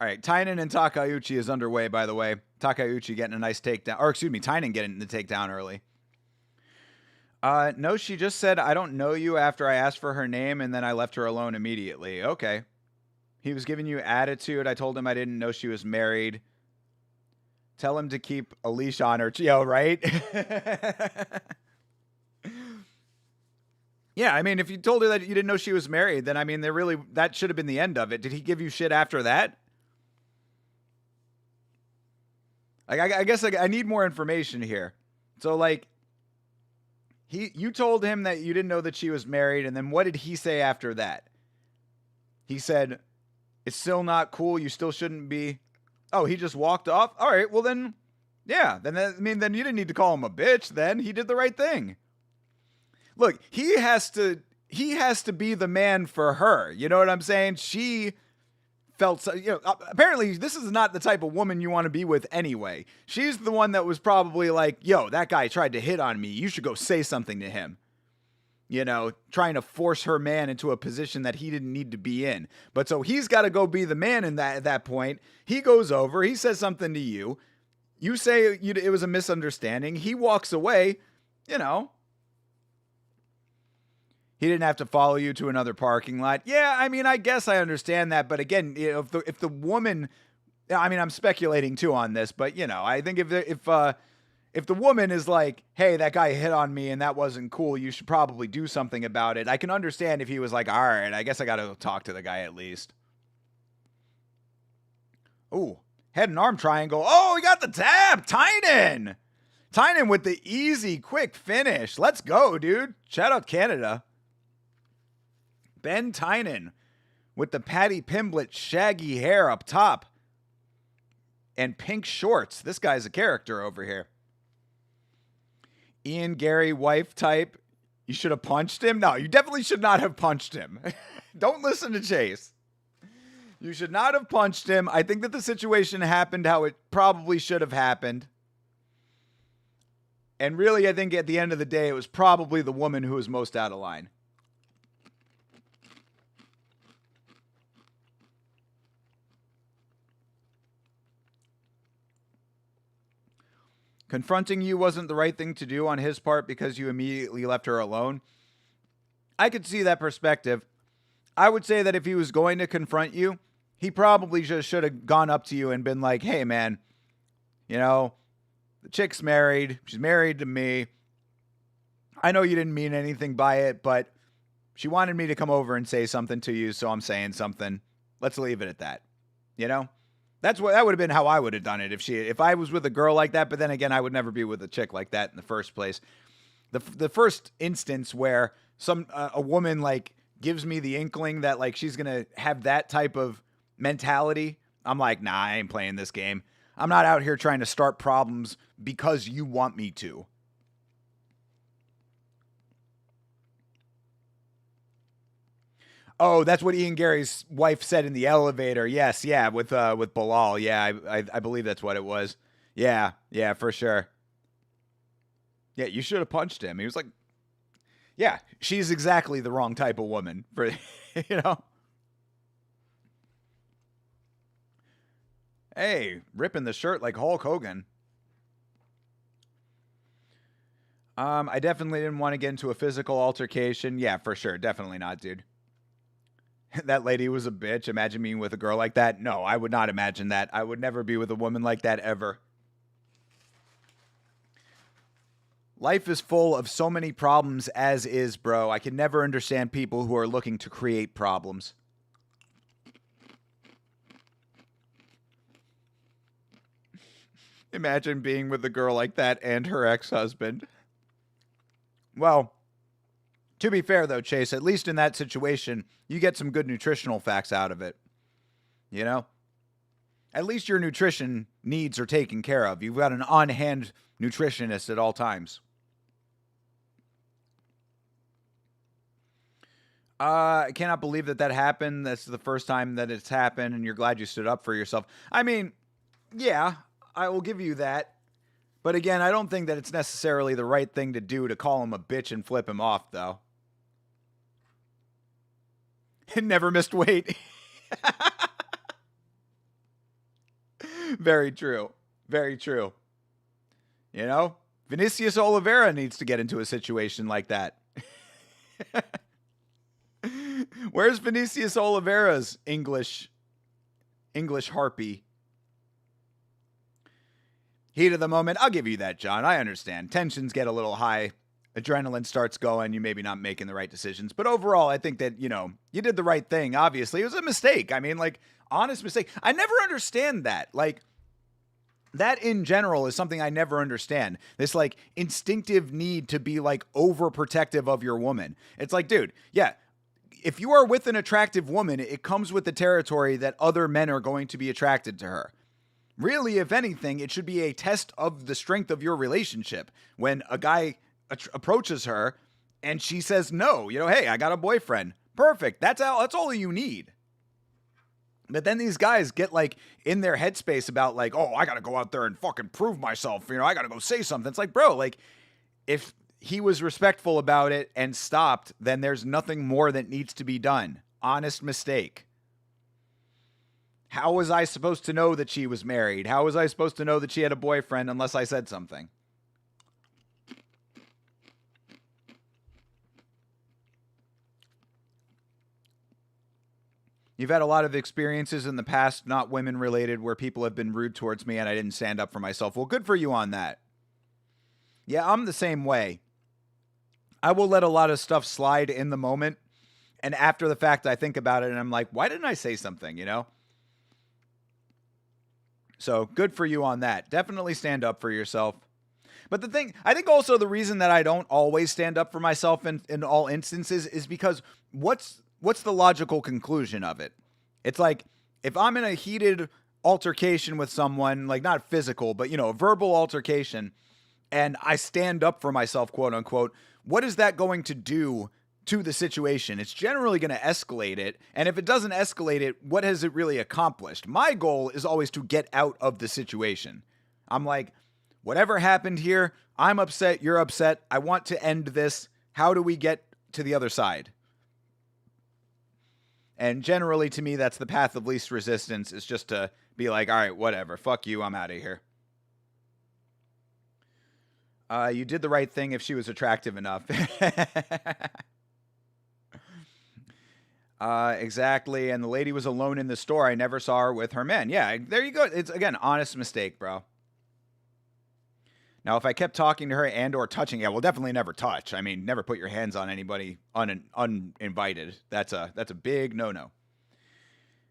All right, Tynan and Takeuchi is underway, by the way. Takeuchi getting a nice takedown. Or, excuse me, Tynan getting the takedown early. No, she just said, I don't know you after I asked for her name, and then I left her alone immediately. Okay. He was giving you attitude. I told him I didn't know she was married. Tell him to keep a leash on her. Yo, right? Yeah, I mean, if you told her that you didn't know she was married, then I mean, that should have been the end of it. Did he give you shit after that? Like, I guess I need more information here. So, like, you told him that you didn't know that she was married, and then what did he say after that? He said, "It's still not cool. You still shouldn't be." Oh, he just walked off. All right, well then, yeah, then then you didn't need to call him a bitch. Then he did the right thing. Look, he has to be the man for her. You know what I'm saying? She felt so, apparently this is not the type of woman you want to be with anyway. She's the one that was probably like, yo, that guy tried to hit on me. You should go say something to him. Trying to force her man into a position that he didn't need to be in. But so he's got to go be the man at that point. He goes over, he says something to you. You say it was a misunderstanding. He walks away, He didn't have to follow you to another parking lot. Yeah, I mean, I guess I understand that. But again, if the woman, I mean, I'm speculating too on this, but I think if the woman is like, hey, that guy hit on me and that wasn't cool, you should probably do something about it. I can understand if he was like, all right, I guess I got to talk to the guy at least. Ooh, head and arm triangle. Oh, we got the tab. Tynan with the easy, quick finish. Let's go, dude. Shout out Canada. Ben Tynan with the Patty Pimblett shaggy hair up top and pink shorts. This guy's a character over here. Ian Gary wife type. You should have punched him. No, you definitely should not have punched him. Don't listen to Chase. You should not have punched him. I think that the situation happened how it probably should have happened. And really, I think at the end of the day, it was probably the woman who was most out of line. Confronting you wasn't the right thing to do on his part because you immediately left her alone. I could see that perspective. I would say that if he was going to confront you, he probably just should have gone up to you and been like, hey, man, the chick's married. She's married to me. I know you didn't mean anything by it, but she wanted me to come over and say something to you, so I'm saying something. Let's leave it at that. That would have been how I would have done it if I was with a girl like that. But then again, I would never be with a chick like that in the first place. The first instance where a woman like gives me the inkling that like she's gonna have that type of mentality, I'm like, nah, I ain't playing this game. I'm not out here trying to start problems because you want me to. Oh, that's what Ian Gary's wife said in the elevator. Yes, yeah, with Bilal. Yeah, I believe that's what it was. Yeah, for sure. Yeah, you should have punched him. He was like, yeah, she's exactly the wrong type of woman for, Hey, ripping the shirt like Hulk Hogan. I definitely didn't want to get into a physical altercation. Yeah, for sure. Definitely not, dude. That lady was a bitch. Imagine being with a girl like that. No, I would not imagine that. I would never be with a woman like that ever. Life is full of so many problems as is, bro. I can never understand people who are looking to create problems. Imagine being with a girl like that and her ex-husband. Well, to be fair, though, Chase, at least in that situation, you get some good nutritional facts out of it. At least your nutrition needs are taken care of. You've got an on-hand nutritionist at all times. I cannot believe that happened. That's the first time that it's happened, and you're glad you stood up for yourself. I mean, yeah, I will give you that. But again, I don't think that it's necessarily the right thing to do to call him a bitch and flip him off, though. Never missed weight. Very true. Very true. Vinicius Oliveira needs to get into a situation like that. Where's Vinicius Oliveira's English harpy? Heat of the moment. I'll give you that, John. I understand. Tensions get a little high. Adrenaline starts going. You maybe not making the right decisions. But overall, I think that, you did the right thing. Obviously, it was a mistake. I mean, like, honest mistake. I never understand that. Like, that in general is something I never understand. This like instinctive need to be like overprotective of your woman. It's like, dude, yeah, if you are with an attractive woman, it comes with the territory that other men are going to be attracted to her. Really, if anything, it should be a test of the strength of your relationship. When a guy approaches her and she says no, hey, I got a boyfriend. Perfect. That's all you need. But then these guys get like in their headspace about like, oh, I got to go out there and fucking prove myself. I got to go say something. It's like, bro, like if he was respectful about it and stopped, then there's nothing more that needs to be done. Honest mistake. How was I supposed to know that she was married? How was I supposed to know that she had a boyfriend unless I said something? You've had a lot of experiences in the past, not women related, where people have been rude towards me and I didn't stand up for myself. Well, good for you on that. Yeah, I'm the same way. I will let a lot of stuff slide in the moment. And after the fact, I think about it and I'm like, why didn't I say something, So good for you on that. Definitely stand up for yourself. But the thing, I think also the reason that I don't always stand up for myself in all instances is because what's the logical conclusion of it? It's like, if I'm in a heated altercation with someone, like not physical, but, a verbal altercation, and I stand up for myself, quote unquote, what is that going to do to the situation? It's generally going to escalate it. And if it doesn't escalate it, what has it really accomplished? My goal is always to get out of the situation. I'm like, whatever happened here, I'm upset, you're upset. I want to end this. How do we get to the other side? And generally, to me, that's the path of least resistance, is just to be like, all right, whatever. Fuck you. I'm out of here. You did the right thing if she was attractive enough. Exactly. And the lady was alone in the store. I never saw her with her man. Yeah, there you go. It's, again, honest mistake, bro. Now, if I kept talking to her and or touching, yeah, well, definitely never touch. I mean, never put your hands on anybody uninvited. That's a big no-no.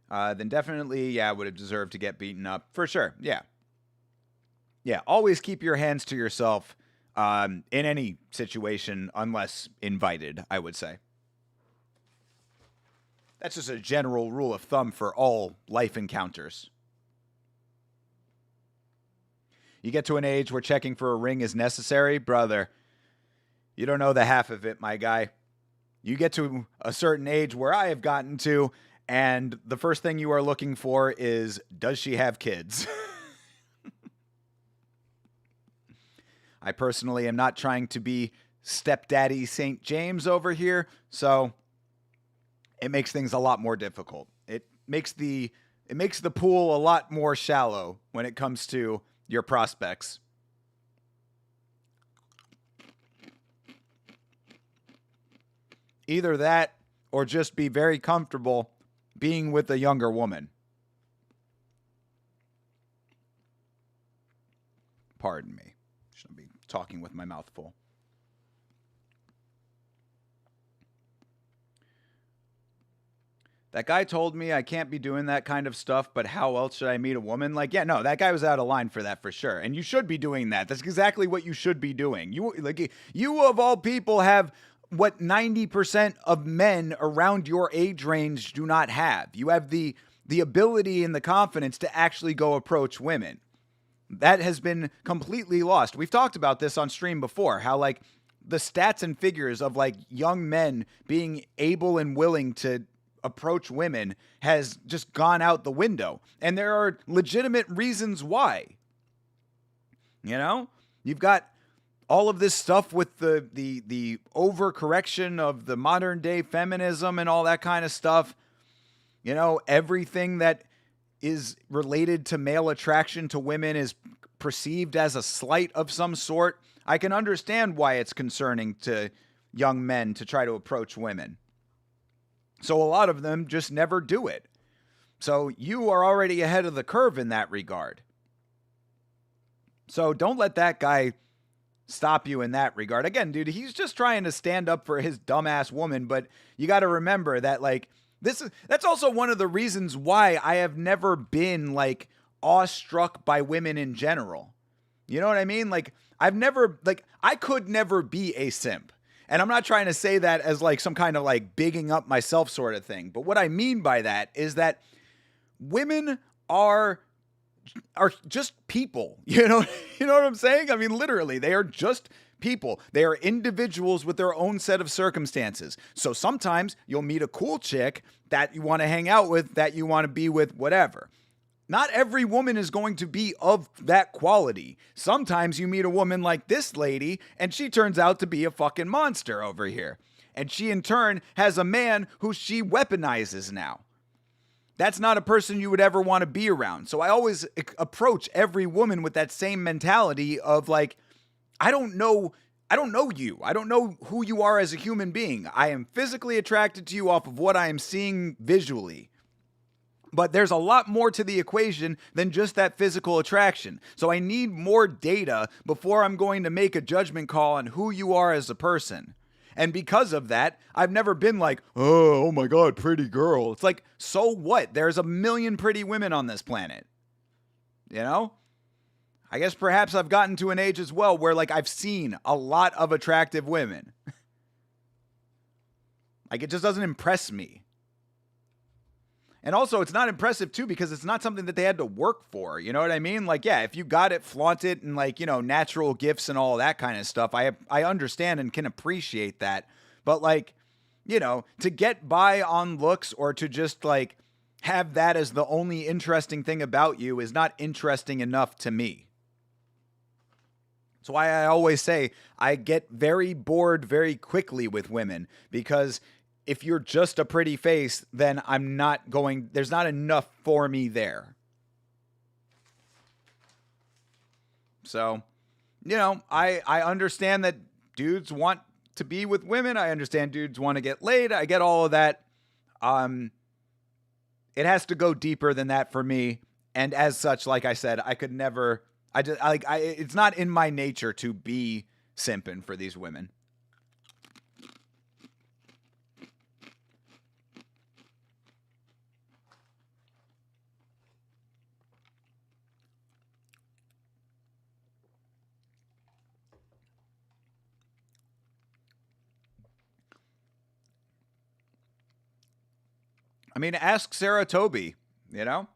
Then definitely, yeah, would have deserved to get beaten up. For sure, yeah. Yeah, always keep your hands to yourself in any situation unless invited, I would say. That's just a general rule of thumb for all life encounters. You get to an age where checking for a ring is necessary, brother. You don't know the half of it, my guy. You get to a certain age where I have gotten to, and the first thing you are looking for is, does she have kids? I personally am not trying to be stepdaddy St. James over here, so it makes things a lot more difficult. It makes the pool a lot more shallow when it comes to your prospects. Either that or just be very comfortable being with a younger woman. Pardon me. Shouldn't be talking with my mouth full. That guy told me I can't be doing that kind of stuff, but how else should I meet a woman? Like, yeah, no, that guy was out of line for that for sure. And you should be doing that. That's exactly what you should be doing. You of all people have what 90% of men around your age range do not have. You have the ability and the confidence to actually go approach women. That has been completely lost. We've talked about this on stream before, how like the stats and figures of like young men being able and willing to approach women has just gone out the window. And there are legitimate reasons why. You've got all of this stuff with the overcorrection of the modern day feminism and all that kind of stuff. Everything that is related to male attraction to women is perceived as a slight of some sort. I can understand why it's concerning to young men to try to approach women. So a lot of them just never do it. So you are already ahead of the curve in that regard. So don't let that guy stop you in that regard. Again, dude, he's just trying to stand up for his dumbass woman, but you got to remember that like that's also one of the reasons why I have never been like awestruck by women in general. You know what I mean? Like I could never be a simp. And I'm not trying to say that as like some kind of like bigging up myself sort of thing. But what I mean by that is that women are just people. You know what I'm saying? I mean, literally, they are just people. They are individuals with their own set of circumstances. So sometimes you'll meet a cool chick that you want to hang out with, that you want to be with, whatever. Not every woman is going to be of that quality. Sometimes you meet a woman like this lady, and she turns out to be a fucking monster over here. And she, in turn, has a man who she weaponizes now. That's not a person you would ever want to be around. So I always approach every woman with that same mentality of like, I don't know you. I don't know who you are as a human being. I am physically attracted to you off of what I am seeing visually. But there's a lot more to the equation than just that physical attraction. So I need more data before I'm going to make a judgment call on who you are as a person. And because of that, I've never been like, oh my God, pretty girl. It's like, so what? There's a million pretty women on this planet. You know? I guess perhaps I've gotten to an age as well where like I've seen a lot of attractive women. Like it just doesn't impress me. And also, it's not impressive, too, because it's not something that they had to work for. You know what I mean? Like, yeah, if you got it, flaunt it, and, like, you know, natural gifts and all that kind of stuff, I understand and can appreciate that. But, like, you know, to get by on looks or to just, like, have that as the only interesting thing about you is not interesting enough to me. That's why I always say I get very bored very quickly with women, because if you're just a pretty face, then there's not enough for me there. So, you know, I understand that dudes want to be with women. I understand dudes want to get laid. I get all of that. It has to go deeper than that for me. And as such, like I said, I could never, it's not in my nature to be simping for these women. I mean, ask Sarah Toby, you know?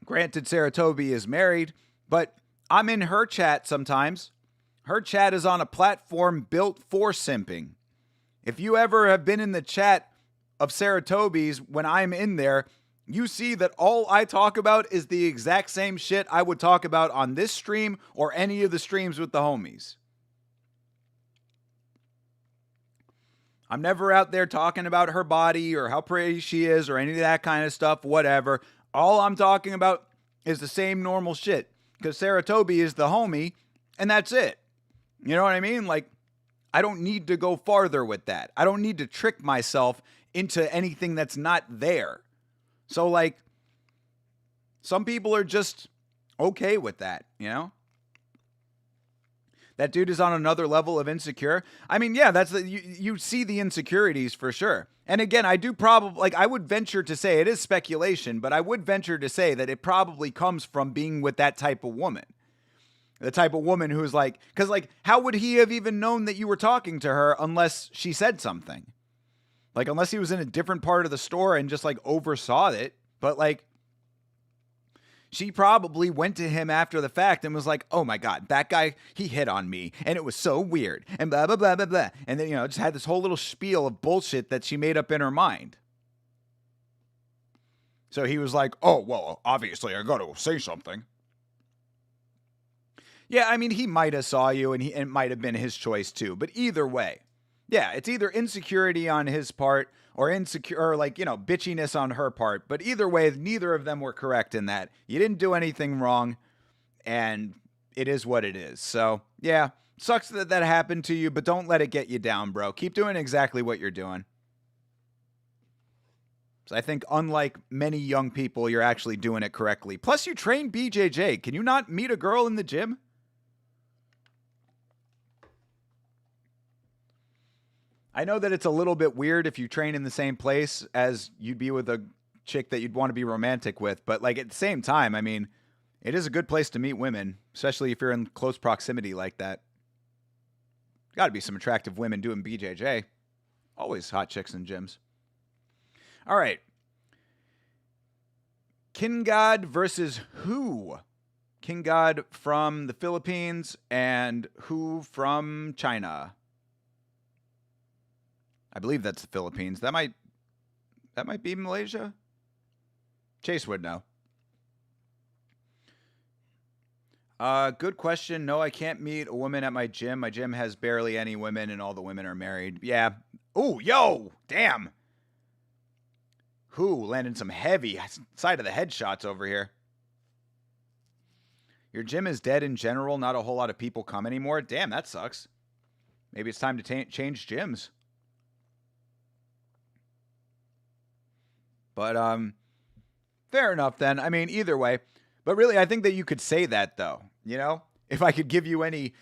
Granted, Sarah Toby is married, but I'm in her chat sometimes. Her chat is on a platform built for simping. If you ever have been in the chat of Sarah Toby's when I'm in there, you see that all I talk about is the exact same shit I would talk about on this stream or any of the streams with the homies. I'm never out there talking about her body or how pretty she is or any of that kind of stuff, whatever. All I'm talking about is the same normal shit, because Sarah Toby is the homie, and that's it. You know what I mean? Like, I don't need to go farther with that. I don't need to trick myself into anything that's not there. So, like, some people are just okay with that, you know? That dude is on another level of insecure. I mean, yeah, you see the insecurities for sure. And again, I do probably, like, I would venture to say, it is speculation, but I would venture to say that it probably comes from being with that type of woman. The type of woman who's like, because, like, how would he have even known that you were talking to her unless she said something? Like, unless he was in a different part of the store and just, like, oversaw it. But, like, she probably went to him after the fact and was like, oh my God, that guy, he hit on me and it was so weird and blah, blah, blah, blah, blah. And then, you know, just had this whole little spiel of bullshit that she made up in her mind. So he was like, oh, well, obviously I got to say something. Yeah, I mean, he might have saw you and it might have been his choice too. But either way, yeah, it's either insecurity on his part or bitchiness on her part. But either way, neither of them were correct in that. You didn't do anything wrong, and it is what it is. So, yeah, sucks that that happened to you, but don't let it get you down, bro. Keep doing exactly what you're doing. So I think unlike many young people, you're actually doing it correctly. Plus, you train BJJ. Can you not meet a girl in the gym? I know that it's a little bit weird if you train in the same place as you'd be with a chick that you'd want to be romantic with. But like at the same time, I mean, it is a good place to meet women, especially if you're in close proximity like that. Got to be some attractive women doing BJJ. Always hot chicks in gyms. All right. King God versus who? King God from the Philippines and who from China? I believe that's the Philippines. That might be Malaysia. Chase would know. Good question. No, I can't meet a woman at my gym. My gym has barely any women, and all the women are married. Yeah. Oh, yo, damn. Who landing some heavy side of the head shots over here? Your gym is dead in general. Not a whole lot of people come anymore. Damn, that sucks. Maybe it's time to change gyms. But fair enough then. I mean, either way. But really, I think that you could say that though. You know, if I could give you any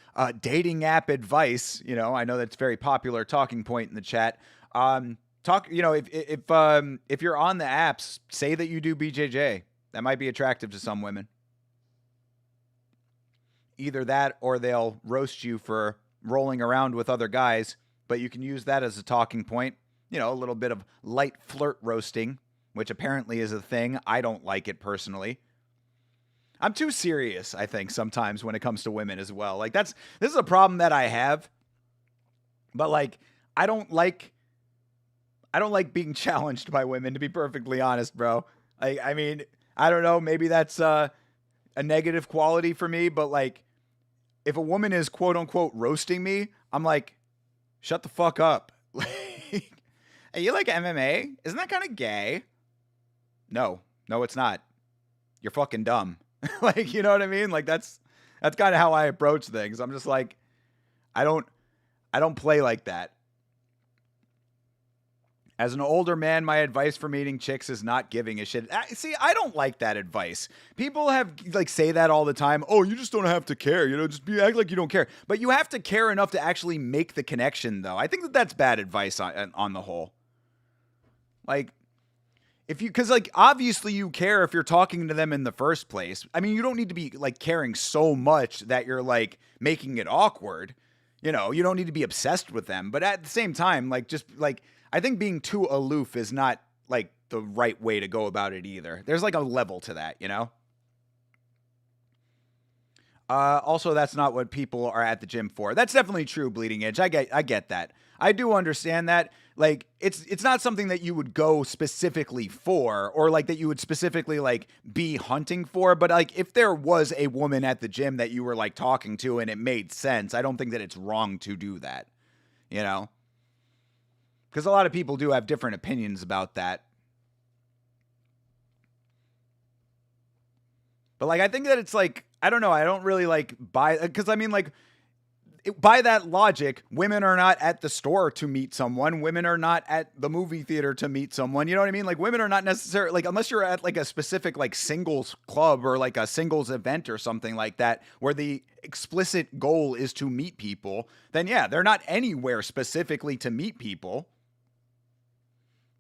dating app advice, you know, I know that's a very popular talking point in the chat. You know, if you're on the apps, say that you do BJJ. That might be attractive to some women. Either that or they'll roast you for rolling around with other guys, but you can use that as a talking point. You know, a little bit of light flirt roasting, which apparently is a thing. I don't like it personally. I'm too serious, I think, sometimes when it comes to women as well. Like this is a problem that I have. But like I don't like being challenged by women, to be perfectly honest, bro. I mean, I don't know, maybe that's a negative quality for me, but like if a woman is quote unquote roasting me, I'm like, shut the fuck up. Like, hey, you like MMA? Isn't that kind of gay? No, it's not. You're fucking dumb. Like, you know what I mean? Like that's kind of how I approach things. I'm just like, I don't play like that. As an older man, my advice for meeting chicks is not giving a shit. See, I don't like that advice. People have like say that all the time. Oh, you just don't have to care. You know, just act like you don't care. But you have to care enough to actually make the connection, though. I think that that's bad advice on the whole. Like, because like obviously you care if you're talking to them in the first place. I mean, you don't need to be like caring so much that you're like making it awkward. You know, you don't need to be obsessed with them. But at the same time, like just like I think being too aloof is not like the right way to go about it either. There's like a level to that, you know? Also, that's not what people are at the gym for. That's definitely true, Bleeding Edge. I get that. I do understand that. Like, it's not something that you would go specifically for, or like that you would specifically like be hunting for. But like, if there was a woman at the gym that you were like talking to and it made sense, I don't think that it's wrong to do that. You know? Because a lot of people do have different opinions about that. But like, I think that it's like, I don't know. I don't really like buy, because I mean, like, by that logic, women are not at the store to meet someone. Women are not at the movie theater to meet someone. You know what I mean? Like, women are not necessarily, like, unless you're at like a specific like singles club or like a singles event or something like that, where the explicit goal is to meet people, then yeah, they're not anywhere specifically to meet people.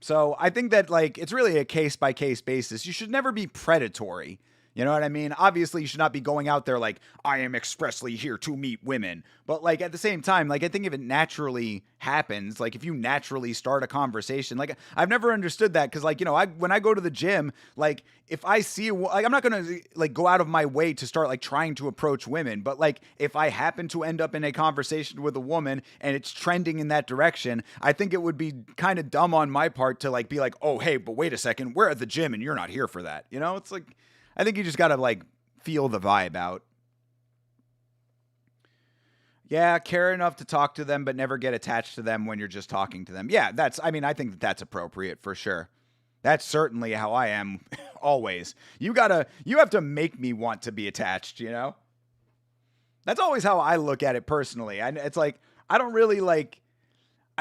So I think that like, it's really a case by case basis. You should never be predatory. You know what I mean? Obviously, you should not be going out there like, I am expressly here to meet women. But like at the same time, like I think if it naturally happens, like if you naturally start a conversation, like I've never understood that because like, you know, when I go to the gym, like if I see, like I'm not going to like go out of my way to start like trying to approach women. But like if I happen to end up in a conversation with a woman and it's trending in that direction, I think it would be kind of dumb on my part to like be like, oh, hey, but wait a second, we're at the gym and you're not here for that. You know, it's like, I think you just got to like feel the vibe out. Yeah, care enough to talk to them, but never get attached to them when you're just talking to them. Yeah, I think that that's appropriate for sure. That's certainly how I am always. You have to make me want to be attached, you know? That's always how I look at it personally. It's like, I don't really like,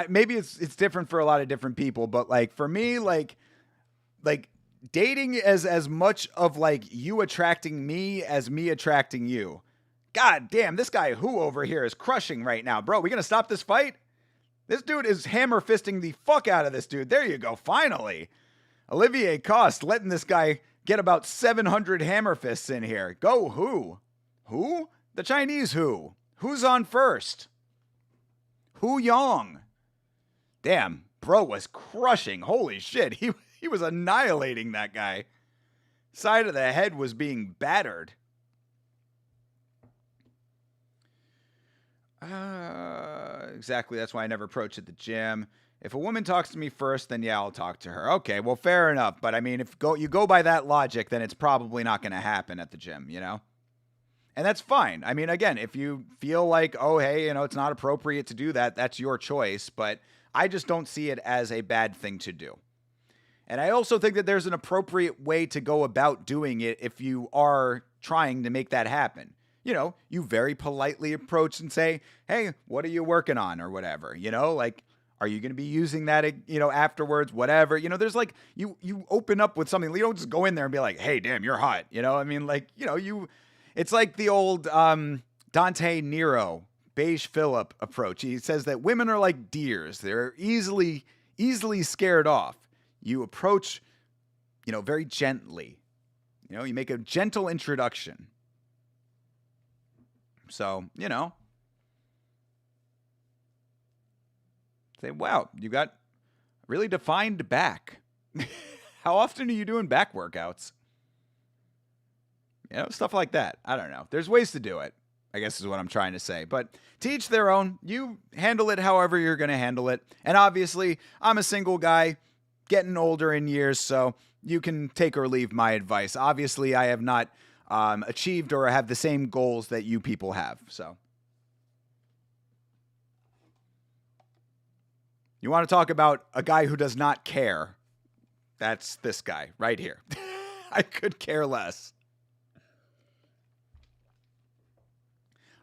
maybe it's different for a lot of different people, but like for me, like, like dating as much of like you attracting me as me attracting you. God damn, this guy who over here is crushing right now. Bro, we gonna stop this fight? This dude is hammer fisting the fuck out of this dude. There you go, finally. Olivier Coste letting this guy get about 700 hammer fists in here. Go who? Who? The Chinese who? Who's on first? Hu Yong. Damn, bro was crushing. Holy shit, he was annihilating that guy. Side of the head was being battered. Exactly, that's why I never approach at the gym. If a woman talks to me first, then yeah, I'll talk to her. Okay, well, fair enough. But I mean, if you go by that logic, then it's probably not going to happen at the gym, you know? And that's fine. I mean, again, if you feel like, oh, hey, you know, it's not appropriate to do that, that's your choice. But I just don't see it as a bad thing to do. And I also think that there's an appropriate way to go about doing it if you are trying to make that happen. You know, you very politely approach and say, hey, what are you working on or whatever? You know, like, are you going to be using that, you know, afterwards, whatever? You know, there's like, you open up with something. You don't just go in there and be like, hey, damn, you're hot. You know, I mean, like, you know, it's like the old Dante Nero, Beige Phillip approach. He says that women are like deers. They're easily scared off. You approach, you know, very gently. You know, you make a gentle introduction. So, you know, say, wow, you got really defined back. How often are you doing back workouts? You know, stuff like that. I don't know. There's ways to do it, I guess is what I'm trying to say. But to each their own. You handle it however you're going to handle it. And obviously, I'm a single guy getting older in years, so you can take or leave my advice. Obviously, I have not achieved or have the same goals that you people have. So you want to talk about a guy who does not care? That's this guy right here. I could care less.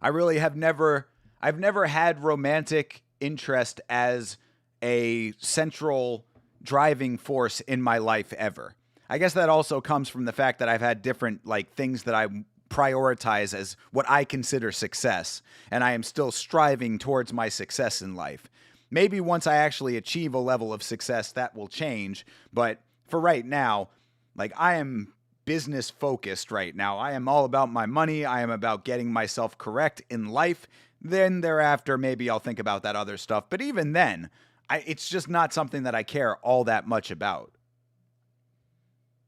I've never had romantic interest as a central driving force in my life ever. I guess that also comes from the fact that I've had different like things that I prioritize as what I consider success, and I am still striving towards my success in life. Maybe once I actually achieve a level of success, that will change, but for right now, like I am business focused right now. I am all about my money. I am about getting myself correct in life. Then thereafter, maybe I'll think about that other stuff, but even then, it's just not something that I care all that much about.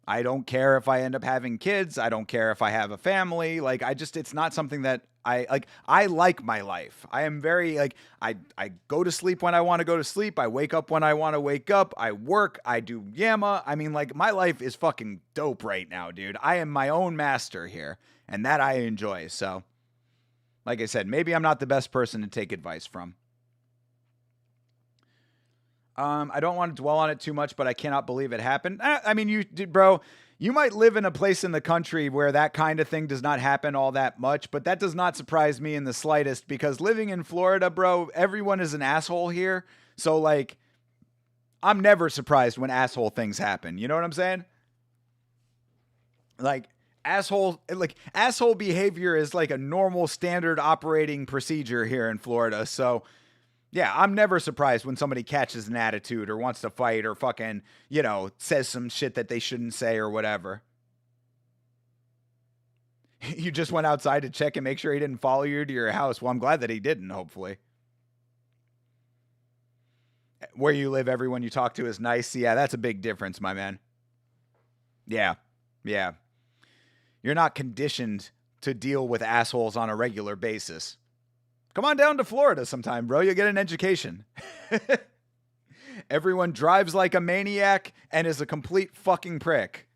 I don't care if I end up having kids. I don't care if I have a family. Like, it's not something that I like. I like my life. I am very like, I go to sleep when I want to go to sleep. I wake up when I want to wake up. I work. I do yamma. I mean, like, my life is fucking dope right now, dude. I am my own master here, and that I enjoy. So, like I said, maybe I'm not the best person to take advice from. I don't want to dwell on it too much, but I cannot believe it happened. I mean, bro, you might live in a place in the country where that kind of thing does not happen all that much, but that does not surprise me in the slightest because living in Florida, bro, everyone is an asshole here. So, like, I'm never surprised when asshole things happen. You know what I'm saying? Like, asshole behavior is like a normal standard operating procedure here in Florida. So, yeah, I'm never surprised when somebody catches an attitude or wants to fight or fucking, you know, says some shit that they shouldn't say or whatever. You just went outside to check and make sure he didn't follow you to your house. Well, I'm glad that he didn't, hopefully. Where you live, everyone you talk to is nice. Yeah, that's a big difference, my man. Yeah. You're not conditioned to deal with assholes on a regular basis. Come on down to Florida sometime, bro. You'll get an education. Everyone drives like a maniac and is a complete fucking prick.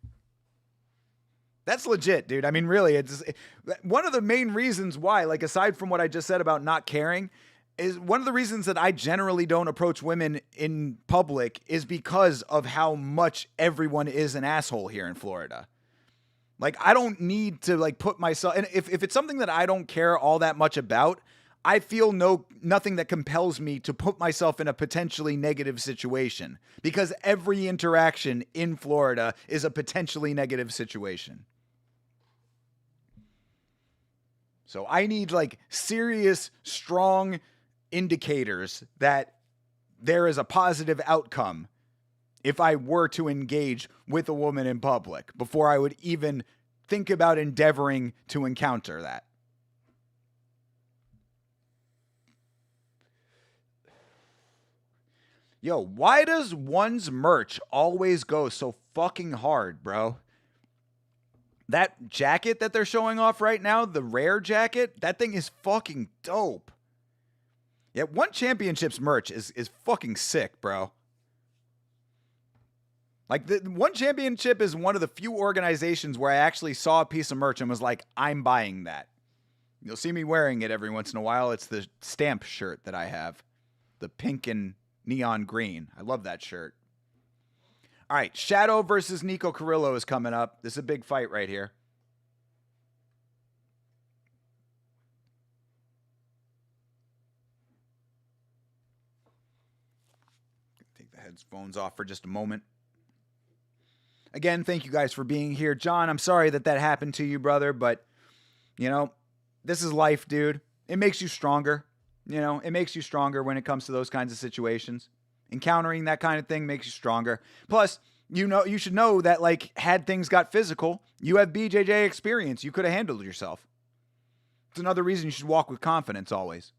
That's legit, dude. I mean, really, one of the main reasons why, like, aside from what I just said about not caring, is one of the reasons that I generally don't approach women in public is because of how much everyone is an asshole here in Florida. Like, I don't need to, like, put myself, and if it's something that I don't care all that much about, I feel nothing that compels me to put myself in a potentially negative situation because every interaction in Florida is a potentially negative situation. So I need like serious, strong indicators that there is a positive outcome if I were to engage with a woman in public before I would even think about endeavoring to encounter that. Yo, why does one's merch always go so fucking hard, bro? That jacket that they're showing off right now, the rare jacket, that thing is fucking dope. Yeah, One Championship's merch is fucking sick, bro. Like, the One Championship is one of the few organizations where I actually saw a piece of merch and was like, I'm buying that. You'll see me wearing it every once in a while. It's the stamp shirt that I have. The pink and neon green. I love that shirt. All right, Shadow versus Nico Carrillo is coming up. This is a big fight right here. Take the headphones off for just a moment. Again, thank you guys for being here. John, I'm sorry that happened to you, brother, but, you know, this is life, dude. It makes you stronger. You know, it makes you stronger when it comes to those kinds of situations. Encountering that kind of thing makes you stronger. Plus, you should know that, like, had things got physical, you have BJJ experience. You could have handled yourself. It's another reason you should walk with confidence always.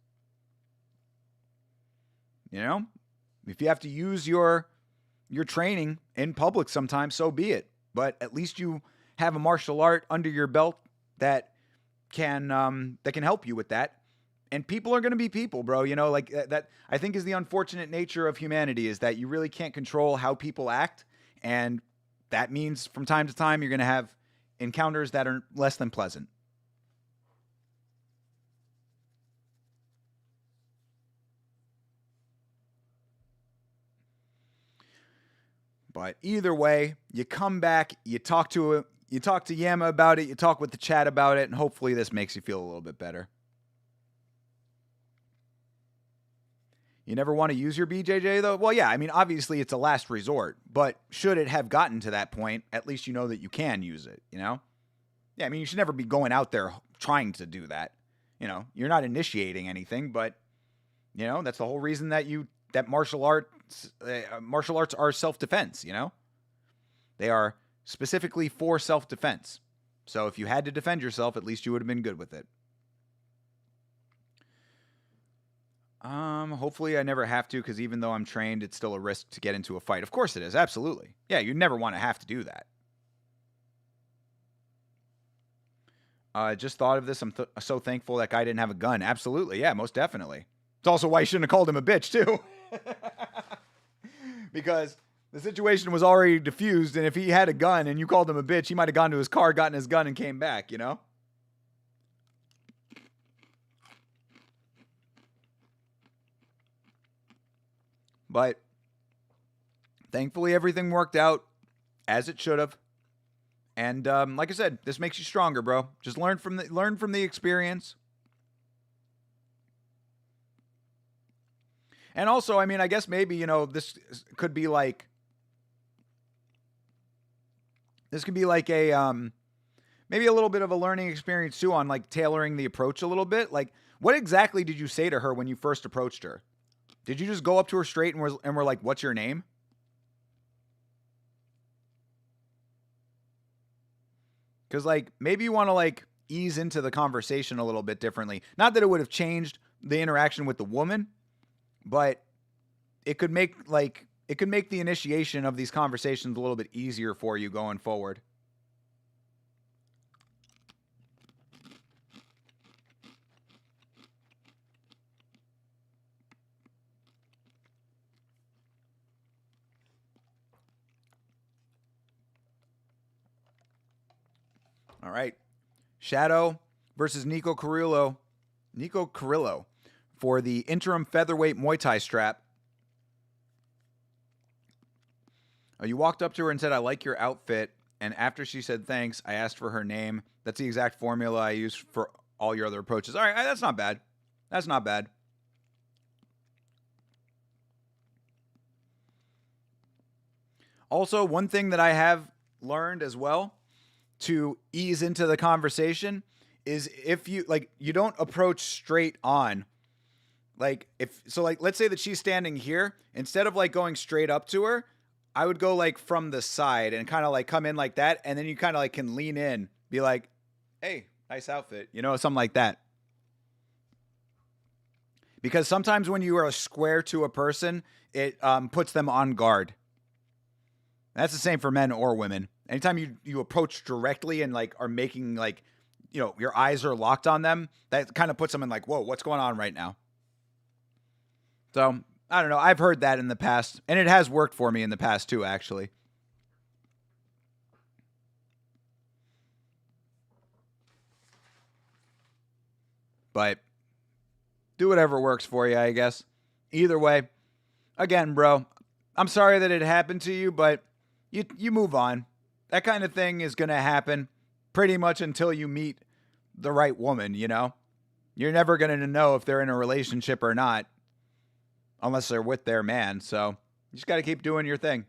You know, if you have to use your training in public sometimes, so be it. But at least you have a martial art under your belt that can help you with that. And people are going to be people, bro. You know, like that I think is the unfortunate nature of humanity, is that you really can't control how people act. And that means from time to time, you're going to have encounters that are less than pleasant. But either way, you come back, you talk to Yama about it, you talk with the chat about it, and hopefully this makes you feel a little bit better. You never want to use your BJJ, though? Well, yeah, I mean, obviously it's a last resort, but should it have gotten to that point, at least you know that you can use it, you know? Yeah, I mean, you should never be going out there trying to do that. You know, you're not initiating anything, but, you know, that's the whole reason that martial arts are self-defense, you know? They are specifically for self-defense. So if you had to defend yourself, at least you would have been good with it. Hopefully I never have to, because even though I'm trained, it's still a risk to get into a fight. Of course it is, absolutely. Yeah, you never want to have to do that. I just thought of this. I'm so thankful that guy didn't have a gun. Absolutely, yeah, most definitely. It's also why you shouldn't have called him a bitch, too. Because the situation was already diffused, and if he had a gun and you called him a bitch, he might have gone to his car, gotten his gun, and came back, you know? But thankfully, everything worked out as it should have. And like I said, this makes you stronger, bro. Just learn from the experience. And also, I mean, I guess maybe, you know, this could be like a maybe a little bit of a learning experience too, on like tailoring the approach a little bit. Like, what exactly did you say to her when you first approached her? Did you just go up to her straight and we're like, "What's your name?" Because, like, maybe you want to, like, ease into the conversation a little bit differently. Not that it would have changed the interaction with the woman, but it could make the initiation of these conversations a little bit easier for you going forward. All right. Shadow versus Nico Carrillo. Nico Carrillo for the interim featherweight Muay Thai strap. You walked up to her and said, "I like your outfit." And after she said thanks, I asked for her name. That's the exact formula I used for all your other approaches. All right, that's not bad. That's not bad. Also, one thing that I have learned as well to ease into the conversation is if you like you don't approach straight on. Like if so like let's say that she's standing here, instead of like going straight up to her, I would go like from the side and kind of like come in like that, and then you kind of like can lean in, be like, "Hey, nice outfit." Something like that. Because sometimes when you are a square to a person, it puts them on guard. That's the same for men or women. Anytime you approach directly and like are making like, your eyes are locked on them, that kind of puts them in like, whoa, what's going on right now? So I don't know. I've heard that in the past, and it has worked for me in the past too, actually. But do whatever works for you, I guess. Either way, again, bro, I'm sorry that it happened to you, but you move on. That kind of thing is going to happen pretty much until you meet the right woman, You're never going to know if they're in a relationship or not unless they're with their man. So you just got to keep doing your thing.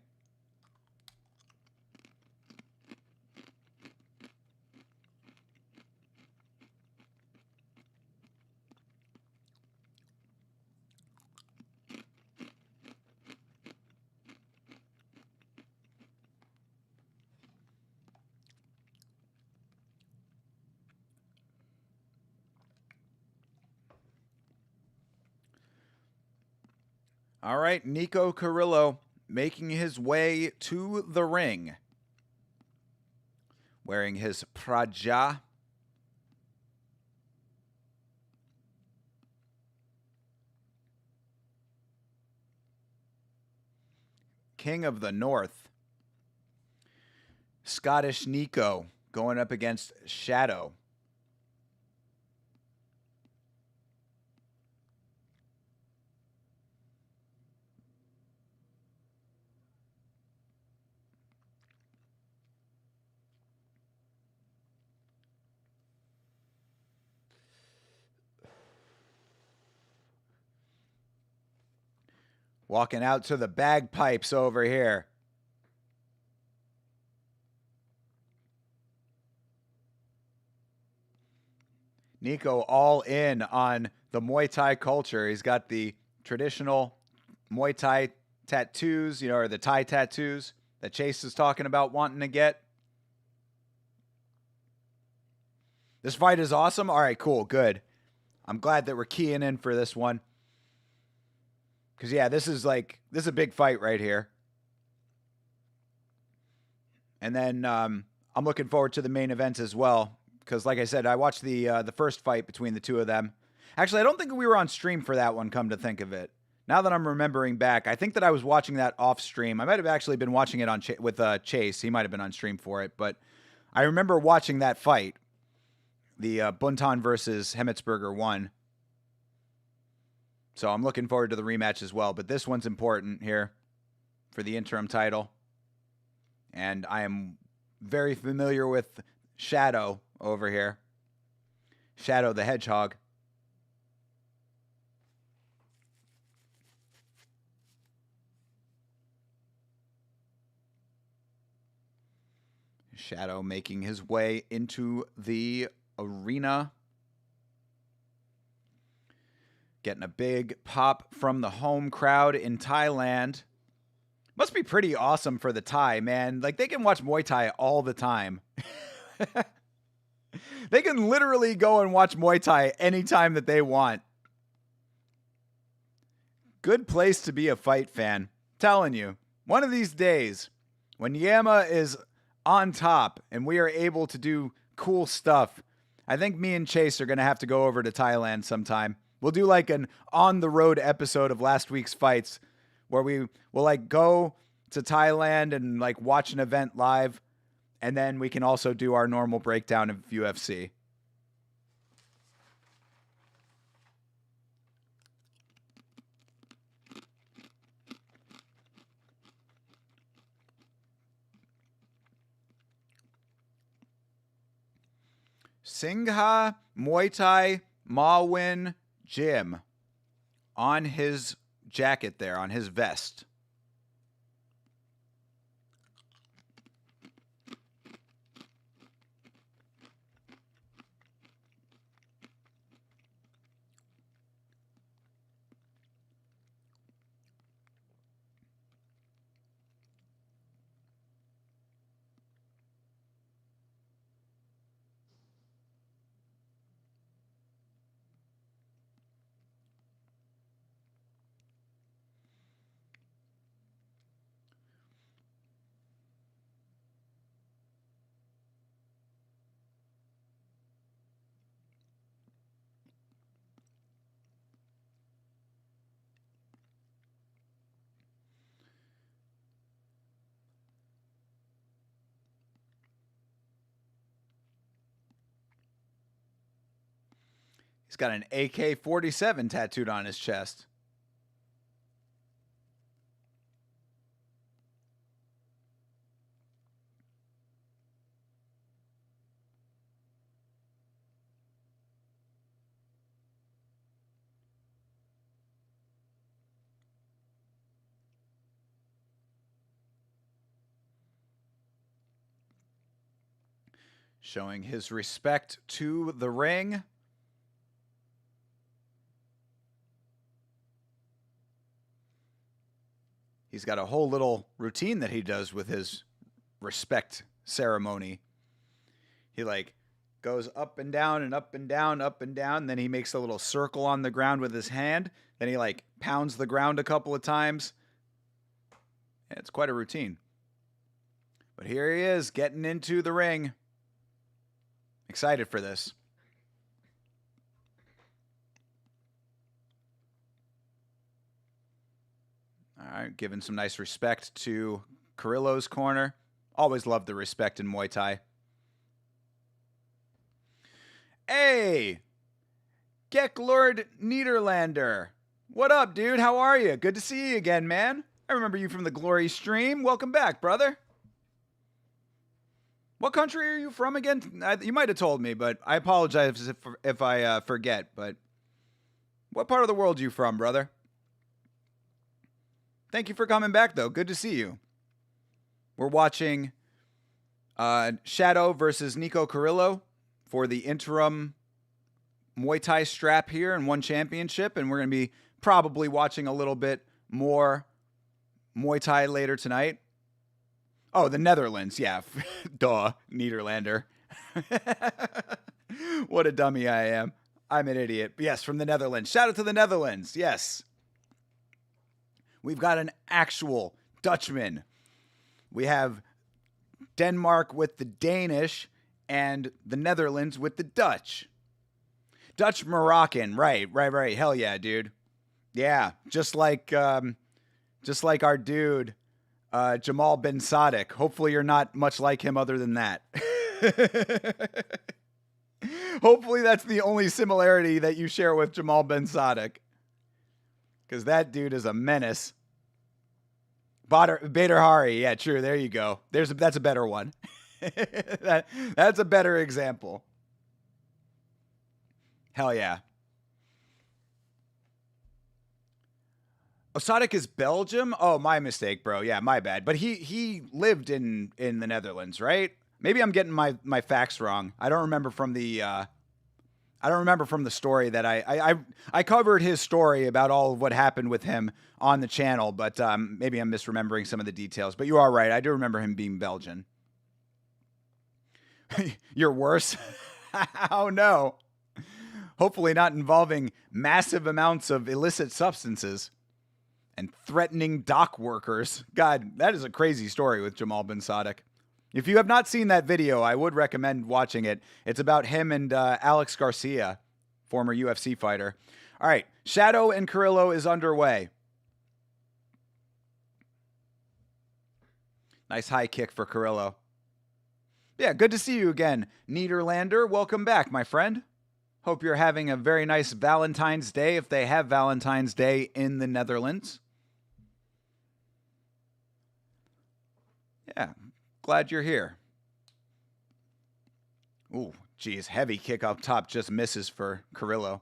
All right, Nico Carrillo making his way to the ring, wearing his Praja. King of the North. Scottish Nico going up against Shadow. Walking out to the bagpipes over here. Nico all in on the Muay Thai culture. He's got the traditional Muay Thai tattoos, or the Thai tattoos that Chase is talking about wanting to get. This fight is awesome. All right, cool, good. I'm glad that we're keying in for this one. Because, yeah, this is a big fight right here. And then I'm looking forward to the main event as well. Because, like I said, I watched the first fight between the two of them. Actually, I don't think we were on stream for that one, come to think of it. Now that I'm remembering back, I think that I was watching that off stream. I might have actually been watching it on with Chase. He might have been on stream for it. But I remember watching that fight. The Buntan versus Hemetsberger I. So I'm looking forward to the rematch as well. But this one's important here for the interim title. And I am very familiar with Shadow over here. Shadow the Hedgehog. Shadow making his way into the arena. Getting a big pop from the home crowd in Thailand. Must be pretty awesome for the Thai, man. Like, they can watch Muay Thai all the time. They can literally go and watch Muay Thai anytime that they want. Good place to be a fight fan. Telling you, one of these days, when Yama is on top and we are able to do cool stuff, I think me and Chase are going to have to go over to Thailand sometime. We'll do like an on-the-road episode of last week's fights where we will like go to Thailand and like watch an event live, and then we can also do our normal breakdown of UFC. Singha, Muay Thai, Mawin, Jim on his jacket there, on his vest. He's got an AK-47 tattooed on his chest. Showing his respect to the ring. He's got a whole little routine that he does with his respect ceremony. He like goes up and down and up and down, up and down. Then he makes a little circle on the ground with his hand. Then he like pounds the ground a couple of times. Yeah, it's quite a routine. But here he is getting into the ring. Excited for this. All right, giving some nice respect to Carrillo's corner. Always love the respect in Muay Thai. Hey, Lord Niederlander. What up, dude? How are you? Good to see you again, man. I remember you from the Glory stream. Welcome back, brother. What country are you from again? You might have told me, but I apologize if I forget. But what part of the world are you from, brother? Thank you for coming back, though. Good to see you. We're watching Shadow versus Nico Carrillo for the interim Muay Thai strap here in one championship, and we're going to be probably watching a little bit more Muay Thai later tonight. Oh, the Netherlands, yeah. Duh, Niederlander. What a dummy I am. I'm an idiot. Yes, from the Netherlands. Shout out to the Netherlands, yes. We've got an actual Dutchman. We have Denmark with the Danish and the Netherlands with the Dutch. Dutch Moroccan, right. Hell yeah, dude. Yeah, just like our dude, Jamal bin Sadek. Hopefully you're not much like him other than that. Hopefully that's the only similarity that you share with Jamal bin Sadek. Because that dude is a menace. Bader Hari, yeah, true. There you go. That's a better one. That's a better example. Hell yeah. Sadek is Belgium? Oh, my mistake, bro. Yeah, my bad. But he lived in the Netherlands, right? Maybe I'm getting my facts wrong. I don't remember from the story that I covered his story about all of what happened with him on the channel, but maybe I'm misremembering some of the details. But you are right. I do remember him being Belgian. You're worse? Oh, no. Hopefully not involving massive amounts of illicit substances and threatening dock workers. God, that is a crazy story with Jamal bin Sadek. If you have not seen that video, I would recommend watching it. It's about him and Alex Garcia, former UFC fighter. All right, Shadow and Carrillo is underway. Nice high kick for Carrillo. Yeah, good to see you again, Niederlander. Welcome back, my friend. Hope you're having a very nice Valentine's Day, if they have Valentine's Day in the Netherlands. Yeah, glad you're here. Ooh, geez, heavy kick up top just misses for Carrillo.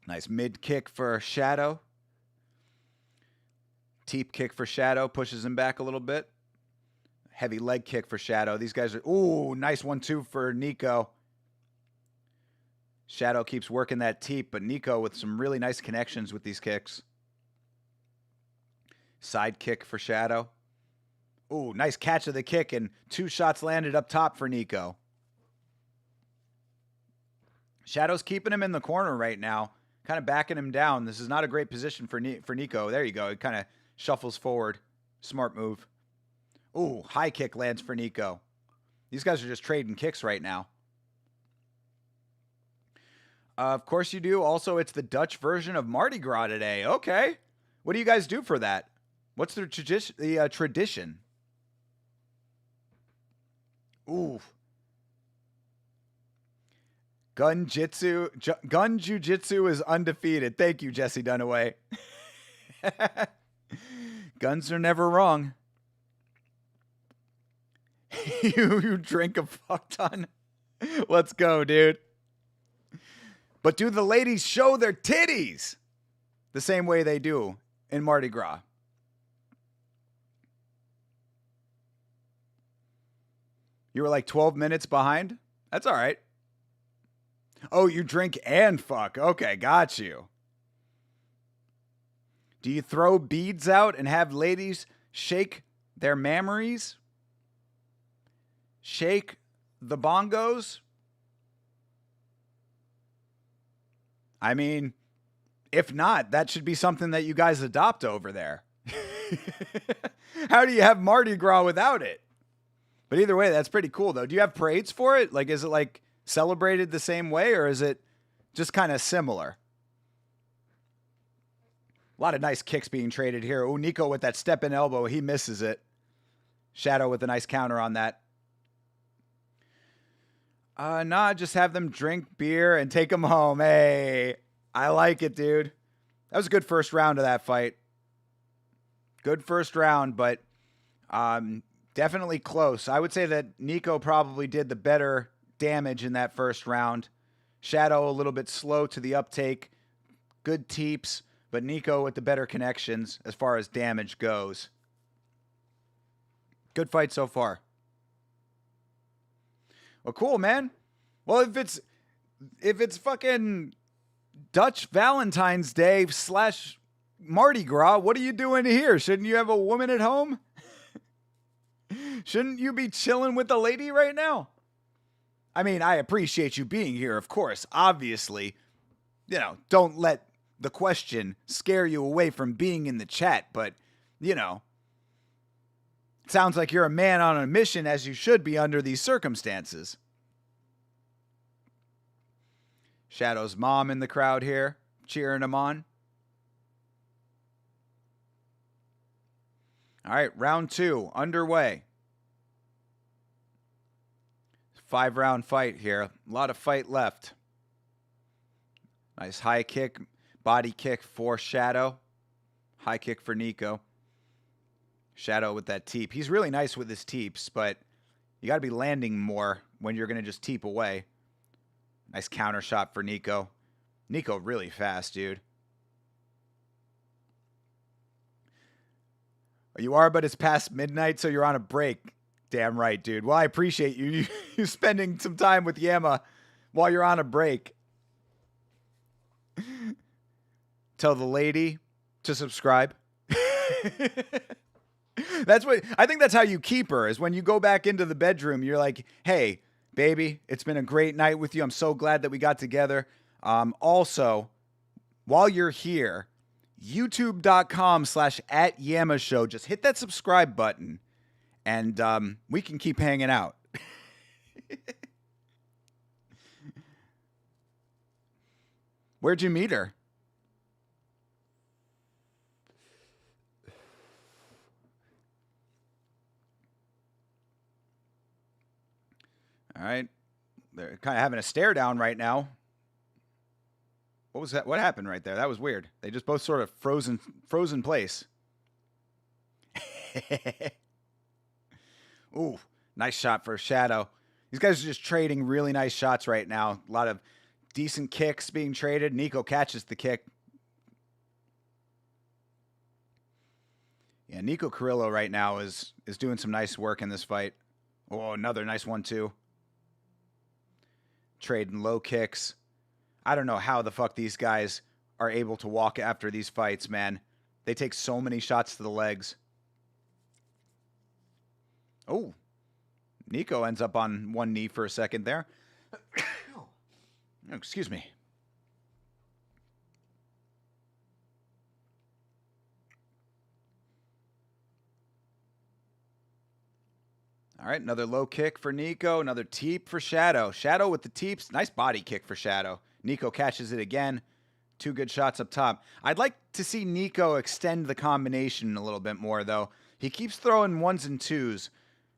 Nice mid kick for Shadow. Teep kick for Shadow. Pushes him back a little bit. Heavy leg kick for Shadow. These guys are... Ooh, nice 1-2 for Nico. Shadow keeps working that teep, but Nico with some really nice connections with these kicks. Side kick for Shadow. Ooh, nice catch of the kick, and 2 shots landed up top for Nico. Shadow's keeping him in the corner right now, kind of backing him down. This is not a great position for Nico. There you go. It kind of shuffles forward. Smart move. Ooh, high kick lands for Nico. These guys are just trading kicks right now. Of course you do. Also, it's the Dutch version of Mardi Gras today. Okay. What do you guys do for that? What's the tradition? Ooh. Gun Jiu-Jitsu is undefeated. Thank you, Jesse Dunaway. Guns are never wrong. you drink a fuck ton. Let's go, dude. But do the ladies show their titties the same way they do in Mardi Gras? You were like 12 minutes behind? That's all right. Oh, you drink and fuck. Okay, got you. Do you throw beads out and have ladies shake their mammaries? Shake the bongos? I mean, if not, that should be something that you guys adopt over there. How do you have Mardi Gras without it? But either way, that's pretty cool, though. Do you have parades for it? Like, is it like celebrated the same way, or is it just kind of similar? A lot of nice kicks being traded here. Oh, Nico with that step in elbow. He misses it. Shadow with a nice counter on that. Nah, just have them drink beer and take them home. Hey, I like it, dude. That was a good first round of that fight. Good first round, but definitely close. I would say that Nico probably did the better damage in that first round. Shadow a little bit slow to the uptake. Good teeps, but Nico with the better connections as far as damage goes. Good fight so far. Well, cool, man. Well, if it's fucking Dutch Valentine's Day / Mardi Gras, what are you doing here? Shouldn't you have a woman at home? Shouldn't you be chilling with the lady right now? I mean, I appreciate you being here, of course. Obviously, you know, don't let the question scare you away from being in the chat, but, you know, it sounds like you're a man on a mission, as you should be under these circumstances. Shadow's mom in the crowd here, cheering him on. All right, round 2 underway. 5-round fight here. A lot of fight left. Nice high kick, body kick for Shadow. High kick for Nico. Shadow with that teep. He's really nice with his teeps, but you got to be landing more when you're going to just teep away. Nice counter shot for Nico. Nico really fast, dude. You are, but it's past midnight, so you're on a break. Damn right, dude. Well, I appreciate you spending some time with Yama while you're on a break. Tell the lady to subscribe. I think that's how you keep her, is when you go back into the bedroom, you're like, hey, baby, it's been a great night with you. I'm so glad that we got together. Also, while you're here, youtube.com/@YamaShow. Just hit that subscribe button and we can keep hanging out. Where'd you meet her? All right. They're kind of having a stare down right now. What was that? What happened right there? That was weird. They just both sort of frozen place. Ooh, nice shot for Shadow. These guys are just trading really nice shots right now. A lot of decent kicks being traded. Nico catches the kick. Yeah, Nico Carrillo right now is doing some nice work in this fight. Oh, another nice one, too. Trading low kicks. I don't know how the fuck these guys are able to walk after these fights, man. They take so many shots to the legs. Oh, Nico ends up on one knee for a second there. Oh, excuse me. All right, another low kick for Nico. Another teep for Shadow. Shadow with the teeps. Nice body kick for Shadow. Nico catches it again. 2 good shots up top. I'd like to see Nico extend the combination a little bit more, though. He keeps throwing 1s and 2s.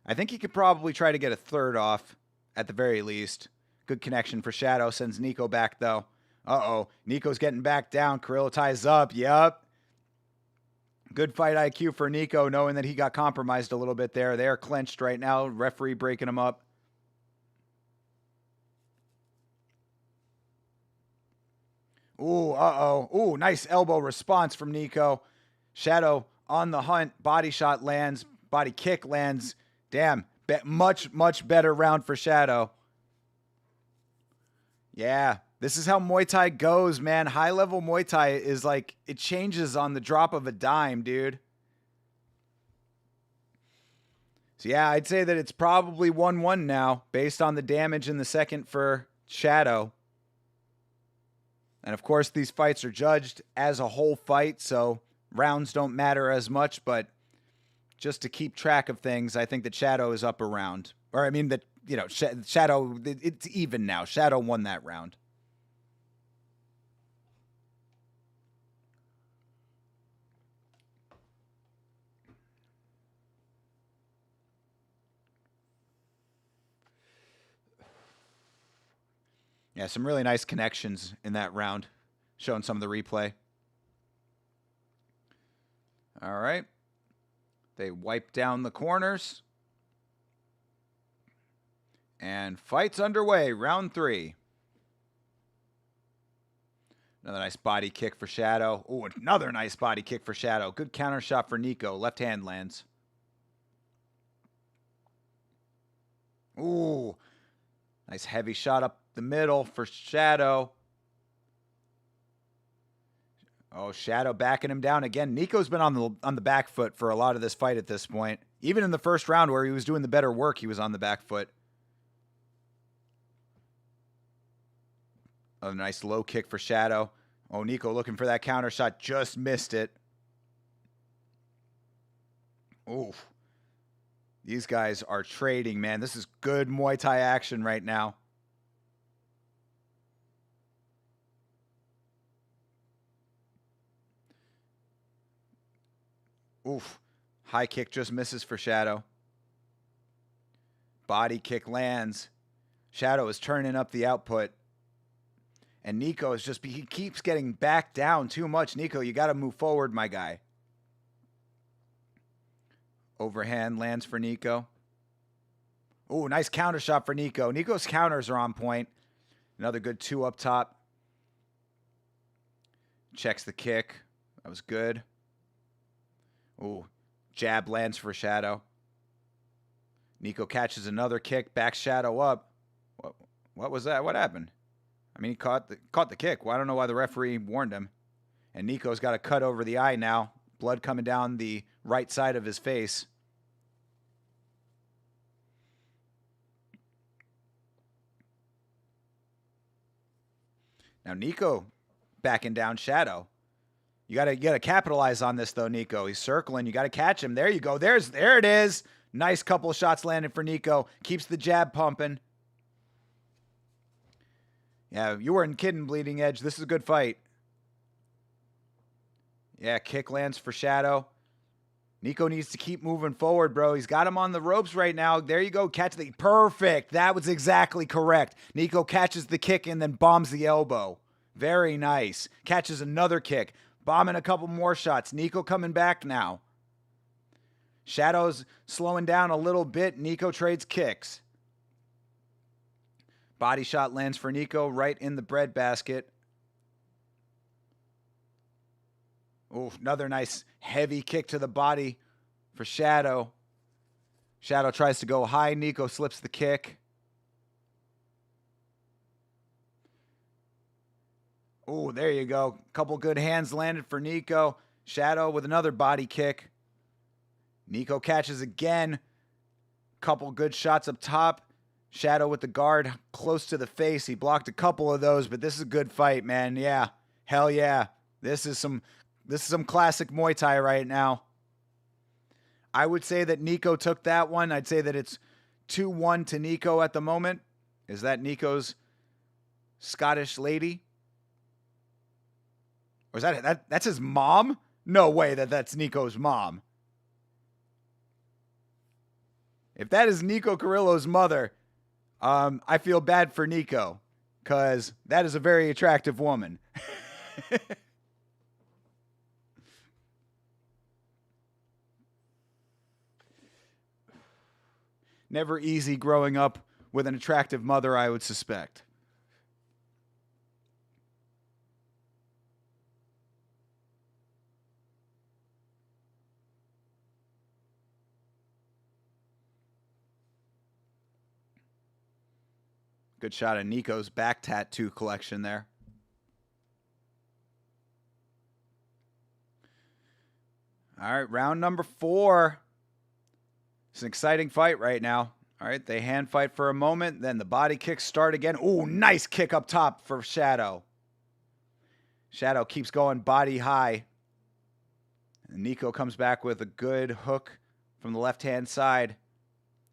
I think he could probably try to get a 3rd off at the very least. Good connection for Shadow. Sends Nico back, though. Uh-oh. Nico's getting back down. Carrillo ties up. Yup. Good fight IQ for Nico, knowing that he got compromised a little bit there. They're clenched right now. Referee breaking him up. Ooh, uh-oh. Ooh, nice elbow response from Nico. Shadow on the hunt. Body shot lands. Body kick lands. Damn. Much, much better round for Shadow. Yeah. This is how Muay Thai goes, man. High-level Muay Thai is like, it changes on the drop of a dime, dude. So, yeah, I'd say that it's probably 1-1 now, based on the damage in the second for Shadow. And, of course, these fights are judged as a whole fight, so rounds don't matter as much. But just to keep track of things, I think that Shadow is up a round. Or, I mean, that, you know, Shadow, it's even now. Shadow won that round. Yeah, some really nice connections in that round, showing some of the replay. All right. They wipe down the corners. And fight's underway, round 3. Another nice body kick for Shadow. Oh, another nice body kick for Shadow. Good counter shot for Nico. Left hand lands. Ooh, nice heavy shot up the middle for Shadow. Oh, Shadow backing him down again. Nico's been on the back foot for a lot of this fight at this point. Even in the first round where he was doing the better work, he was on the back foot. A nice low kick for Shadow. Oh, Nico looking for that counter shot. Just missed it. Oof. These guys are trading, man. This is good Muay Thai action right now. Oof. High kick just misses for Shadow. Body kick lands. Shadow is turning up the output. And Nico is just, he keeps getting back down too much. Nico, you got to move forward, my guy. Overhand lands for Nico. Oh, nice counter shot for Nico. Nico's counters are on point. Another good 2 up top. Checks the kick. That was good. Oh, jab lands for Shadow. Nico catches another kick, backs Shadow up. What was that? What happened? I mean, he caught the kick. Well, I don't know why the referee warned him. And Nico's got a cut over the eye now. Blood coming down the right side of his face. Now Nico backing down Shadow. You gotta capitalize on this though, Nico. He's circling. You gotta catch him. There you go. There it is. Nice couple of shots landed for Nico. Keeps the jab pumping. Yeah, you weren't kidding, Bleeding Edge. This is a good fight. Yeah, kick lands for Shadow. Nico needs to keep moving forward, bro. He's got him on the ropes right now. There you go. Catch the... Perfect. That was exactly correct. Nico catches the kick and then bombs the elbow. Very nice. Catches another kick. Bombing a couple more shots. Nico coming back now. Shadow's slowing down a little bit. Nico trades kicks. Body shot lands for Nico right in the breadbasket. Oh, another nice heavy kick to the body for Shadow. Shadow tries to go high. Nico slips the kick. Oh, there you go. Couple good hands landed for Nico. Shadow with another body kick. Nico catches again. Couple good shots up top. Shadow with the guard close to the face. He blocked a couple of those, but this is a good fight, man. Yeah. Hell yeah. This is some classic Muay Thai right now. I would say that Nico took that one. I'd say that it's 2-1 to Nico at the moment. Is that Nico's Scottish lady? Or is that's his mom? No way that's Nico's mom. If that is Nico Carrillo's mother, I feel bad for Nico, because that is a very attractive woman. Never easy growing up with an attractive mother, I would suspect. Good shot of Nico's back tattoo collection there. All right, round number 4. It's an exciting fight right now. All right, they hand fight for a moment, then the body kicks start again. Ooh, nice kick up top for Shadow. Shadow keeps going body high. And Nico comes back with a good hook from the left-hand side.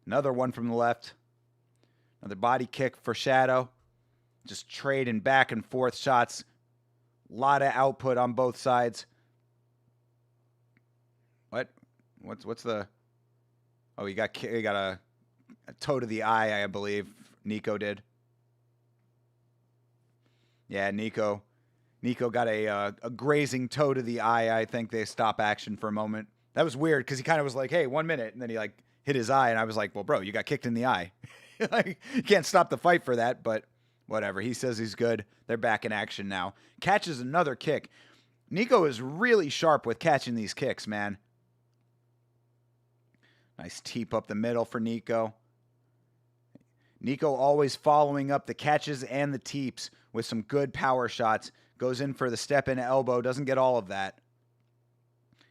Another one from the left. Another body kick for Shadow. Just trading back and forth shots. A lot of output on both sides. What's the... Oh, he got a toe to the eye, I believe. Nico did. Yeah, Nico got a grazing toe to the eye. I think they stop action for a moment. That was weird because he kind of was like, "Hey, 1 minute," and then he like hit his eye, and I was like, "Well, bro, you got kicked in the eye." Like, you can't stop the fight for that, but whatever. He says he's good. They're back in action now. Catches another kick. Nico is really sharp with catching these kicks, man. Nice teep up the middle for Nico. Nico always following up the catches and the teeps with some good power shots. Goes in for the step-in elbow. Doesn't get all of that.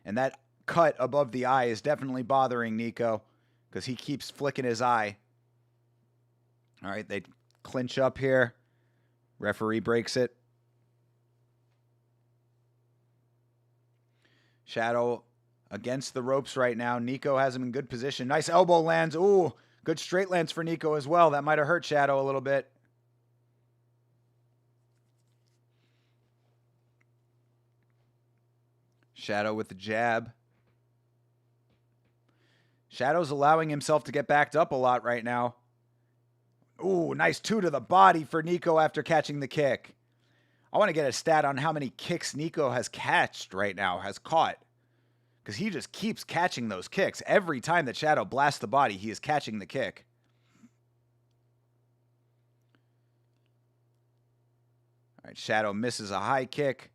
And that cut above the eye is definitely bothering Nico because he keeps flicking his eye. All right, they clinch up here. Referee breaks it. Shadow against the ropes right now. Nico has him in good position. Nice elbow lands. Ooh, good straight lands for Nico as well. That might have hurt Shadow a little bit. Shadow with the jab. Shadow's allowing himself to get backed up a lot right now. Ooh, nice 2 to the body for Nico after catching the kick. I want to get a stat on how many kicks Nico has caught. Because he just keeps catching those kicks. Every time that Shadow blasts the body, he is catching the kick. All right, Shadow misses a high kick.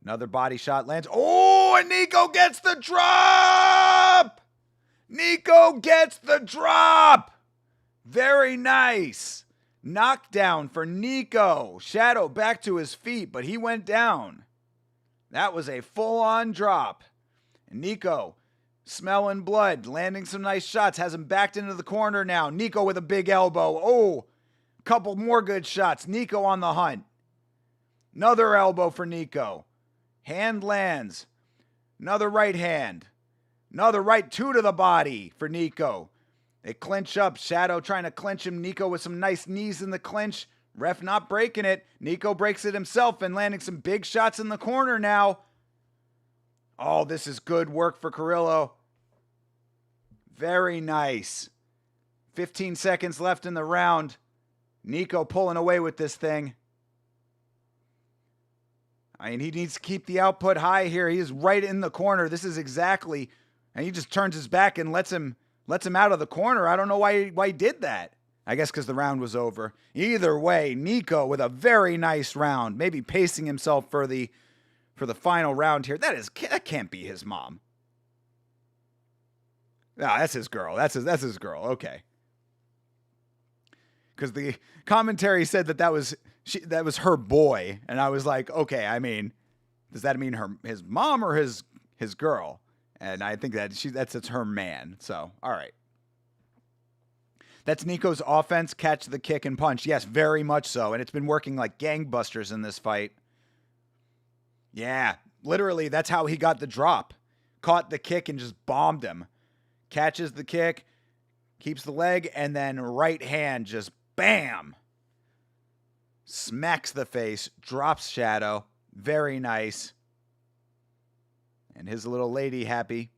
Another body shot lands. Oh, and Nico gets the drop! Nico gets the drop! Very nice. Knockdown for Nico. Shadow back to his feet, but he went down. That was a full-on drop. And Nico, smelling blood, landing some nice shots, has him backed into the corner now. Nico with a big elbow. Oh, couple more good shots. Nico on the hunt. Another elbow for Nico. Hand lands. Another right hand. Another right 2 to the body for Nico. They clinch up. Shadow trying to clinch him. Nico with some nice knees in the clinch. Ref not breaking it. Nico breaks it himself and landing some big shots in the corner now. Oh, this is good work for Carrillo. Very nice. 15 seconds left in the round. Nico pulling away with this thing. I mean, he needs to keep the output high here. He is right in the corner. This is exactly, and he just turns his back and lets him out of the corner. I don't know why he did that. I guess because the round was over. Either way, Nico with a very nice round, maybe pacing himself for the final round here. That can't be his mom. No, that's his girl. That's his girl. Okay. Because the commentary said that was her boy, and I was like, okay. I mean, does that mean his mom or his girl? And I think that it's her man. So all right. That's Nico's offense, catch the kick and punch. Yes, very much so. And it's been working like gangbusters in this fight. Yeah, literally, that's how he got the drop. Caught the kick and just bombed him. Catches the kick, keeps the leg, and then right hand just bam. Smacks the face, drops Shadow. Very nice. And his little lady happy.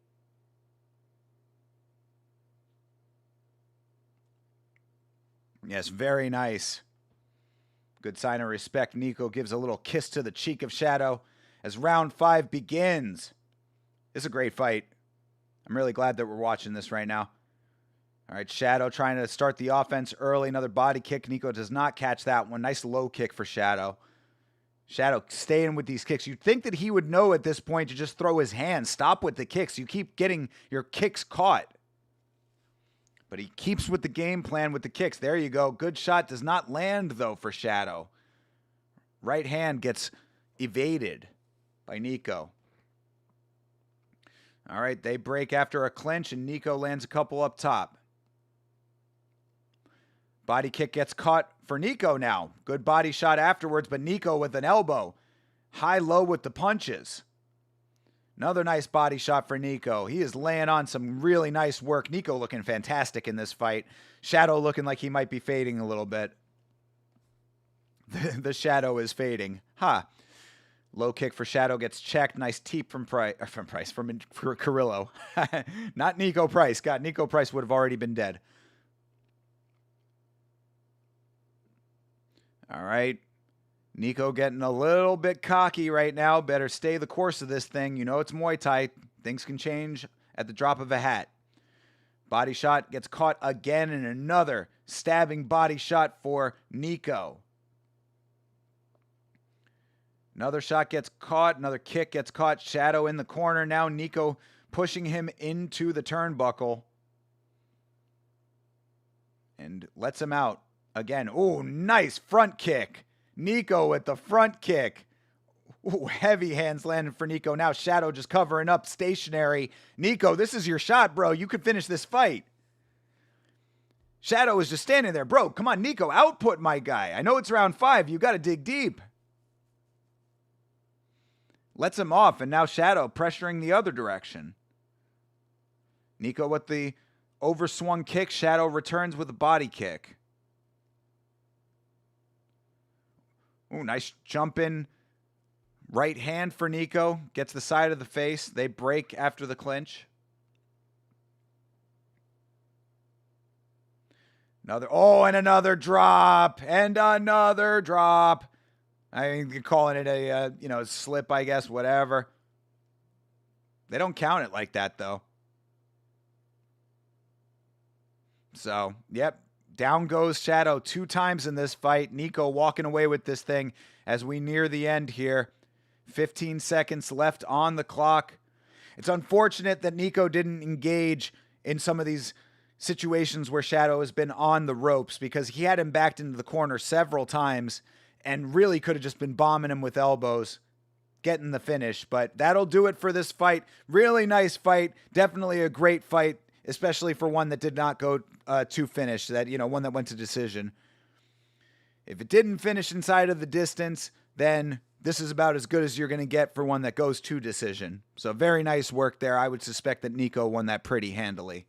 Yes, very nice. Good sign of respect. Nico gives a little kiss to the cheek of Shadow as round 5 begins. It's a great fight. I'm really glad that we're watching this right now. All right, Shadow trying to start the offense early. Another body kick. Nico does not catch that one. Nice low kick for Shadow. Shadow staying with these kicks. You'd think that he would know at this point to just throw his hands. Stop with the kicks. You keep getting your kicks caught. But he keeps with the game plan with the kicks. There you go. Good shot. Does not land, though, for Shadow. Right hand gets evaded by Nico. All right, they break after a clinch, and Nico lands a couple up top. Body kick gets caught for Nico now. Good body shot afterwards, but Nico with an elbow. High-low with the punches. Another nice body shot for Nico. He is laying on some really nice work. Nico looking fantastic in this fight. Shadow looking like he might be fading a little bit. The Shadow is fading. Low kick for Shadow gets checked. Nice teep from Carrillo. Not Nico Price. God, Nico Price would have already been dead. All right. Nico getting a little bit cocky right now. Better stay the course of this thing. You know it's Muay Thai. Things can change at the drop of a hat. Body shot gets caught again, and another stabbing body shot for Nico. Another shot gets caught. Another kick gets caught. Shadow in the corner now. Nico pushing him into the turnbuckle. And lets him out again. Oh, nice front kick. Nico with the front kick. Ooh, heavy hands landing for Nico. Now Shadow just covering up, stationary. Nico, this is your shot, bro. You could finish this fight. Shadow is just standing there. Bro, come on, Nico, output my guy. I know it's round 5. You got to dig deep. Lets him off, and now Shadow pressuring the other direction. Nico with the overswung kick. Shadow returns with a body kick. Ooh, nice jump in. Right hand for Nico. Gets the side of the face. They break after the clinch. And another drop. And another drop. I mean, you're calling it a, slip, I guess, whatever. They don't count it like that, though. So, yep. Down goes Shadow 2 times in this fight. Nico walking away with this thing as we near the end here. 15 seconds left on the clock. It's unfortunate that Nico didn't engage in some of these situations where Shadow has been on the ropes, because he had him backed into the corner several times and really could have just been bombing him with elbows, getting the finish. But that'll do it for this fight. Really nice fight. Definitely a great fight, especially for one that did not go to finish, one that went to decision. If it didn't finish inside of the distance, then this is about as good as you're going to get for one that goes to decision. So very nice work there. I would suspect that Nico won that pretty handily.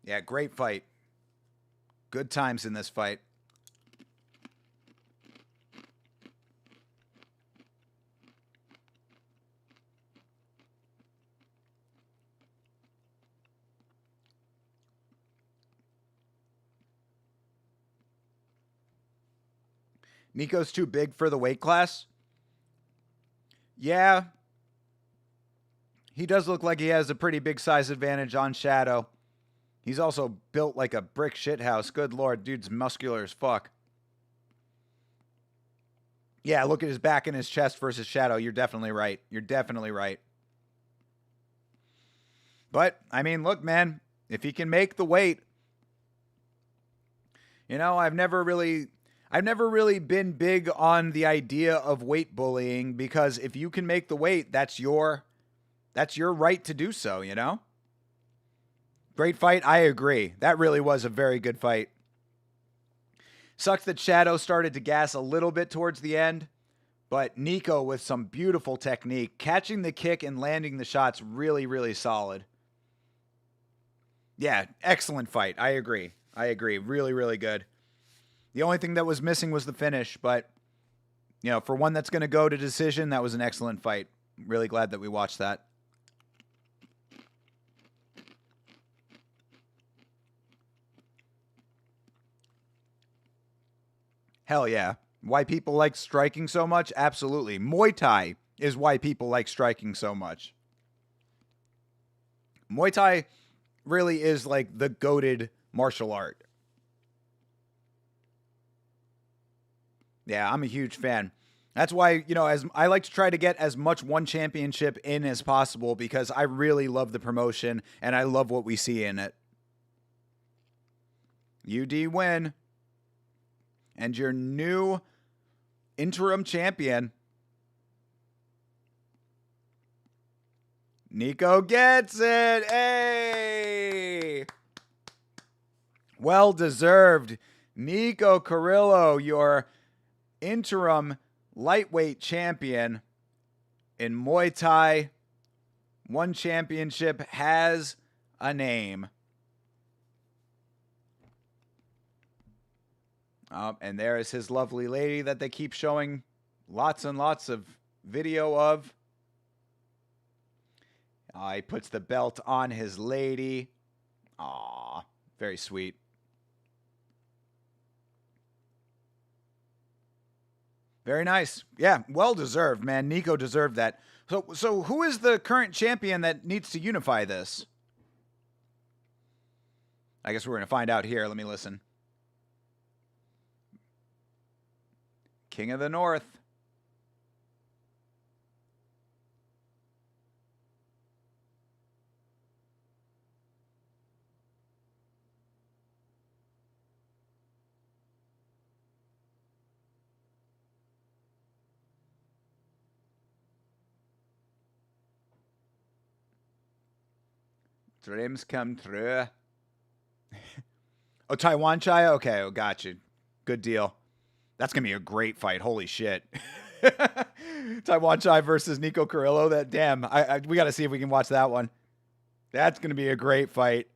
Yeah, great fight. Good times in this fight. Nico's too big for the weight class. Yeah. He does look like he has a pretty big size advantage on Shadow. He's also built like a brick shithouse. Good lord, dude's muscular as fuck. Yeah, look at his back and his chest versus Shadow. You're definitely right. You're definitely right. But, I mean, look, man, if he can make the weight, you know, I've never really been big on the idea of weight bullying, because if you can make the weight, that's your right to do so, you know? Great fight. I agree. That really was a very good fight. Sucks that Shadow started to gas a little bit towards the end, but Nico with some beautiful technique, catching the kick and landing the shots, really, really solid. Yeah, excellent fight. I agree. Really, really good. The only thing that was missing was the finish, but, you know, for one that's going to go to decision, that was an excellent fight. Really glad that we watched that. Hell yeah. Why people like striking so much? Absolutely. Muay Thai is why people like striking so much. Muay Thai really is like the goated martial art. Yeah, I'm a huge fan. That's why, you know, as I like to try to get as much one championship in as possible, because I really love the promotion and I love what we see in it. UD win. And your new interim champion, Nico, gets it. Hey! Well deserved. Nico Carrillo, your interim lightweight champion in Muay Thai. One championship has a name. And there is his lovely lady that they keep showing lots and lots of video of. He puts the belt on his lady. Aw, very sweet. Very nice. Yeah, well deserved, man. Nico deserved that. So who is the current champion that needs to unify this? I guess we're going to find out here. Let me listen. King of the North. Dreams come true. Oh, Taiwan Chai? Okay, oh, gotcha. Good deal. That's going to be a great fight. Holy shit. Taiwan Chai versus Nico Carrillo. That damn. We got to see if we can watch that one. That's going to be a great fight.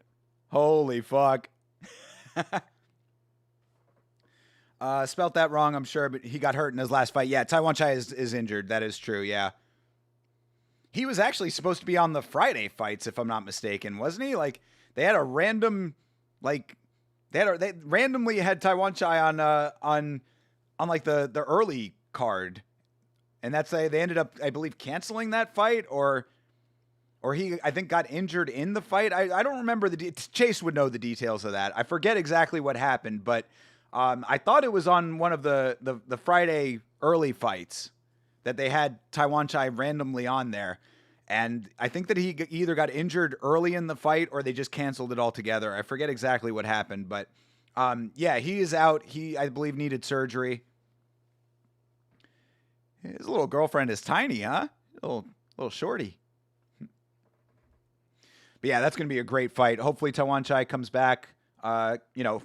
Holy fuck. Spelt that wrong, I'm sure, but he got hurt in his last fight. Yeah, Taiwan Chai is injured. That is true, yeah. He was actually supposed to be on the Friday fights, if I'm not mistaken, wasn't he? Like, they had a random, like, they randomly had Taiwan Chai on like the early card, and they ended up, I believe, canceling that fight, or he, I think, got injured in the fight. I don't remember Chase would know the details of that. I forget exactly what happened, but I thought it was on one of the Friday early fights that they had Taiwan Chai randomly on there. And I think that he either got injured early in the fight or they just canceled it altogether. I forget exactly what happened, but yeah, he is out. He, I believe, needed surgery. His little girlfriend is tiny, huh? Little shorty. But yeah, that's going to be a great fight. Hopefully Taiwan Chai comes back,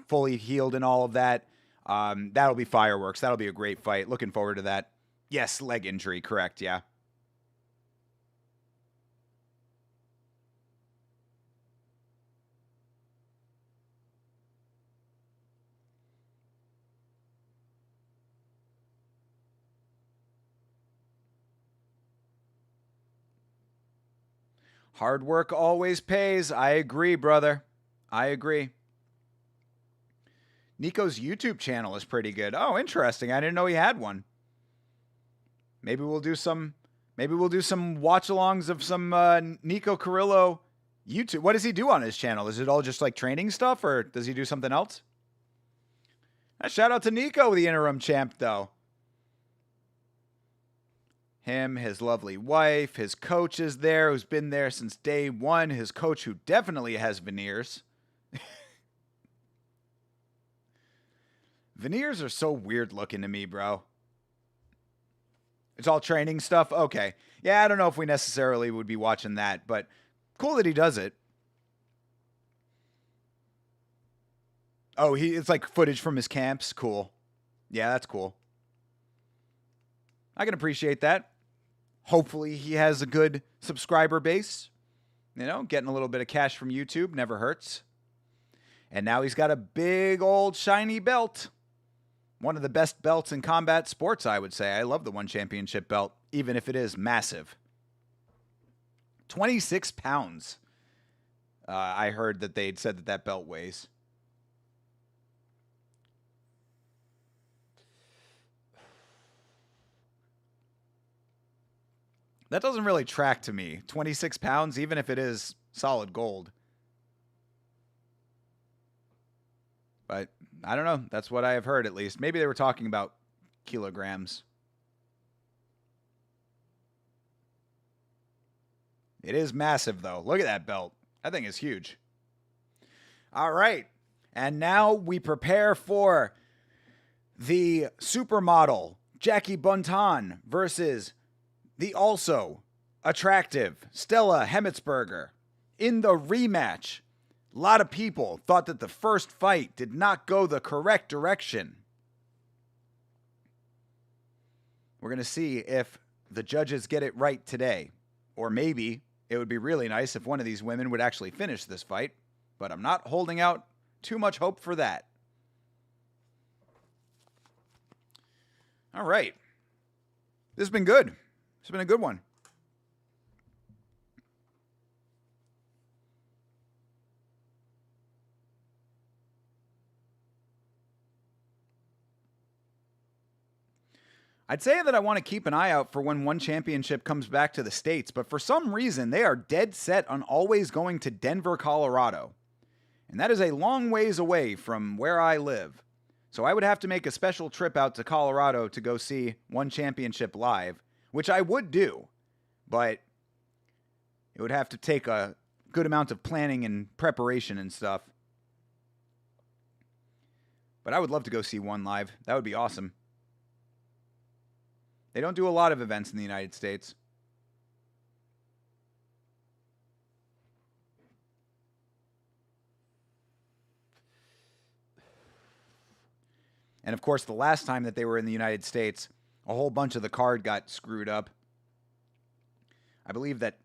fully healed and all of that. That'll be fireworks. That'll be a great fight. Looking forward to that. Yes, leg injury, correct, yeah. Hard work always pays. I agree, brother. I agree. Nico's YouTube channel is pretty good. Oh, interesting. I didn't know he had one. Maybe we'll do some watch-alongs of some Nico Carrillo YouTube. What does he do on his channel? Is it all just like training stuff, or does he do something else? Shout out to Nico, the interim champ, though. Him, his lovely wife, his coach is there, who's been there since day one. His coach, who definitely has veneers. Veneers are so weird looking to me, bro. It's all training stuff? Okay. Yeah, I don't know if we necessarily would be watching that, but cool that he does it. Oh, it's like footage from his camps. Cool. Yeah, that's cool. I can appreciate that. Hopefully he has a good subscriber base. You know, getting a little bit of cash from YouTube never hurts. And now he's got a big old shiny belt. One of the best belts in combat sports, I would say. I love the one championship belt, even if it is massive. 26 pounds. I heard that they'd said that belt weighs. That doesn't really track to me. 26 pounds, even if it is solid gold. But I don't know. That's what I have heard, at least. Maybe they were talking about kilograms. It is massive, though. Look at that belt. That thing is huge. All right. And now we prepare for the supermodel Jackie Buntan versus the also attractive Stella Hemetsberger in the rematch. A lot of people thought that the first fight did not go the correct direction. We're going to see if the judges get it right today. Or maybe it would be really nice if one of these women would actually finish this fight. But I'm not holding out too much hope for that. All right. This has been good. It's been a good one. I'd say that I want to keep an eye out for when one championship comes back to the States, but for some reason they are dead set on always going to Denver, Colorado. And that is a long ways away from where I live. So I would have to make a special trip out to Colorado to go see one championship live, which I would do. But it would have to take a good amount of planning and preparation and stuff. But I would love to go see one live. That would be awesome. They don't do a lot of events in the United States. And of course, the last time that they were in the United States, a whole bunch of the card got screwed up. I believe that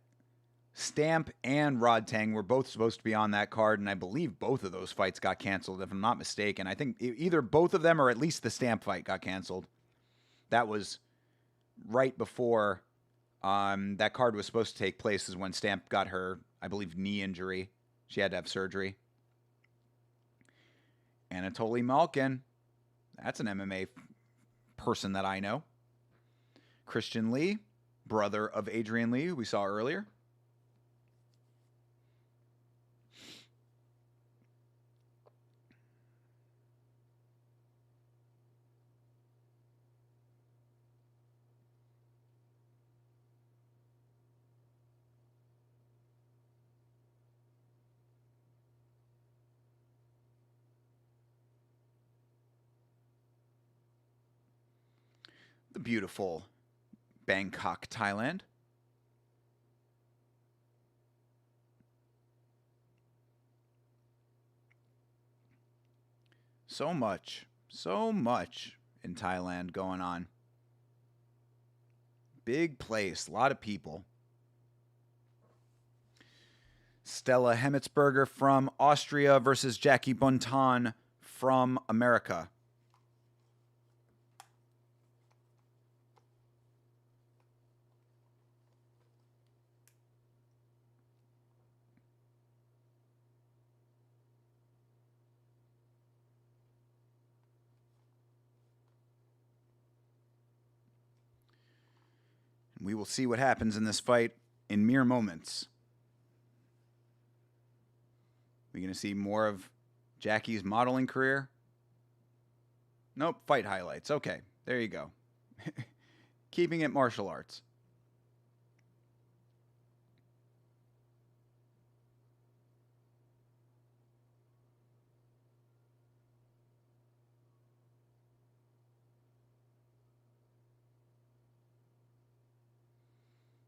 Stamp and Rodtang were both supposed to be on that card, and I believe both of those fights got canceled, if I'm not mistaken. I think either both of them or at least the Stamp fight got canceled. That was right before that card was supposed to take place is when Stamp got her, I believe, knee injury. She had to have surgery. Anatoly Malkin. That's an MMA person that I know. Christian Lee, brother of Adrian Lee, who we saw earlier. The beautiful Bangkok, Thailand. So much in Thailand going on. Big place, a lot of people. Stella Hemetsberger from Austria versus Jackie Buntan from America. We will see what happens in this fight in mere moments. We're going to see more of Jackie's modeling career. Nope, fight highlights. Okay, there you go. Keeping it martial arts.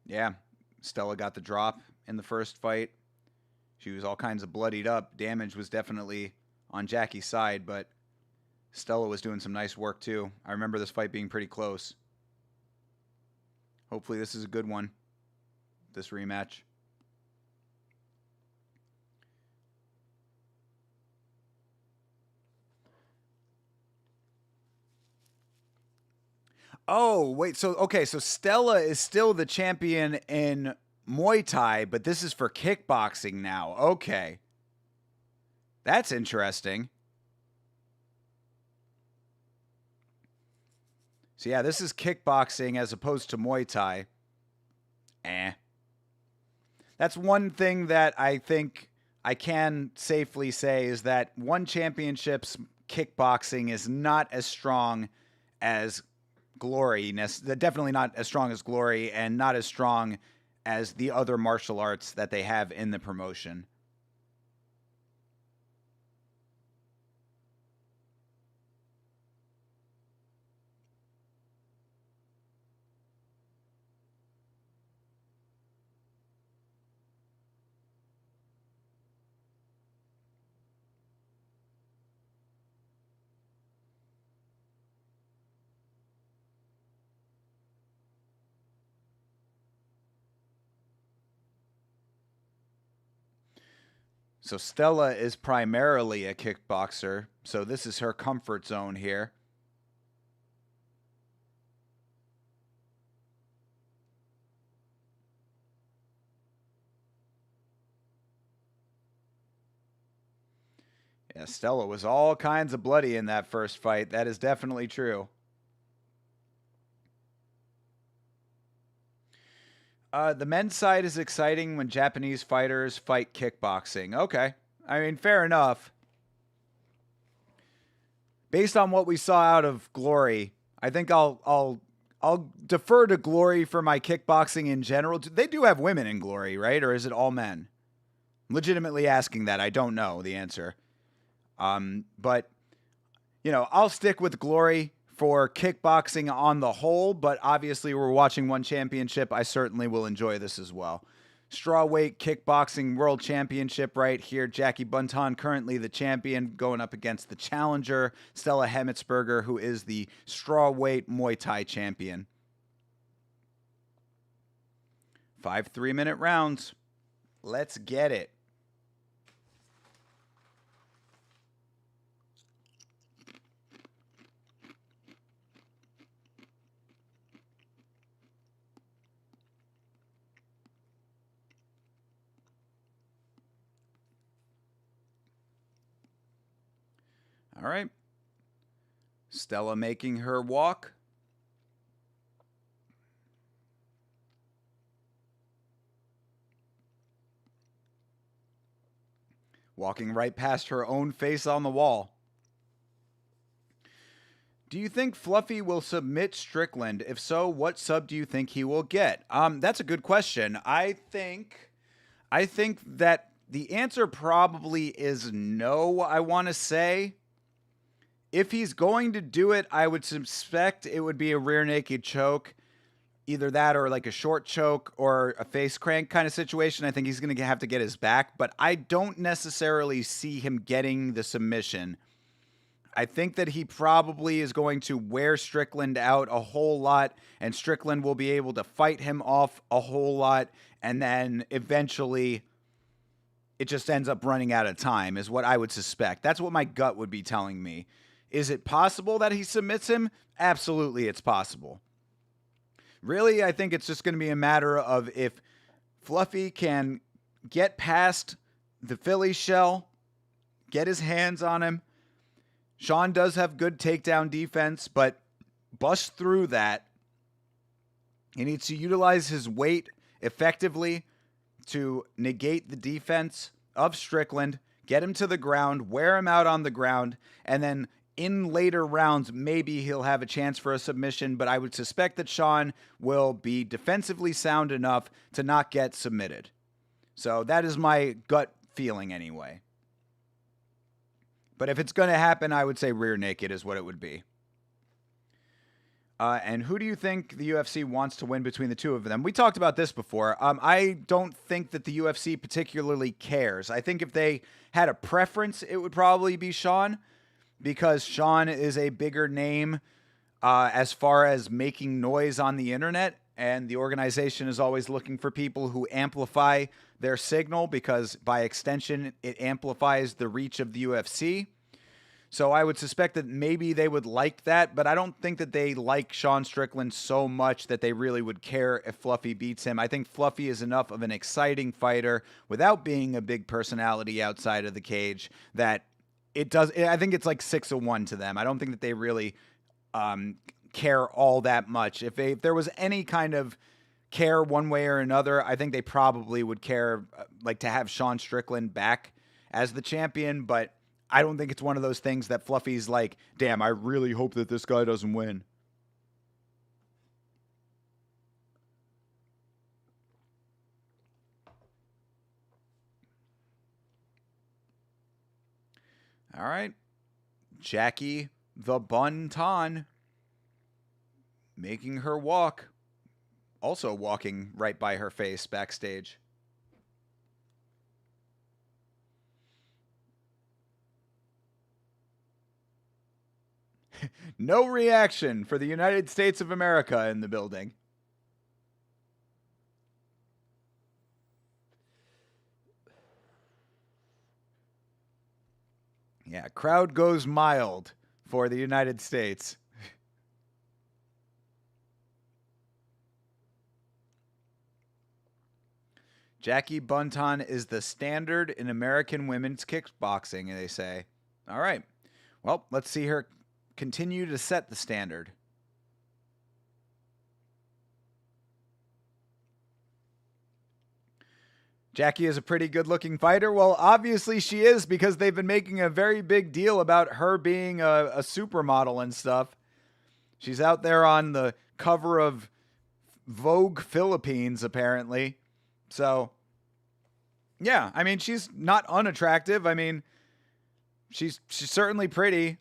Yeah, Stella got the drop in the first fight. She was all kinds of bloodied up. Damage was definitely on Jackie's side, but Stella was doing some nice work too. I remember this fight being pretty close. Hopefully this is a good one, this rematch. Oh, wait. So, okay. So Stella is still the champion in Muay Thai, but this is for kickboxing now. Okay. That's interesting. So, yeah, this is kickboxing as opposed to Muay Thai. Eh. That's one thing that I think I can safely say is that one championship's kickboxing is not as strong as Glory. Definitely not as strong as Glory and not as strong as the other martial arts that they have in the promotion. So Stella is primarily a kickboxer, so this is her comfort zone here. Yeah, Stella was all kinds of bloody in that first fight. That is definitely true. The men's side is exciting when Japanese fighters fight kickboxing. Okay. I mean, fair enough. Based on what we saw out of Glory, I think I'll defer to Glory for my kickboxing in general. They do have women in Glory, right? Or is it all men? Legitimately asking that. I don't know the answer. But I'll stick with Glory for kickboxing on the whole, but obviously we're watching one championship. I certainly will enjoy this as well. Strawweight Kickboxing World Championship right here. Jackie Buntan, currently the champion, going up against the challenger, Stella Hemetsberger, who is the strawweight Muay Thai champion. 5 3-minute rounds. Let's get it. All right. Stella making her walk. Walking right past her own face on the wall. Do you think Fluffy will submit Strickland? If so, what sub do you think he will get? That's a good question. I think that the answer probably is no, I want to say. If he's going to do it, I would suspect it would be a rear naked choke. Either that or like a short choke or a face crank kind of situation. I think he's going to have to get his back, but I don't necessarily see him getting the submission. I think that he probably is going to wear Strickland out a whole lot, and Strickland will be able to fight him off a whole lot, and then eventually it just ends up running out of time, is what I would suspect. That's what my gut would be telling me. Is it possible that he submits him? Absolutely, it's possible. Really, I think it's just going to be a matter of if Fluffy can get past the Philly shell, get his hands on him. Sean does have good takedown defense, but bust through that. He needs to utilize his weight effectively to negate the defense of Strickland, get him to the ground, wear him out on the ground, and then in later rounds, maybe he'll have a chance for a submission, but I would suspect that Sean will be defensively sound enough to not get submitted. So that is my gut feeling anyway. But if it's going to happen, I would say rear naked is what it would be. And who do you think the UFC wants to win between the two of them? We talked about this before. I don't think that the UFC particularly cares. I think if they had a preference, it would probably be Sean, because Sean is a bigger name as far as making noise on the internet, and the organization is always looking for people who amplify their signal, because by extension, it amplifies the reach of the UFC. So I would suspect that maybe they would like that, but I don't think that they like Sean Strickland so much that they really would care if Fluffy beats him. I think Fluffy is enough of an exciting fighter without being a big personality outside of the cage that it does. I think it's like 6-1 to them. I don't think that they really care all that much. If there was any kind of care one way or another, I think they probably would care like to have Sean Strickland back as the champion, but I don't think it's one of those things that Fluffy's like, damn, I really hope that this guy doesn't win. All right. Jackie the Buntan making her walk. Also walking right by her face backstage. No reaction for the United States of America in the building. Yeah, crowd goes mild for the United States. Jackie Buntan is the standard in American women's kickboxing, they say. All right. Well, let's see her continue to set the standard. Jackie is a pretty good-looking fighter. Well, obviously she is, because they've been making a very big deal about her being a supermodel and stuff. She's out there on the cover of Vogue Philippines, apparently. So, yeah, I mean, she's not unattractive. I mean, she's certainly pretty.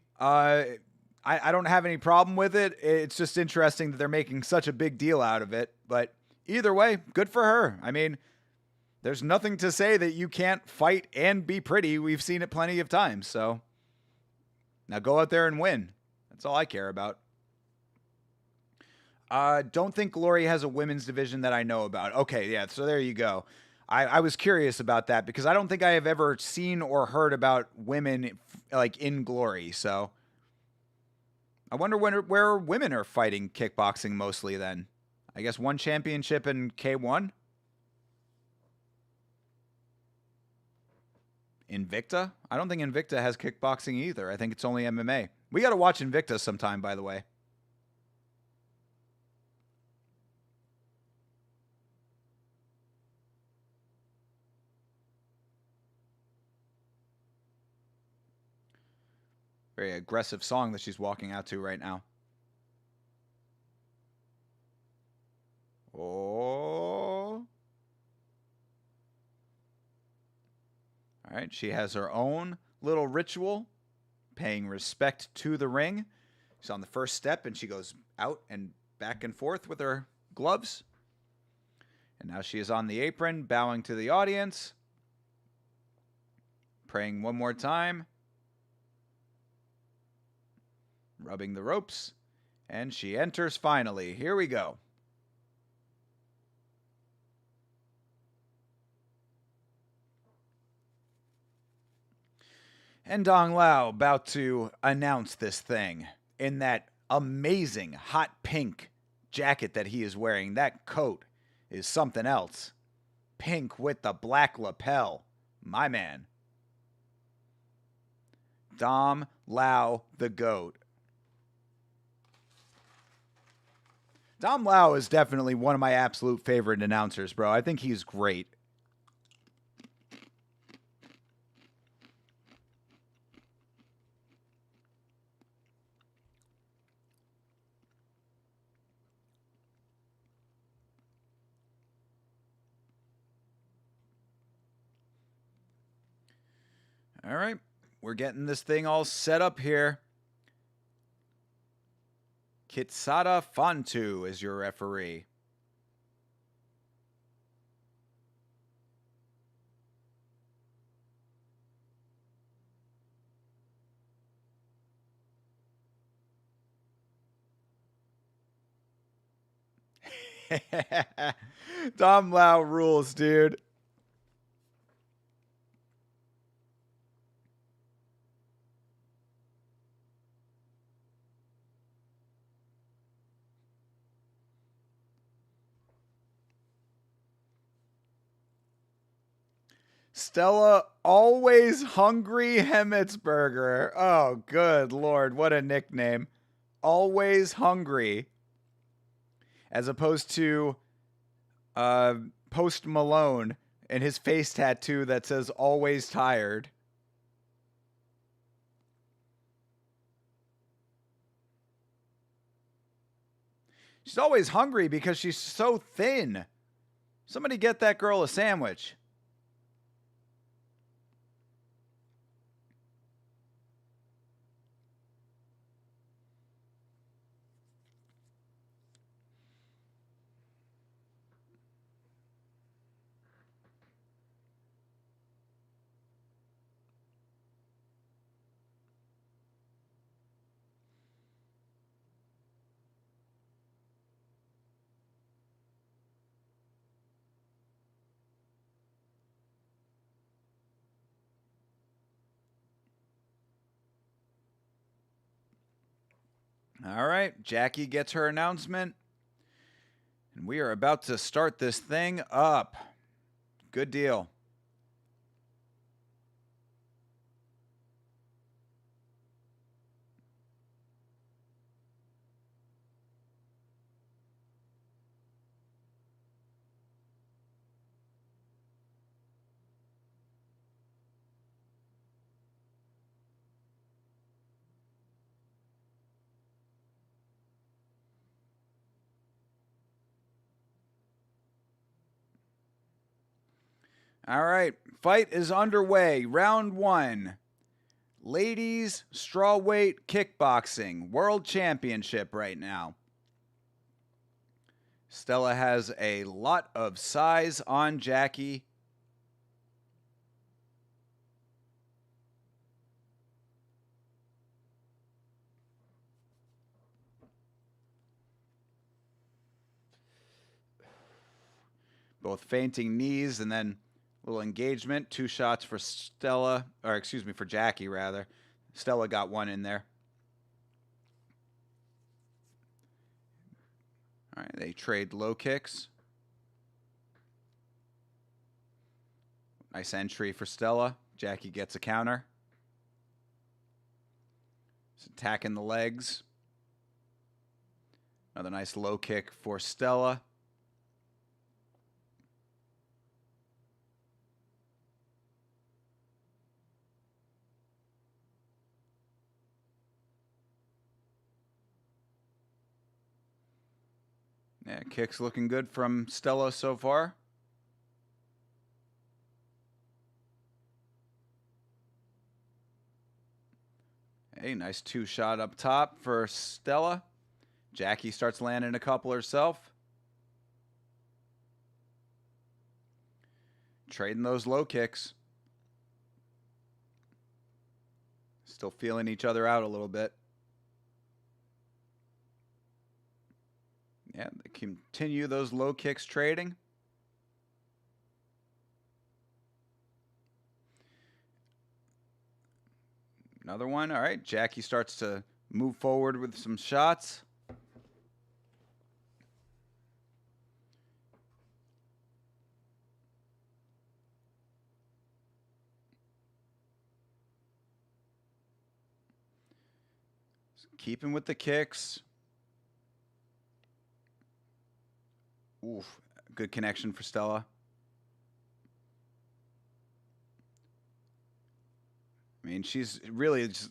I don't have any problem with it. It's just interesting that they're making such a big deal out of it. But either way, good for her. I mean, there's nothing to say that you can't fight and be pretty. We've seen it plenty of times. So now go out there and win. That's all I care about. Don't think Glory has a women's division that I know about. Okay, yeah, so there you go. I was curious about that, because I don't think I have ever seen or heard about women like in Glory. So I wonder where women are fighting kickboxing mostly then. I guess one championship in K1? Invicta? I don't think Invicta has kickboxing either. I think it's only MMA. We got to watch Invicta sometime, by the way. Very aggressive song that she's walking out to right now. Oh. All right, she has her own little ritual, paying respect to the ring. She's on the first step, and she goes out and back and forth with her gloves. And now she is on the apron, bowing to the audience, praying one more time, rubbing the ropes, and she enters finally. Here we go. And Dong Lao about to announce this thing in that amazing hot pink jacket that he is wearing. That coat is something else. Pink with the black lapel. My man. Dom Lao the GOAT. Dom Lao is definitely one of my absolute favorite announcers, bro. I think he's great. All right. We're getting this thing all set up here. Kitsada Fantu is your referee. Dom Lau rules, dude. Stella Always Hungry Hemetsberger. Oh, good Lord. What a nickname. Always Hungry. As opposed to Post Malone and his face tattoo that says Always Tired. She's always hungry because she's so thin. Somebody get that girl a sandwich. All right, Jackie gets her announcement. And we are about to start this thing up. Good deal. All right, fight is underway. Round 1. Ladies strawweight kickboxing world championship right now. Stella has a lot of size on Jackie. Both feinting knees and then a little engagement. 2 shots for Stella, or excuse me, for Jackie rather. Stella got 1 in there. All right, they trade low kicks. Nice entry for Stella. Jackie gets a counter. Just attacking the legs. Another nice low kick for Stella. Yeah, kicks looking good from Stella so far. Hey, nice 2 shot up top for Stella. Jackie starts landing a couple herself. Trading those low kicks. Still feeling each other out a little bit. Yeah, they continue those low kicks trading. Another one. All right, Jackie starts to move forward with some shots. Keeping with the kicks. Oof, good connection for Stella. I mean, she's really just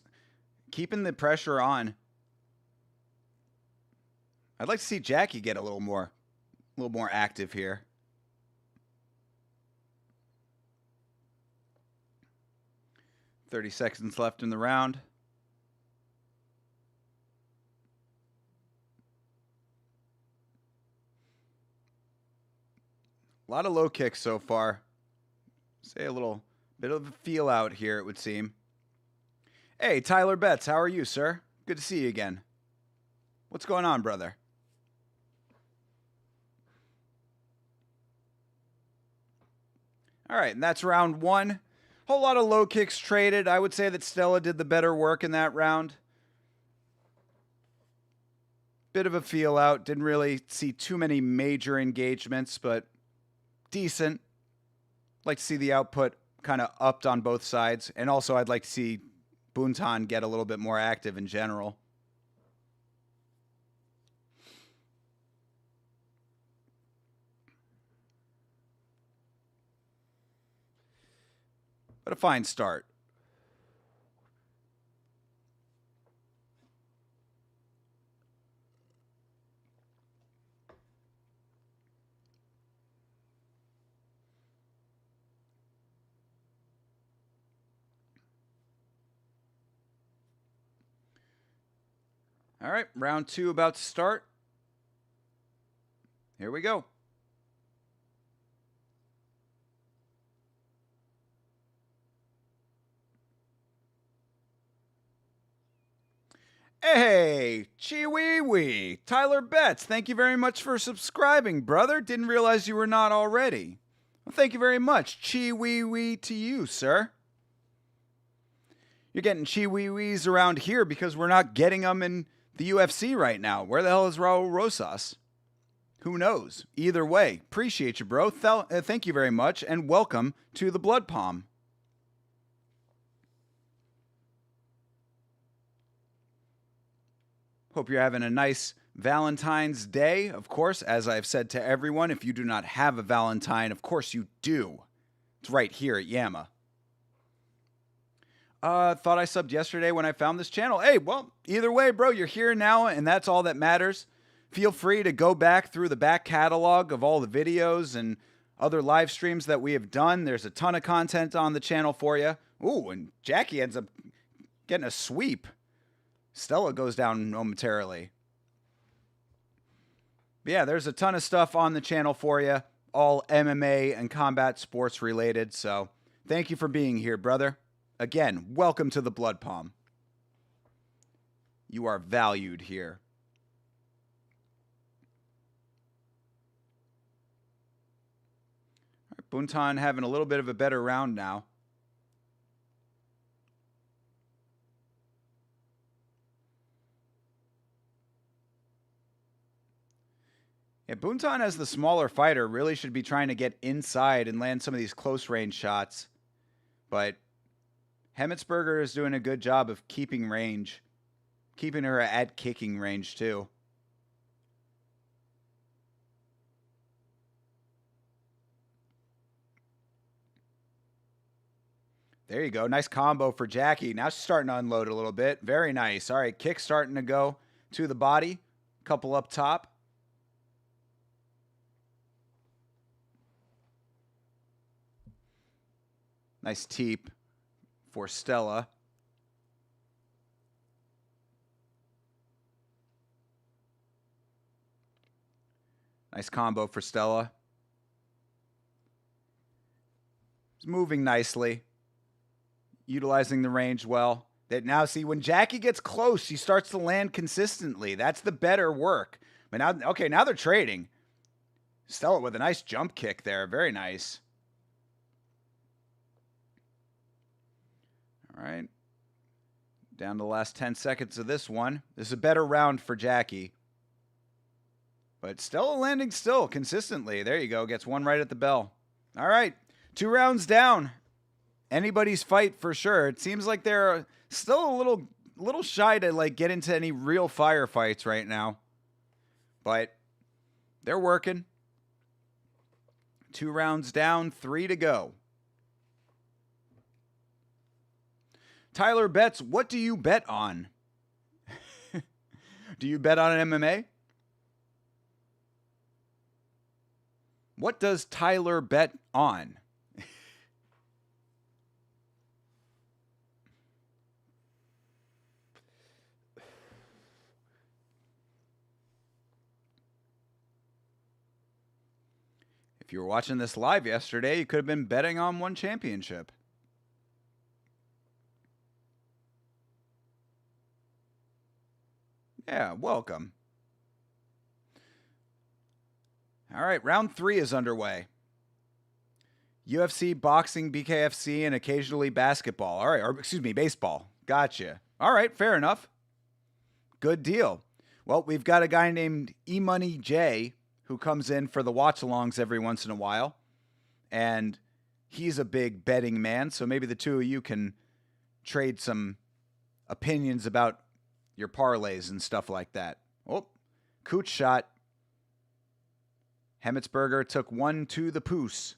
keeping the pressure on. I'd like to see Jackie get a little more active here. 30 seconds left in the round. A lot of low kicks so far. Say a little bit of a feel out here, it would seem. Hey, Tyler Betts, how are you, sir? Good to see you again. What's going on, brother? All right, and that's round one. Whole lot of low kicks traded. I would say that Stella did the better work in that round. Bit of a feel out. Didn't really see too many major engagements, but decent. Like to see the output kind of upped on both sides. And also I'd like to see Buntan get a little bit more active in general. But a fine start. All right, round two about to start. Here we go. Hey, Chee-wee-wee. Tyler Betts, thank you very much for subscribing, brother. Didn't realize you were not already. Well, thank you very much. Chee-wee-wee to you, sir. You're getting Chee-wee-wees around here because we're not getting them in the UFC right now. Where the hell is Raul Rosas? Who knows? Either way, appreciate you, bro. Thank you very much, and welcome to the Blood Palm. Hope you're having a nice Valentine's Day. Of course, as I've said to everyone, if you do not have a Valentine, of course you do. It's right here at Yama. Thought I subbed yesterday when I found this channel. Hey, well, either way, bro, you're here now, and that's all that matters. Feel free to go back through the back catalog of all the videos and other live streams that we have done. There's a ton of content on the channel for you. Ooh, and Jackie ends up getting a sweep. Stella goes down momentarily. But yeah, there's a ton of stuff on the channel for you, all MMA and combat sports related. So thank you for being here, brother. Again, welcome to the Blood Palm. You are valued here. All right, Buntan having a little bit of a better round now. Yeah, Buntan, as the smaller fighter, really should be trying to get inside and land some of these close range shots. But Hemetsberger is doing a good job of keeping range. Keeping her at kicking range, too. There you go. Nice combo for Jackie. Now she's starting to unload a little bit. Very nice. All right, kick starting to go to the body. Couple up top. Nice teep for Stella. Nice combo for Stella. It's moving nicely. Utilizing the range well. That now, see, when Jackie gets close, she starts to land consistently. That's the better work. But now, okay, now they're trading. Stella with a nice jump kick there. Very nice. All right. Down to the last 10 seconds of this one. This is a better round for Jackie. But Stella landing still consistently. There you go. Gets one right at the bell. All right. 2 rounds down. Anybody's fight for sure. It seems like they're still a little shy to like get into any real firefights right now. But they're working. 2 rounds down, 3 to go. Tyler Betts, what do you bet on? Do you bet on MMA? What does Tyler bet on? If you were watching this live yesterday, you could have been betting on one championship. Yeah, welcome. All right, round 3 is underway. UFC, boxing, BKFC, and occasionally basketball. All right, or excuse me, baseball. Gotcha. All right, fair enough. Good deal. Well, we've got a guy named E-Money J who comes in for the watch-alongs every once in a while. And he's a big betting man, so maybe the two of you can trade some opinions about your parlays and stuff like that. Oh, Cooch shot. Hemetsberger took one to the poos,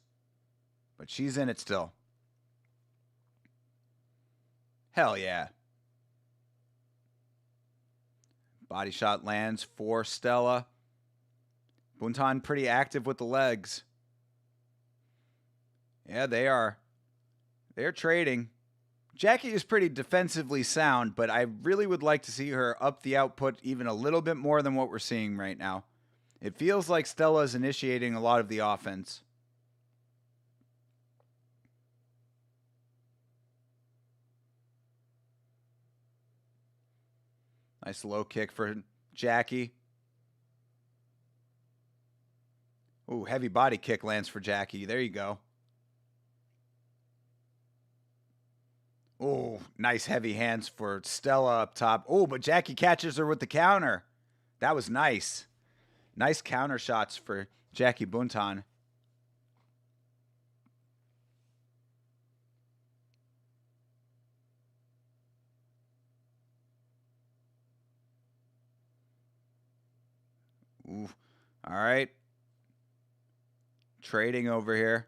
but she's in it still. Hell yeah. Body shot lands for Stella. Buntan pretty active with the legs. Yeah, they are. They're trading. Jackie is pretty defensively sound, but I really would like to see her up the output even a little bit more than what we're seeing right now. It feels like Stella is initiating a lot of the offense. Nice low kick for Jackie. Ooh, heavy body kick lands for Jackie. There you go. Oh, nice heavy hands for Stella up top. Oh, but Jackie catches her with the counter. That was nice. Nice counter shots for Jackie Buntan. Ooh, all right. Trading over here.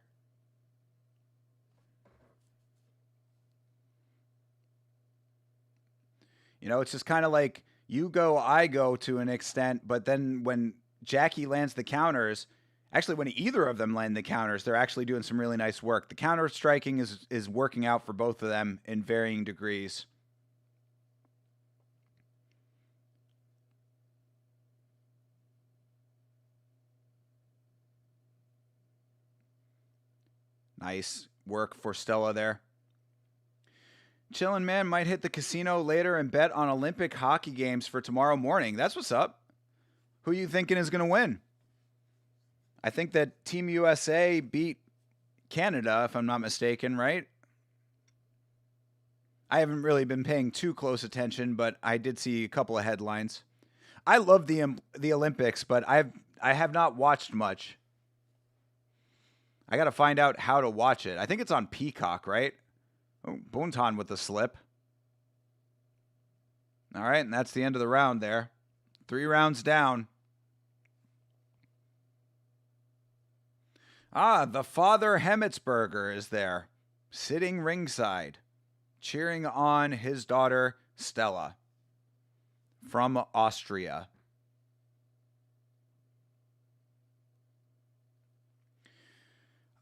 You know, it's just kind of like you go, I go to an extent, but then when Jackie lands the counters, actually when either of them land the counters, they're actually doing some really nice work. The counter striking is working out for both of them in varying degrees. Nice work for Stella there. Chillin' man might hit the casino later and bet on Olympic hockey games for tomorrow morning. That's what's up. Who you thinking is going to win? I think that Team USA beat Canada, if I'm not mistaken, right? I haven't really been paying too close attention, but I did see a couple of headlines. I love the Olympics, but I have not watched much. I got to find out how to watch it. I think it's on Peacock, right? Oh, Buntan with the slip. All right, and that's the end of the round there. 3 rounds down. Ah, the father Hemetsberger is there, sitting ringside, cheering on his daughter Stella from Austria.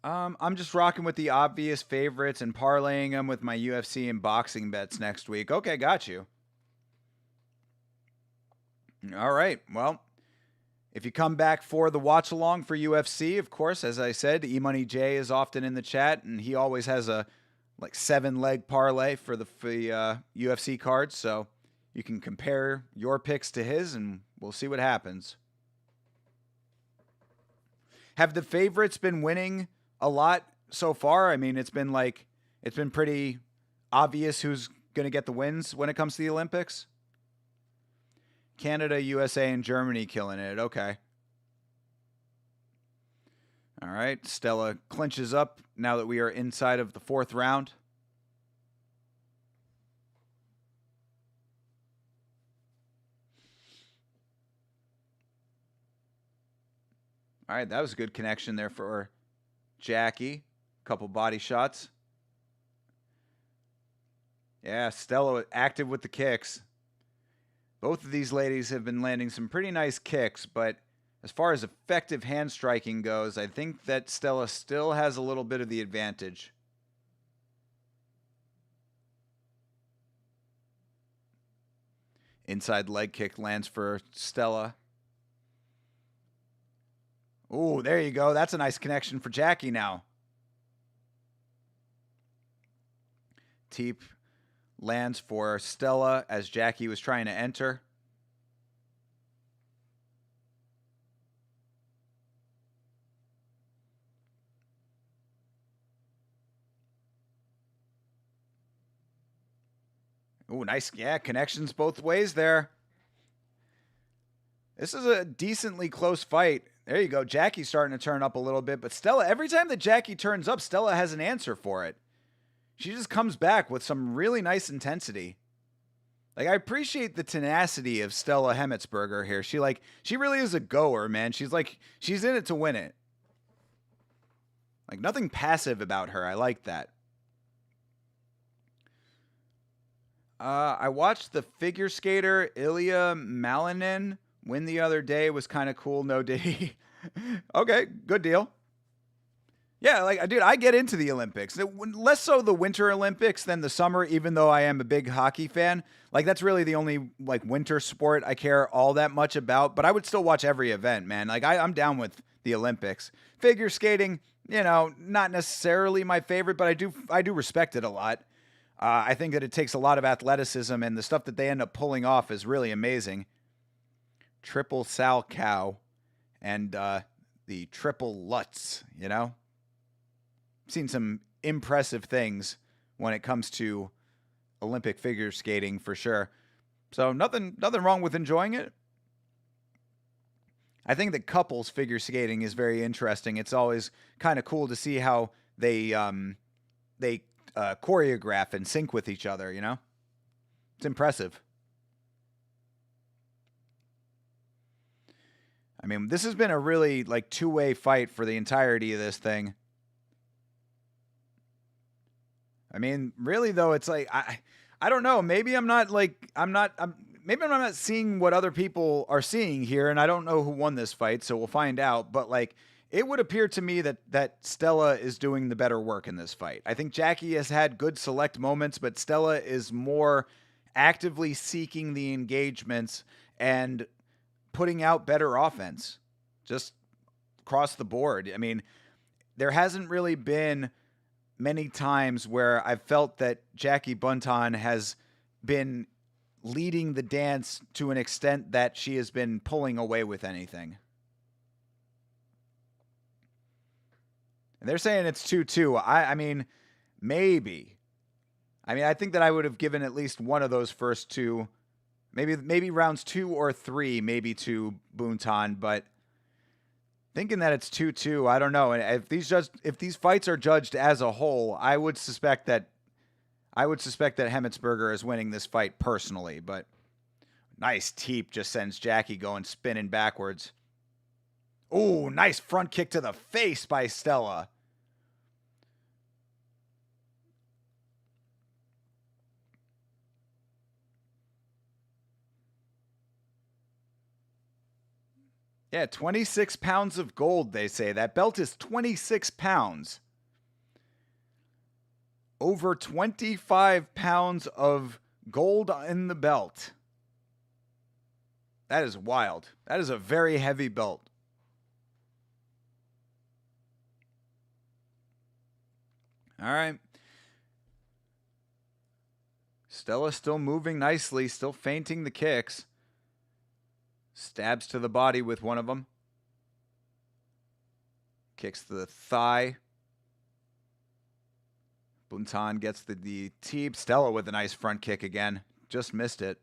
I'm just rocking with the obvious favorites and parlaying them with my UFC and boxing bets next week. Okay, got you. All right. Well, if you come back for the watch along for UFC, of course, as I said, E-Money J is often in the chat, and he always has a like 7-leg parlay for the UFC cards. So you can compare your picks to his, and we'll see what happens. Have the favorites been winning a lot so far? I mean, it's been pretty obvious who's going to get the wins when it comes to the Olympics. Canada, USA, and Germany killing it. Okay. All right. Stella clinches up now that we are inside of the 4th round. All right. That was a good connection there for Jackie. Couple body shots. Yeah, Stella active with the kicks. Both of these ladies have been landing some pretty nice kicks, but as far as effective hand striking goes, I think that Stella still has a little bit of the advantage. Inside leg kick lands for Stella. Ooh, there you go. That's a nice connection for Jackie now. Teep lands for Stella as Jackie was trying to enter. Ooh, nice. Yeah, connections both ways there. This is a decently close fight. There you go. Jackie's starting to turn up a little bit, but Stella, every time that Jackie turns up, Stella has an answer for it. She just comes back with some really nice intensity. Like, I appreciate the tenacity of Stella Hemetsberger here. She really is a goer, man. She's in it to win it. Like, nothing passive about her. I like that. I watched the figure skater Ilya Malinin win the other day. Was kind of cool. No, did he? Okay, good deal. Yeah, like, dude, I get into the Olympics. Less so the Winter Olympics than the summer, even though I am a big hockey fan. Like, that's really the only, like, winter sport I care all that much about. But I would still watch every event, man. Like, I'm down with the Olympics. Figure skating, not necessarily my favorite, but I do respect it a lot. I think that it takes a lot of athleticism, and the stuff that they end up pulling off is really amazing. Triple Sal Cow and the Triple Lutz, Seen some impressive things when it comes to Olympic figure skating for sure. So nothing wrong with enjoying it. I think that couples figure skating is very interesting. It's always kind of cool to see how they choreograph and sync with each other, It's impressive. I mean, this has been a really, like, two-way fight for the entirety of this thing. I mean, really though, it's like I don't know. Maybe I'm not seeing what other people are seeing here, and I don't know who won this fight, so we'll find out. But like, it would appear to me that Stella is doing the better work in this fight. I think Jackie has had good select moments, but Stella is more actively seeking the engagements and putting out better offense, just across the board. I mean, there hasn't really been many times where I've felt that Jackie Buntan has been leading the dance to an extent that she has been pulling away with anything. And they're saying it's 2-2. I mean, maybe. I mean, I think that I would have given at least one of those first two, maybe rounds 2 or 3, maybe to Buntan, but thinking that it's 2-2, I don't know. And if these fights are judged as a whole, I would suspect that Hemetsberger is winning this fight personally. But nice teep just sends Jackie going spinning backwards. Ooh, nice front kick to the face by Stella. Yeah, 26 pounds of gold, they say. That belt is 26 pounds. Over 25 pounds of gold in the belt. That is wild. That is a very heavy belt. All right. Stella still moving nicely, still feinting the kicks. Stabs to the body with one of them. Kicks to the thigh. Buntan gets the teep. Stella with a nice front kick again. Just missed it.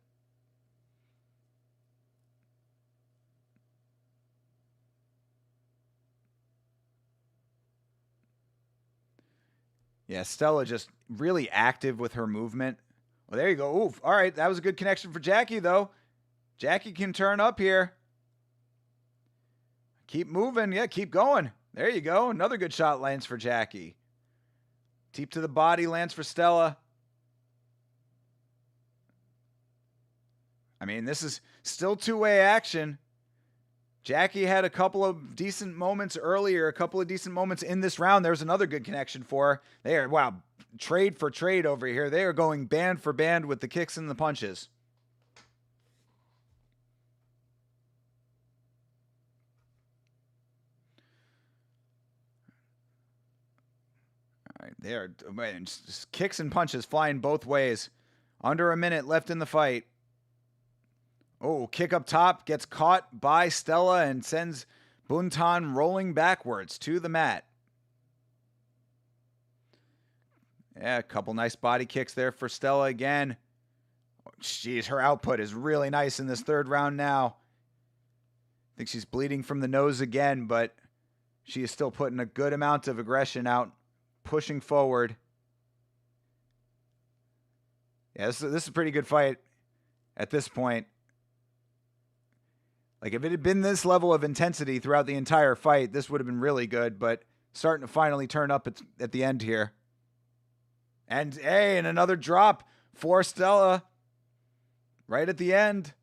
Yeah, Stella just really active with her movement. Well, there you go. Oof. All right, that was a good connection for Jackie, though. Jackie can turn up here. Keep moving. Yeah, keep going. There you go. Another good shot lands for Jackie. Teep to the body lands for Stella. I mean, this is still two-way action. Jackie had a couple of decent moments earlier, a couple of decent moments in this round. There's another good connection for her. They are, wow, trade for trade over here. They are going band for band with the kicks and the punches. There, man, just kicks and punches flying both ways. Under a minute left in the fight. Oh, kick up top, gets caught by Stella and sends Buntan rolling backwards to the mat. Yeah, a couple nice body kicks there for Stella again. Oh, jeez, her output is really nice in this third round now. I think she's bleeding from the nose again, but she is still putting a good amount of aggression out, pushing forward. Yeah, this is a pretty good fight at this point. Like, if it had been this level of intensity throughout the entire fight, this would have been really good, but starting to finally turn up at the end here. And, hey, and another drop for Stella right at the end.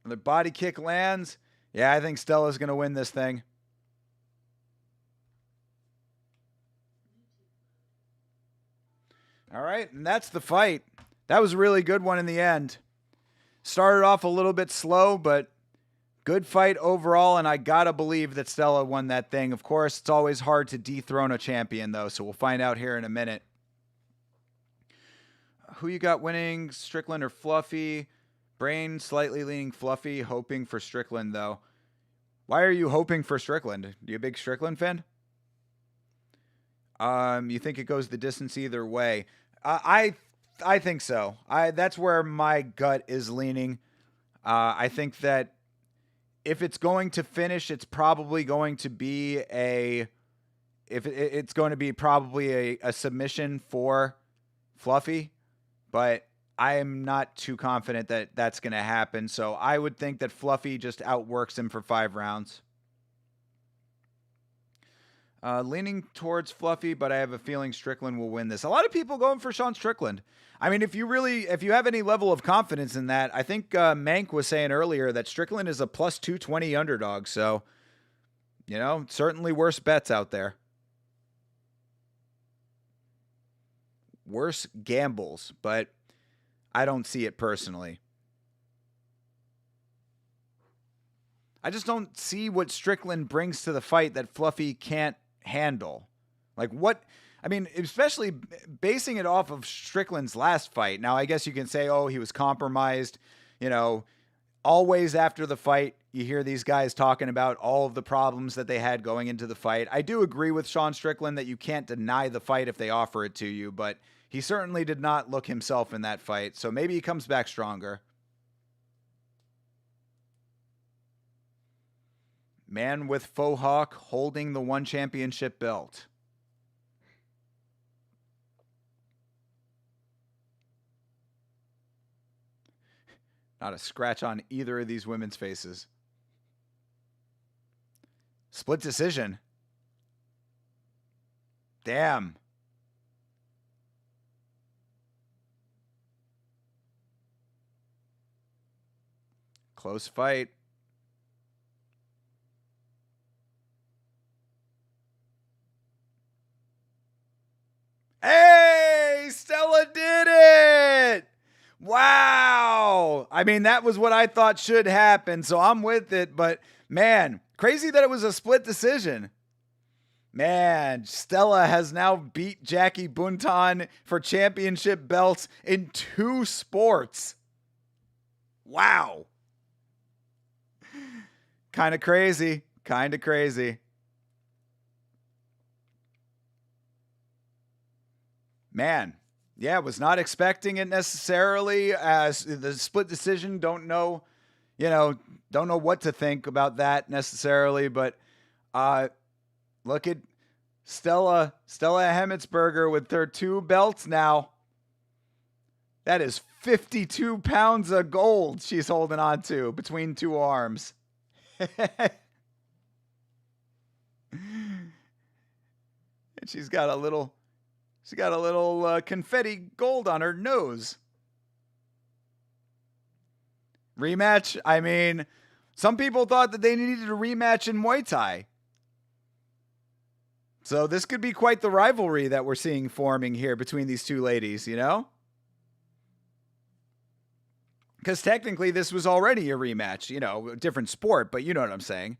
The body kick lands. Yeah, I think Stella's going to win this thing. All right, and that's the fight. That was a really good one in the end. Started off a little bit slow, but good fight overall, and I gotta believe that Stella won that thing. Of course, it's always hard to dethrone a champion, though, so we'll find out here in a minute. Who you got winning, Strickland or Fluffy? Brain slightly leaning Fluffy, hoping for Strickland, though. Why are you hoping for Strickland? Are you a big Strickland fan? You think it goes the distance either way? I think so. That's where my gut is leaning. I think that if it's going to finish, it's probably going to be probably a submission for Fluffy, but I am not too confident that that's going to happen. So I would think that Fluffy just outworks him for 5 rounds. Leaning towards Fluffy, but I have a feeling Strickland will win this. A lot of people going for Sean Strickland. I mean, if you have any level of confidence in that, I think Mank was saying earlier that Strickland is a plus 220 underdog. So, certainly worse bets out there. Worse gambles, but I don't see it personally. I just don't see what Strickland brings to the fight that Fluffy can't handle. Like what? I mean, especially basing it off of Strickland's last fight. Now, I guess you can say, oh, he was compromised. Always after the fight, you hear these guys talking about all of the problems that they had going into the fight. I do agree with Sean Strickland that you can't deny the fight if they offer it to you, but he certainly did not look himself in that fight. So maybe he comes back stronger. Man with faux hawk holding the 1 championship belt. Not a scratch on either of these women's faces. Split decision. Damn. Close fight. Hey, Stella did it! Wow. I mean, that was what I thought should happen, so I'm with it. But, man, crazy that it was a split decision. Man, Stella has now beat Jackie Buntan for championship belts in 2 sports. Wow. Kind of crazy. Kind of crazy. Man. Yeah, was not expecting it necessarily as the split decision. Don't know what to think about that necessarily. But look at Stella Hemetsberger with her 2 belts now. That is 52 pounds of gold she's holding on to between 2 arms. And she's got a little confetti gold on her nose. Rematch? I mean, some people thought that they needed a rematch in Muay Thai. So this could be quite the rivalry that we're seeing forming here between these 2 ladies, Because technically this was already a rematch, a different sport, but you know what I'm saying.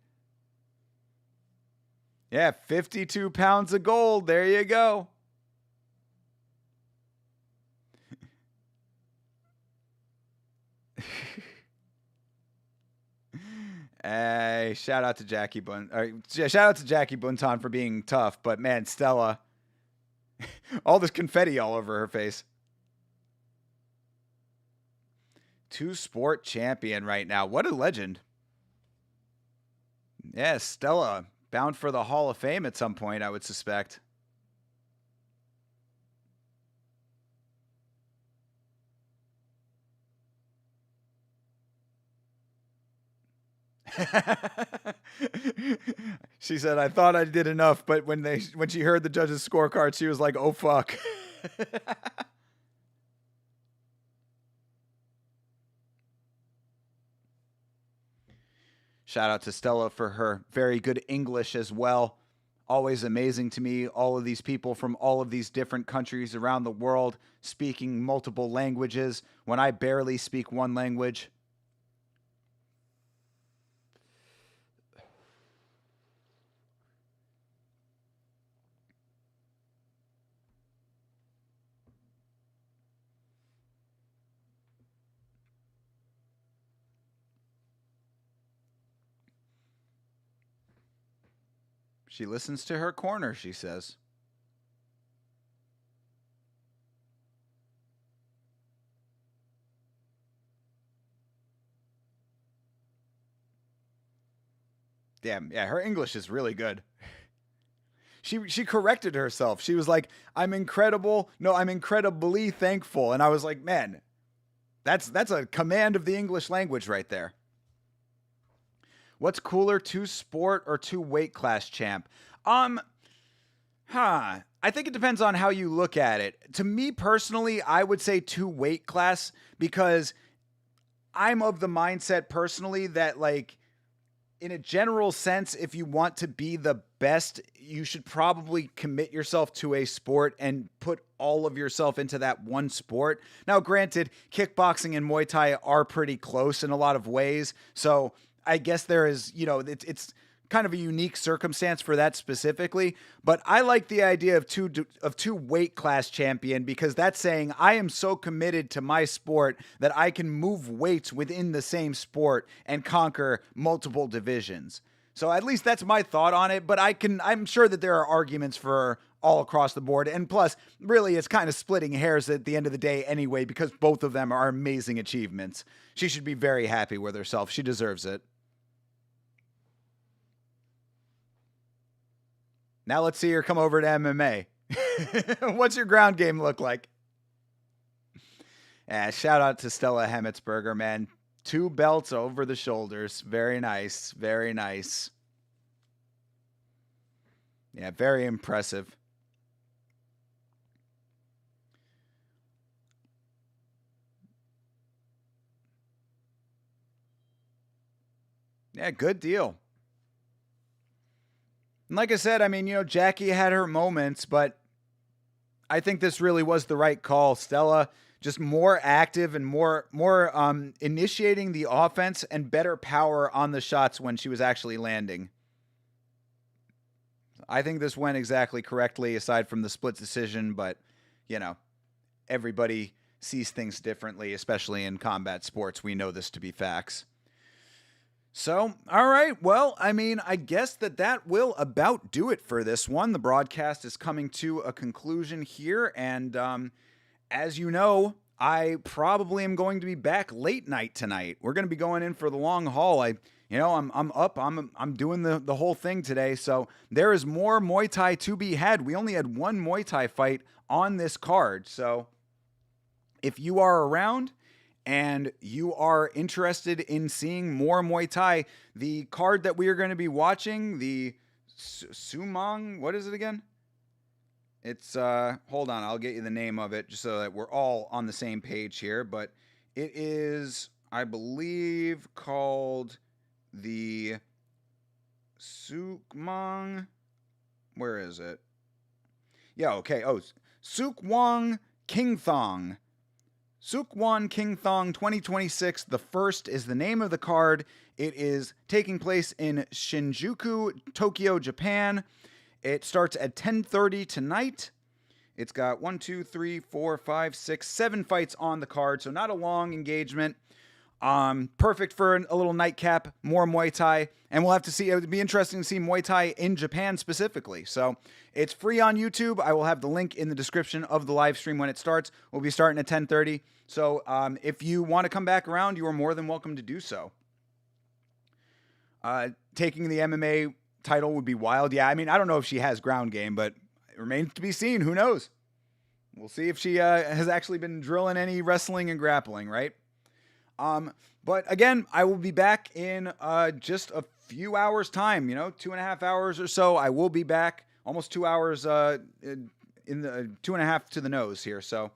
Yeah, 52 pounds of gold. There you go. Hey, shout out to shout out to Jackie Buntan for being tough, but man, Stella, all this confetti all over her face. Two-sport champion right now. What a legend. Yeah, Stella, bound for the Hall of Fame at some point, I would suspect. She said, "I thought I did enough, but when she heard the judges' scorecard, she was like, oh fuck." Shout out to Stella for her very good English as well. Always amazing to me, all of these people from all of these different countries around the world speaking multiple languages when I barely speak one language. She listens to her corner, she says. Damn, yeah, her English is really good. She corrected herself. She was like, "I'm incredible. No, I'm incredibly thankful." And I was like, "Man, that's a command of the English language right there." What's cooler, two sport or two weight class champ? Um, I think it depends on how you look at it. To me personally, I would say two weight class because I'm of the mindset personally that like in a general sense, if you want to be the best, you should probably commit yourself to a sport and put all of yourself into that one sport. Now, granted, kickboxing and Muay Thai are pretty close in a lot of ways. So I guess there is, it's kind of a unique circumstance for that specifically. But I like the idea of two weight class champion because that's saying I am so committed to my sport that I can move weights within the same sport and conquer multiple divisions. So at least that's my thought on it, but I'm sure that there are arguments for all across the board. And plus, really it's kind of splitting hairs at the end of the day anyway because both of them are amazing achievements. She should be very happy with herself. She deserves it. Now let's see her come over to MMA. What's your ground game look like? Yeah, shout out to Stella Hemetsberger, man. Two belts over the shoulders. Very nice. Very nice. Yeah, very impressive. Yeah, good deal. And like I said, I mean, Jackie had her moments, but I think this really was the right call. Stella just more active and more initiating the offense and better power on the shots when she was actually landing. I think this went exactly correctly aside from the split decision, but you know, everybody sees things differently, especially in combat sports. We know this to be facts. So, all right. Well, I mean, I guess that will about do it for this one. The broadcast is coming to a conclusion here. And as you know, I probably am going to be back late night tonight. We're going to be going in for the long haul. I'm up. I'm doing the whole thing today. So there is more Muay Thai to be had. We only had one Muay Thai fight on this card. So if you are around and you are interested in seeing more Muay Thai, the card that we are going to be watching, the Sumang, what is it again? It's hold on, I'll get you the name of it just so that we're all on the same page here, but it is, I believe, called the Sukmang. Where is it? Yeah, okay. Oh, Sukwang King Thong. Sukwan King Thong 2026. The first is the name of the card. It is taking place in Shinjuku, Tokyo, Japan. It starts at 10:30 tonight. It's got 1, 2, 3, 4, 5, 6, 7 fights on the card, so not a long engagement. Perfect for a little nightcap, more Muay Thai, and we'll have to see. It would be interesting to see Muay Thai in Japan specifically. So it's free on YouTube. I will have the link in the description of the live stream when it starts. We'll be starting at 10:30. So if you want to come back around, you are more than welcome to do so. Taking the MMA title would be wild. Yeah, I mean, I don't know if she has ground game, but it remains to be seen. Who knows? We'll see if she has actually been drilling any wrestling and grappling, right? But again, I will be back in just a few hours time, 2.5 hours or so. I will be back, almost 2 hours in the 2.5 to the nose here. So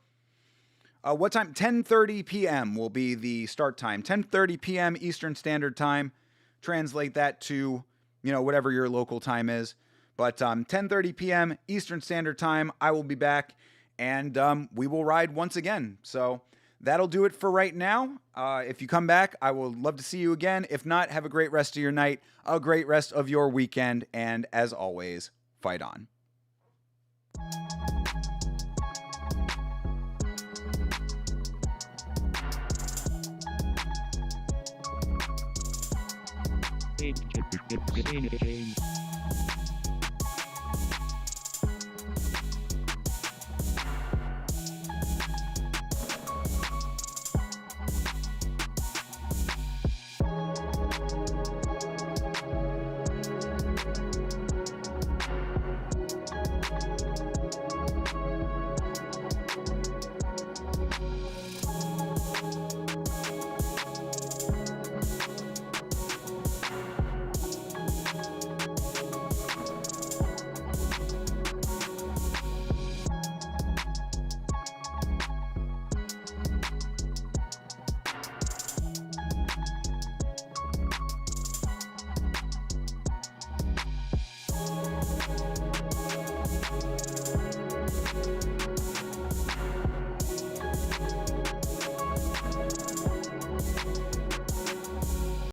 what time? 10:30 p.m. will be the start time. 10:30 p.m. Eastern Standard Time. Translate that to, whatever your local time is. But 10:30 p.m. Eastern Standard Time, I will be back, and we will ride once again. So that'll do it for right now. If you come back, I will love to see you again. If not, have a great rest of your night, a great rest of your weekend, and as always, fight on. Game.